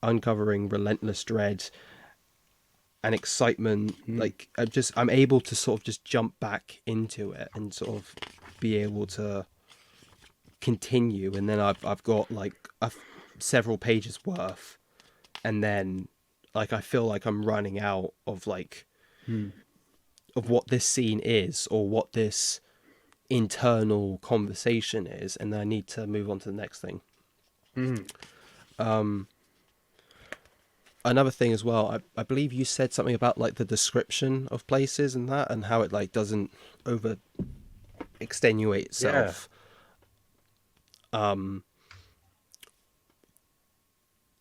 uncovering relentless dread and excitement. Mm. Like I'm able to sort of just jump back into it and sort of be able to continue, and then I've got like several pages worth, and then like I feel like I'm running out of like Mm. of what this scene is or what this internal conversation is, and then I need to move on to the next thing. Mm. Another thing as well, I believe you said something about like the description of places and that and how it like doesn't over extenuate Yeah. itself.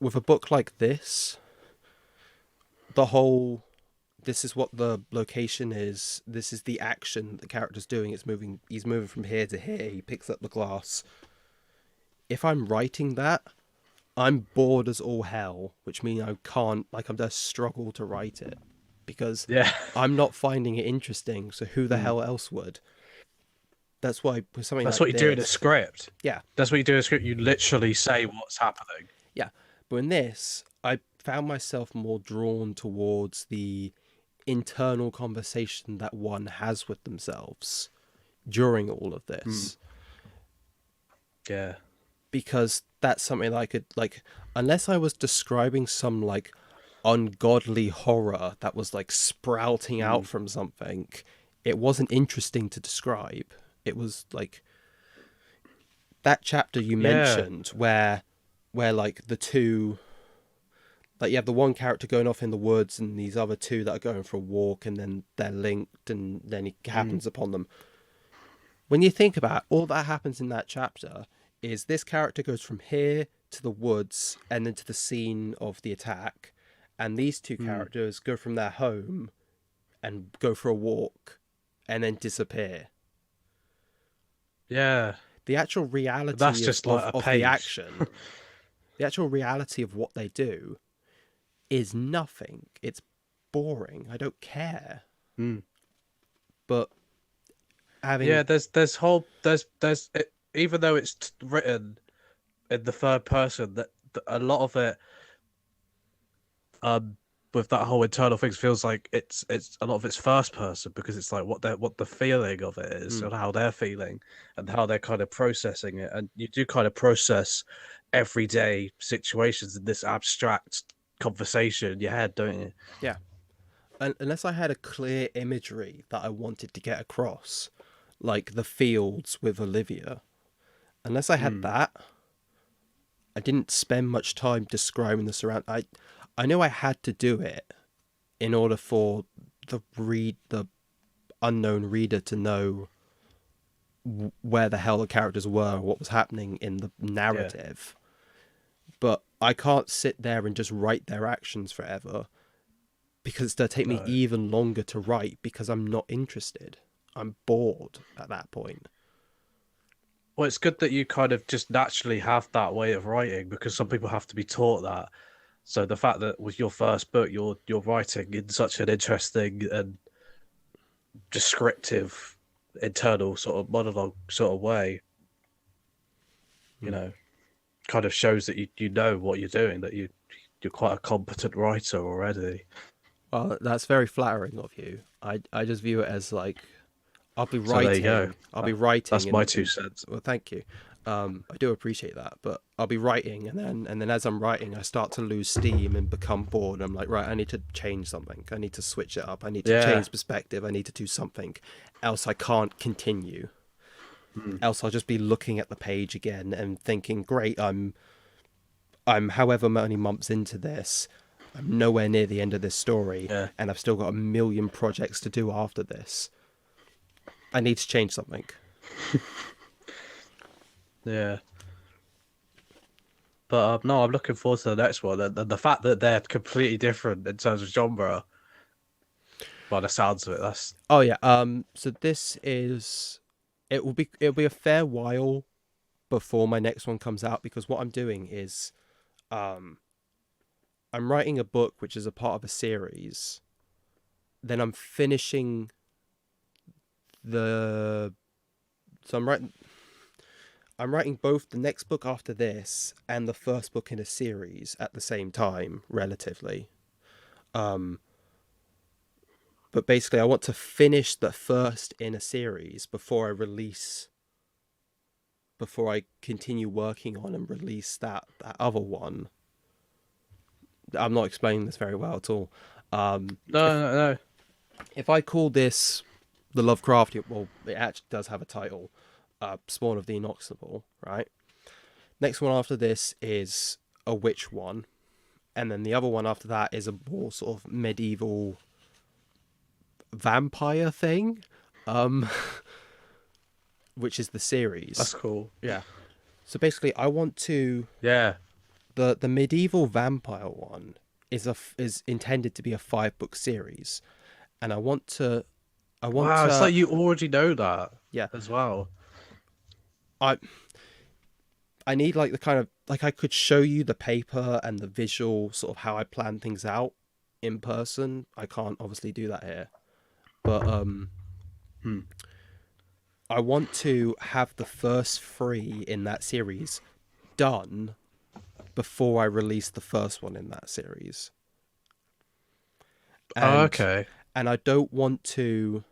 With a book like this, the whole this is what the location is. This is the action the character's doing. It's moving. He's moving from here to here. He picks up the glass. If I'm writing that, I'm bored as all hell, which means I can't. Like, I'm just struggle to write it because Yeah. I'm not finding it interesting. So who the Mm. hell else would? That's why with something That's like what you do in a this, script. yeah, That's what you do in a script. You literally say what's happening. yeah. But in this, I found myself more drawn towards the internal conversation that one has with themselves during all of Mm. this, Yeah. because that's something that I could, like, unless I was describing some like ungodly horror that was like sprouting out Mm. from something, it wasn't interesting to describe. It was like that chapter you Yeah. mentioned where like the two, like you have the one character going off in the woods and these other two that are going for a walk, and then they're linked and then it Mm. happens upon them. When you think about it, all that happens in that chapter is this character goes from here to the woods and then to the scene of the attack, and these two Mm. characters go from their home and go for a walk and then disappear. Yeah. The actual But that's reality just like a of the page. action, the actual reality of what they do is nothing. It's boring. I don't care. Mm. But Yeah. having, There's it, even though it's written in the third person, that a lot of it, um, with that whole internal thing feels like it's a lot of it's first person because it's like what the feeling of it is mm, and how they're feeling and how they're kind of processing it, and you do kind of process everyday situations in this abstract conversation in your head, don't you? yeah. Unless I had a clear imagery that I wanted to get across, like the fields with Olivia, unless I had Mm. that, I didn't spend much time describing the surround. I know I had to do it in order for the unknown reader to know where the hell the characters were, what was happening in the Yeah. narrative. But I can't sit there and just write their actions forever, because it's going to take me No. even longer to write because I'm not interested. I'm bored at that point. Well, it's good that you kind of just naturally have that way of writing because some people have to be taught that. So the fact that with your first book, you're writing in such an interesting and descriptive internal sort of monologue sort of way, you Hmm. know, kind of shows that you know what you're doing, that you're quite a competent writer already. Well, that's very flattering of you. I just view it as like So there you go. I'll be writing, That's my 2 cents. well, thank you. I do appreciate that, but I'll be writing, and then as I'm writing, I start to lose steam and become bored. I'm like, right, I need to change something. I need to switch it up. I need to Yeah. change perspective. I need to do something, else I can't continue. Mm. Else I'll just be looking at the page again and thinking, great, I'm however many months into this. I'm nowhere near the end of this story, Yeah. and I've still got a million projects to do after this. I need to change something. Yeah. But no, I'm looking forward to the next one, and the fact that they're completely different in terms of genre, by the sounds of it, that's Oh yeah. So this is. It'll be a fair while before my next one comes out, because what I'm doing is, um, I'm writing a book which is a part of a series. Then I'm finishing the. So I'm writing both the next book after this and the first book in a series at the same time, relatively. Um, but basically, I want to finish the first in a series before I continue working on and release that other one. I'm not explaining this very well at all. no, no, no. If I call this the Lovecraftian, well, it actually does have a title, Spawn of the Inoxable, right? Next one after this is a witch one, and then the other one after that is a more sort of medieval vampire thing, um, which is the That's series. cool. Yeah. So basically, I want to Yeah. the medieval vampire one is intended to be a 5 book series, and I want Wow, it's to like you already know that yeah as well. I I need like the kind of like I could show you the paper and the visual sort of how I plan things out in person. I can't obviously do that here, but Hmm. I want to have the first 3 in that series done before I release the first one in that series. Oh, And okay. I don't want to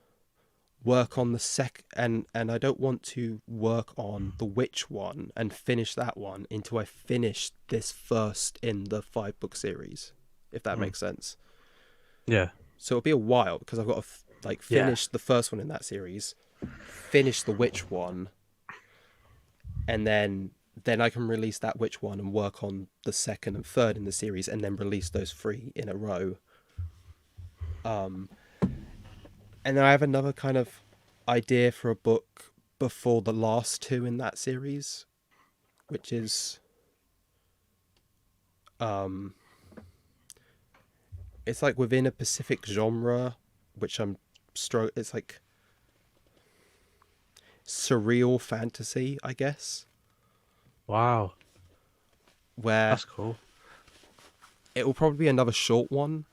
work on the and I don't want to work on the witch one and finish that one until I finish this first in the 5 book series, if that Hmm. makes sense. Yeah. So it'll be a while because I've got to like Yeah. finish the first one in that series, finish the witch one, and then I can release that witch one and work on the second and third in the series, and then release those 3 in a row. And then I have another kind of idea for a book before the last 2 in that series, which is it's like within a specific genre, which it's like surreal fantasy, I guess, Wow. where That's cool. it will probably be another short one,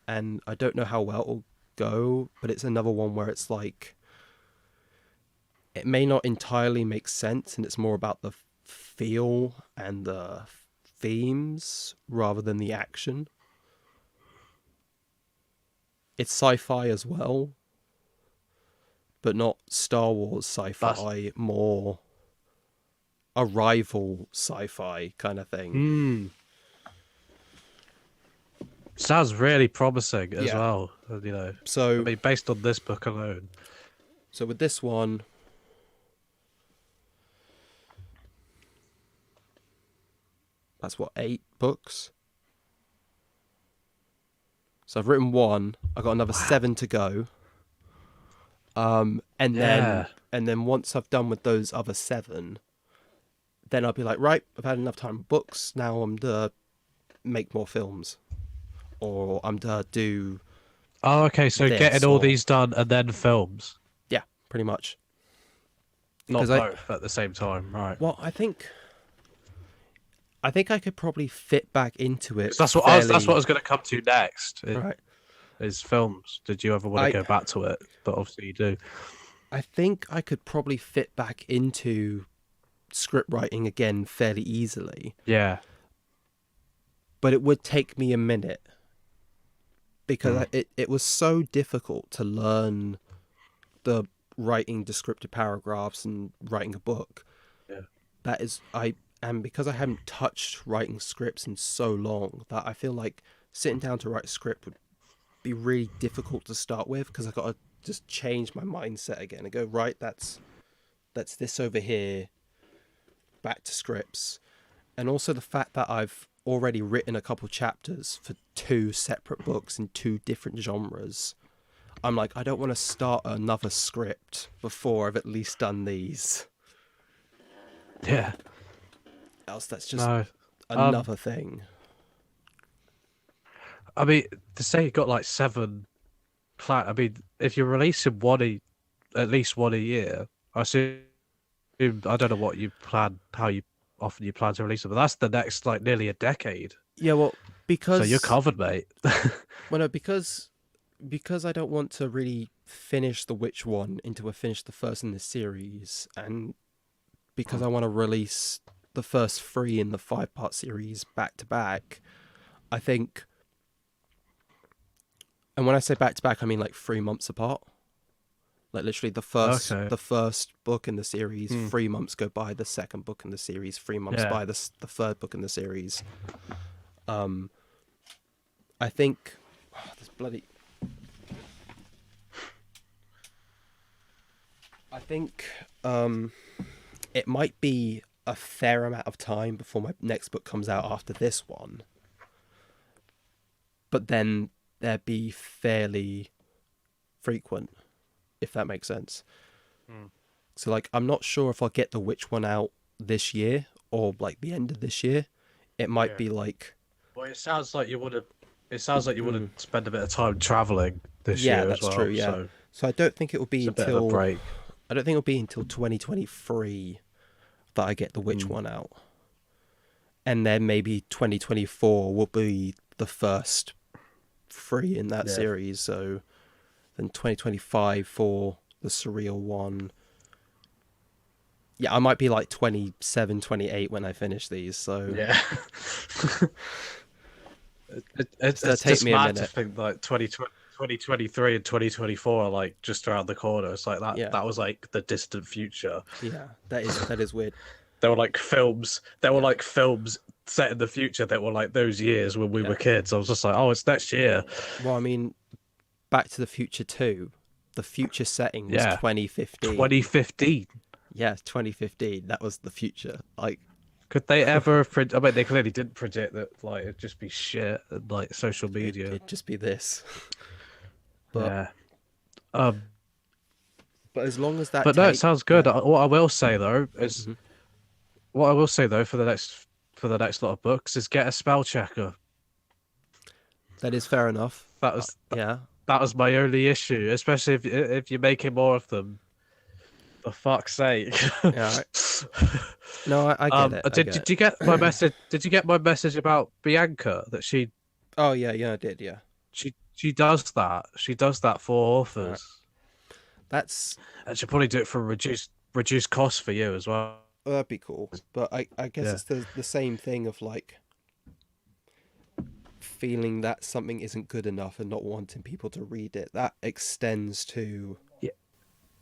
and I don't know how well it'll go, but it's another one where it's like it may not entirely make sense, and it's more about the feel and the themes rather than the action. It's sci-fi as well, but not Star Wars That's sci-fi, more Arrival sci-fi kind of thing. hmm. Sounds really promising as Yeah. well. I So mean, based on this book alone. with this one, that's what, 8 books. So I've written one. I've got another Wow. 7 to go. And Yeah. then once I've done with those other 7, then I'll be like, right, I've had enough time with books. Now I'm to make more films, or I'm to do Oh, okay. So this, getting all or these done and then films, yeah, pretty much. Because not both at the same time, right? well, I think I could probably fit back into it Because that's what I fairly. was going to come to next. Right. Is films. Did you ever want to I go back to it? But obviously you do. I think I could probably fit back into script writing again fairly easily, Yeah. but it would take me a minute because Mm. it was so difficult to learn the writing descriptive paragraphs and writing a book. Yeah. That is, and because I haven't touched writing scripts in so long, that I feel like sitting down to write a script would be really difficult to start with, because I've got to just change my mindset again and go, right, that's this over here, back to scripts. And also the fact that I've already written a couple chapters for 2 separate books in 2 different genres. I'm like, I don't want to start another script before I've at least done these. Yeah. Else that's just No. Um. another thing. I mean, to say you got like 7 I mean, if you're releasing at least one a year, I assume I don't know what you plan, how you often you plan to release it, but that's the next like nearly a decade. Yeah, well, So you're because covered, mate. well, no, because I don't want to really finish the Witch one until I finish the first in the series, and because I want to release the first 3 in the 5-part series back to back, I think. And when I say back to back, I mean like 3 months apart. Like literally Okay. the first book in the series, Hmm. 3 months go by the second book in the series, 3 months Yeah. by the third book in the series. Um, I think this bloody. I think it might be a fair amount of time before my next book comes out after this one, but then they'd be fairly frequent, if that makes sense. Hmm. So like, I'm not sure if I'll get the Witch one out this year or like the end of this year. It might Yeah. be like, Well, it sounds like you want to it sounds like you want Mm. to spend a bit of time traveling this Yeah, year as that's true. well. Yeah. So So I don't think it will be it's a bit of a until break. I don't think it'll be until 2023 that I get the Witch Mm, one out, and then maybe 2024 will be the first free in that yeah. series. So then 2025 for the Surreal one. Yeah, I might be like 27, 28 when I finish these. So Yeah. it's gonna It's take just me a mad to minute. think like 2023 and 2024 are like just around the corner. It's like Yeah, that was like the distant future. yeah, that is weird. There were like films. There were Yeah, like films set in the future that were like those years when we yeah. were kids. I was just like, oh, it's next year. Well, I mean, Back to the Future 2, the future setting was Yeah, 2015. 2015. Yeah, 2015. That was the future. Like, Could they ever? I mean, they clearly didn't predict that. Like, it'd just be shit and like social media. it'd just be this. But Yeah. Um. as long as that But no, it take, sounds good. yeah. What I will say though is, Mhm. what I will say though for the next lot of books is get a spell checker. That is fair enough. That was Yeah, that was my only issue, especially if you're making more of them. For fuck's sake. yeah. No, I get it. I get Did it. you get my message? Did you get my message about Bianca that Oh yeah, yeah, I did. Yeah. she does that? She does that for All right. authors, That's and she'll probably do it for reduced cost for you as well. that'd be cool. But I guess Yeah. it's the same thing of like feeling that something isn't good enough and not wanting people to read it. That extends to Yeah.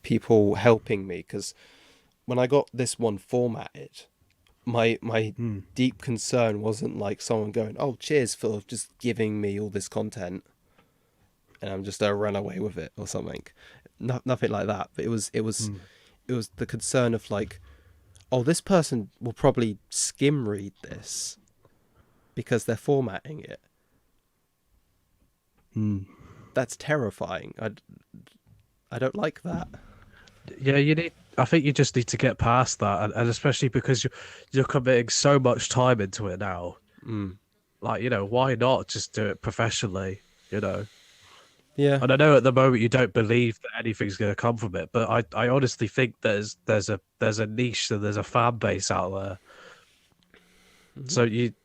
people helping me because when I got this one formatted, my Hmm. deep concern wasn't like someone going, "Oh, cheers for just giving me all this content," and I'm just run away with it or something. Nothing like that. But Hmm. it was the concern of like, oh, this person will probably skim read this because they're formatting it. Hmm. That's terrifying. I don't like that. Yeah, you need. I think you just need to get past that, and especially because you're committing so much time into it now. Mm. Like, why not just do it professionally? You know. Yeah. And I know at the moment you don't believe that anything's going to come from it, but I honestly think there's a niche and there's a fan base out there. Hmm. So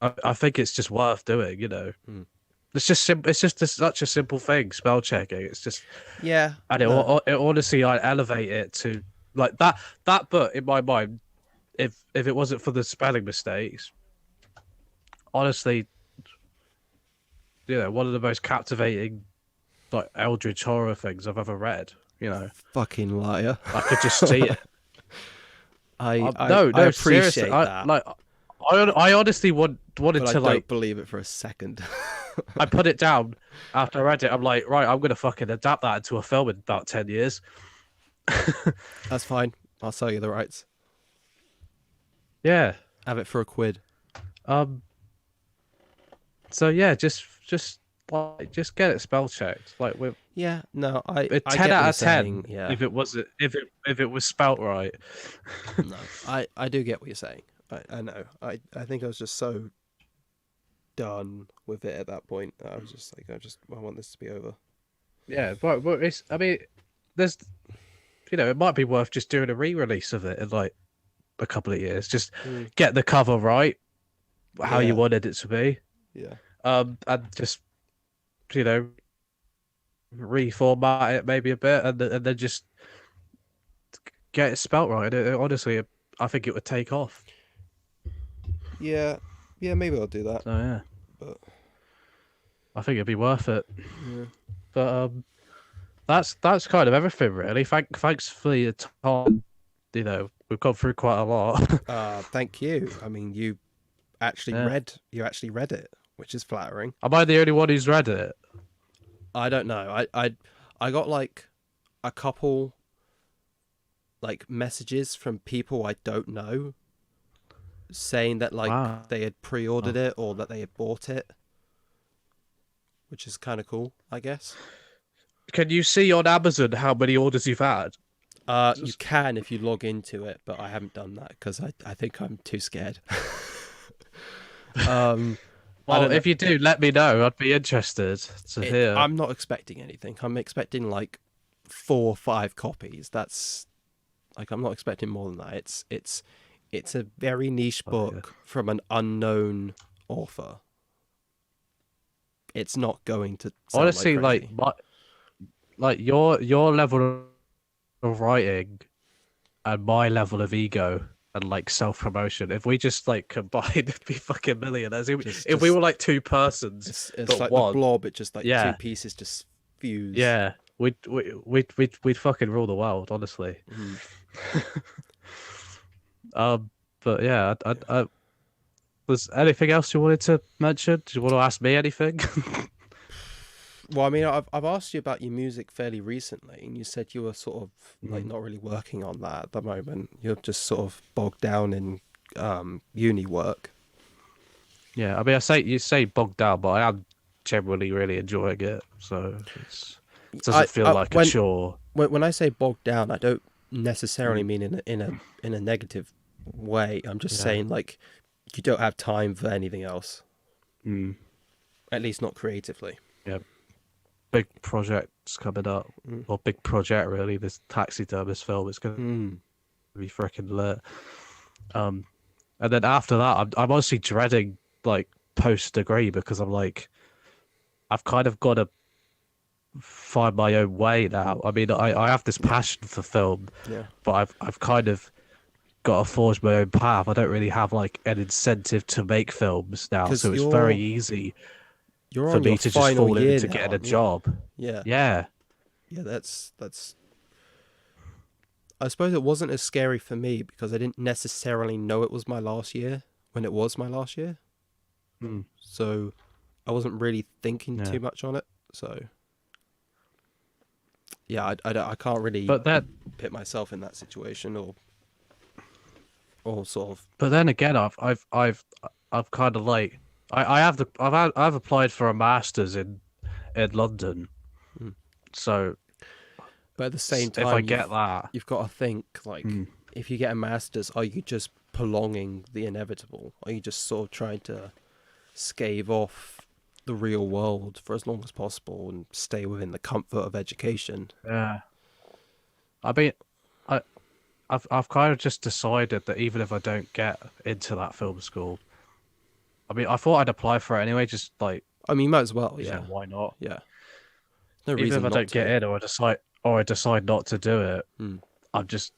I think it's just worth doing. Mm. It's just It's just such a simple thing, spell checking. It's just, Yeah. and No. it honestly, I elevate it to like that book in my mind. If it wasn't for the spelling mistakes, honestly, one of the most captivating like eldritch horror things I've ever read. Fucking liar. I could just see it. I No, seriously. appreciate that, I honestly wanted but I to don't like. believe it for a second. I put it down after I read it. I'm like, right, I'm gonna fucking adapt that into a film in about 10 years. That's fine. I'll sell you the rights. Yeah. Have it for a quid. Um. So yeah, just get it spell checked. Like with Yeah. No, a I 10 get what out you're of 10 saying. Yeah. if it was spelt right. No, I do get what you're saying. I know. I think I was just so done with it at that point. I was just like, I want this to be over. Yeah, but it's. I mean, there's. It might be worth just doing a re-release of it in like a couple of years. Just Mm. get the cover right, how you Yeah. wanted it to be. Yeah. And just you know reformat it maybe a bit, and then just get it spelt right. Honestly, I think it would take off. Yeah. Yeah. Maybe I'll do that. So yeah, But I think it'd be worth it. yeah. But that's kind of everything really. Thanks for your time. We've gone through quite a lot. Thank you. I mean, Yeah. you actually read it, which is flattering. Am I the only one who's read it? I don't know. I got like a couple like messages from people I don't know saying that like Wow. they had pre-ordered it or that they had bought it, which is kind of cool, I guess. Can you see on Amazon how many orders you've had? You can if you log into it, but I haven't done that because I think I'm too scared. um, I Well, don't know. if you do, let me know. I'd be interested to hear. I'm not expecting anything. I'm expecting like 4 or 5 copies. That's like I'm not expecting more than that. It's a very niche Oh, yeah. book from an unknown author. It's not going to sell like Honestly, crazy. like your level of writing and my level of ego and like self promotion. If we just like combined, it'd be fucking millionaires. If we Just were like two persons it's but like the one, blob. It just like two yeah, pieces just fuse. yeah, we'd fucking rule the world, honestly. Mm. Um, but yeah, was anything else you wanted to mention? Do you want to ask me anything? Well, I mean, I've asked you about your music fairly recently, and you said you were sort of like Mm. not really working on that at the moment. You're just sort of bogged down in uni work. Yeah, I mean, you say bogged down, but I am generally really enjoying it, so it doesn't feel I like a chore. when I say bogged down, I don't necessarily Mm. mean in a negative way. I'm just Yeah. saying like you don't have time for anything else, Mm. at least not creatively. Yeah. Big projects coming up, Mm. or big project really. This taxidermist film is going Mm. to be freaking lit. Um, and then after that, I'm honestly dreading like post degree because I'm like I've kind of got to find my own way now. I mean, I have this Yeah, passion for film, yeah. but I've kind of got to forge my own path. I don't really have like an incentive to make films now, Because so it's very easy you're for on your me to just final fall year into now, getting a aren't you? job. Yeah, Yeah. yeah. That's. I suppose it wasn't as scary for me because I didn't necessarily know it was my last year when it was my last year. Mm. So I wasn't really thinking Yeah. too much on it. So yeah, I can't really But then put myself in that situation or sort of But then again, I've kind of like I have I've applied for a master's in London. mm. So But at the same if I time get that, you've got to think like mm, if you get a master's, are you just prolonging the inevitable? Are you just sort of trying to scave off the real world for as long as possible and stay within the comfort of education? yeah. I mean, I I've kind of just decided that even if I don't get into that film school, I mean, I thought I'd apply for it anyway. Just like I mean, you might as well, you know, yeah. why not? Yeah. No Even if reason I not don't get to. in, or I decide not to do it, Mm.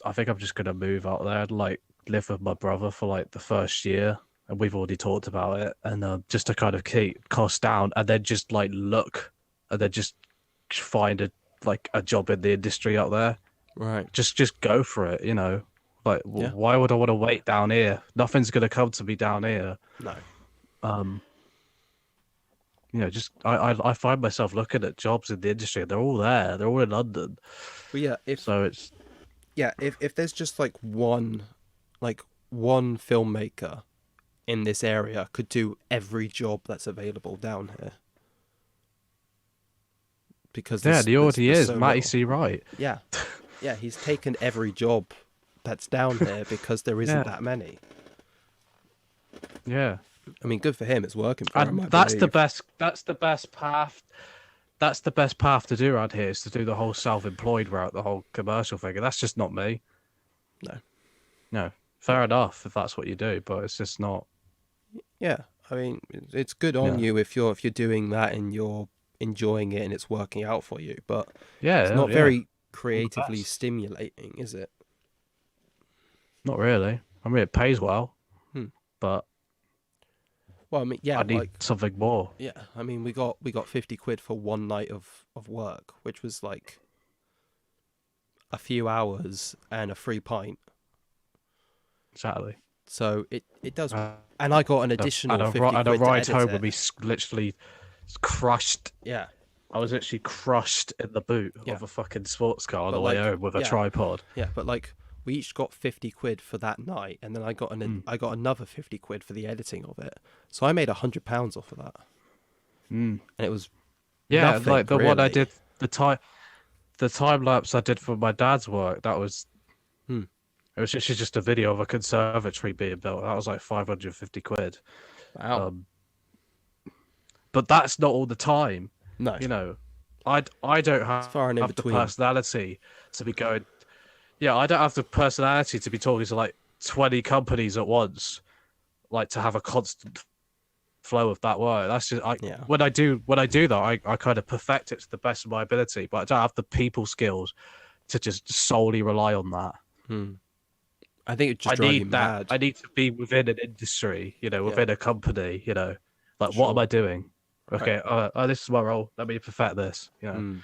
I think I'm just gonna move out there and like live with my brother for like the first year, and we've already talked about it, and just to kind of keep costs down, and then just like look, and then just find a job in the industry out there. Right. Just go for it, you know. Like, Yeah. why would I want to wait down here? Nothing's gonna come to me down here. No. Um, you know, just I find myself looking at jobs in the industry, and they're all there. They're all in London, But yeah, so it's if there's just like one filmmaker in this area could do every job that's available down here because yeah, the already there's is so Matty little. C. Wright. Yeah. Yeah, he's taken every job that's down here because there isn't Yeah, that many. yeah. I mean, good for him. It's working for him, And I that's the believe. best. That's the best path. That's the best path to do around here is to do the whole self-employed route, the whole commercial thing. And that's just not me. No. No, fair enough if that's what you do, but it's just not. Yeah. I mean, it's good on Yeah, you if you're doing that and you're enjoying it and it's working out for you, but it's yeah, not yeah. very All the creatively best. stimulating, is it? Not really. I mean, it pays well, Hmm. but Well, I mean, yeah, I need like something more. yeah. I mean, we got 50 quid for one night of work, which was like a few hours and a free pint. Exactly. So it does, Uh, and I got an and additional 50 a quid to ride edit home would it. be literally crushed. Yeah, I was literally crushed in the boot yeah. of a fucking sports car on But the way like, home with a yeah, tripod. yeah. But like, we each got 50 quid for that night, and then Mm. I got another 50 quid for the editing of it. So I made £100 off of that, Mm. and it was Yeah, nothing like the one I really. did, the time lapse I did for my dad's work. That was Hmm. it was actually just a video of a conservatory being built. That was like 550 quid. Wow. Um, but that's not all the time. No, You know, I don't it's far and in have the between. personality to be going. Yeah, I don't have the personality to be talking to like 20 companies at once, like to have a constant flow of that work. That's just Yeah. when I do that, I kind of perfect it to the best of my ability, but I don't have the people skills to just solely rely on that. Hmm. I think it just I drive you need that. mad. I need to be within an industry, Yeah, within a company, like what am sure. I doing? Right. Okay, this is my role. Let me perfect this. Hmm.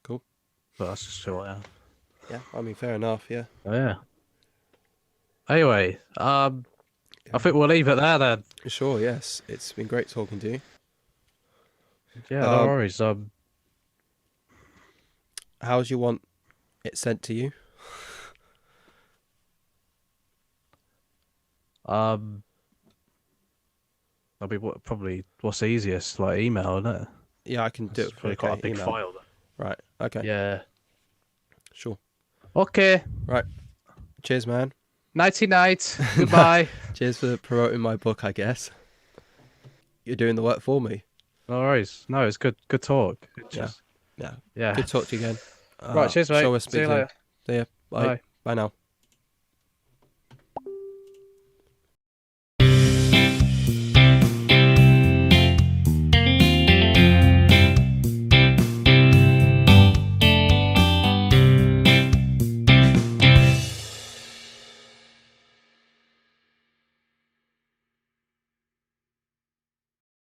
Cool. But that's just who I am. Yeah, I mean, fair enough. Yeah. Oh, yeah. Anyway, I think we'll leave it there then. Sure. Yes, it's been great talking to you. Yeah, no Um, worries. how do you want it sent to you? Um, I mean, probably what's easiest, like email, isn't it? Yeah, I can do It's it. probably quite a Okay, big email. file. Right. Okay. Yeah. Sure. Okay. Right. Cheers, man. Nighty night. Goodbye. Cheers for promoting my book. I guess you're doing the work for me. No worries. No, it's good. Good talk. Yeah. Yeah. Yeah. Good talk to you again. Right. Cheers, mate. Shall we See speak you soon? later. See ya. Bye. Bye. Bye now.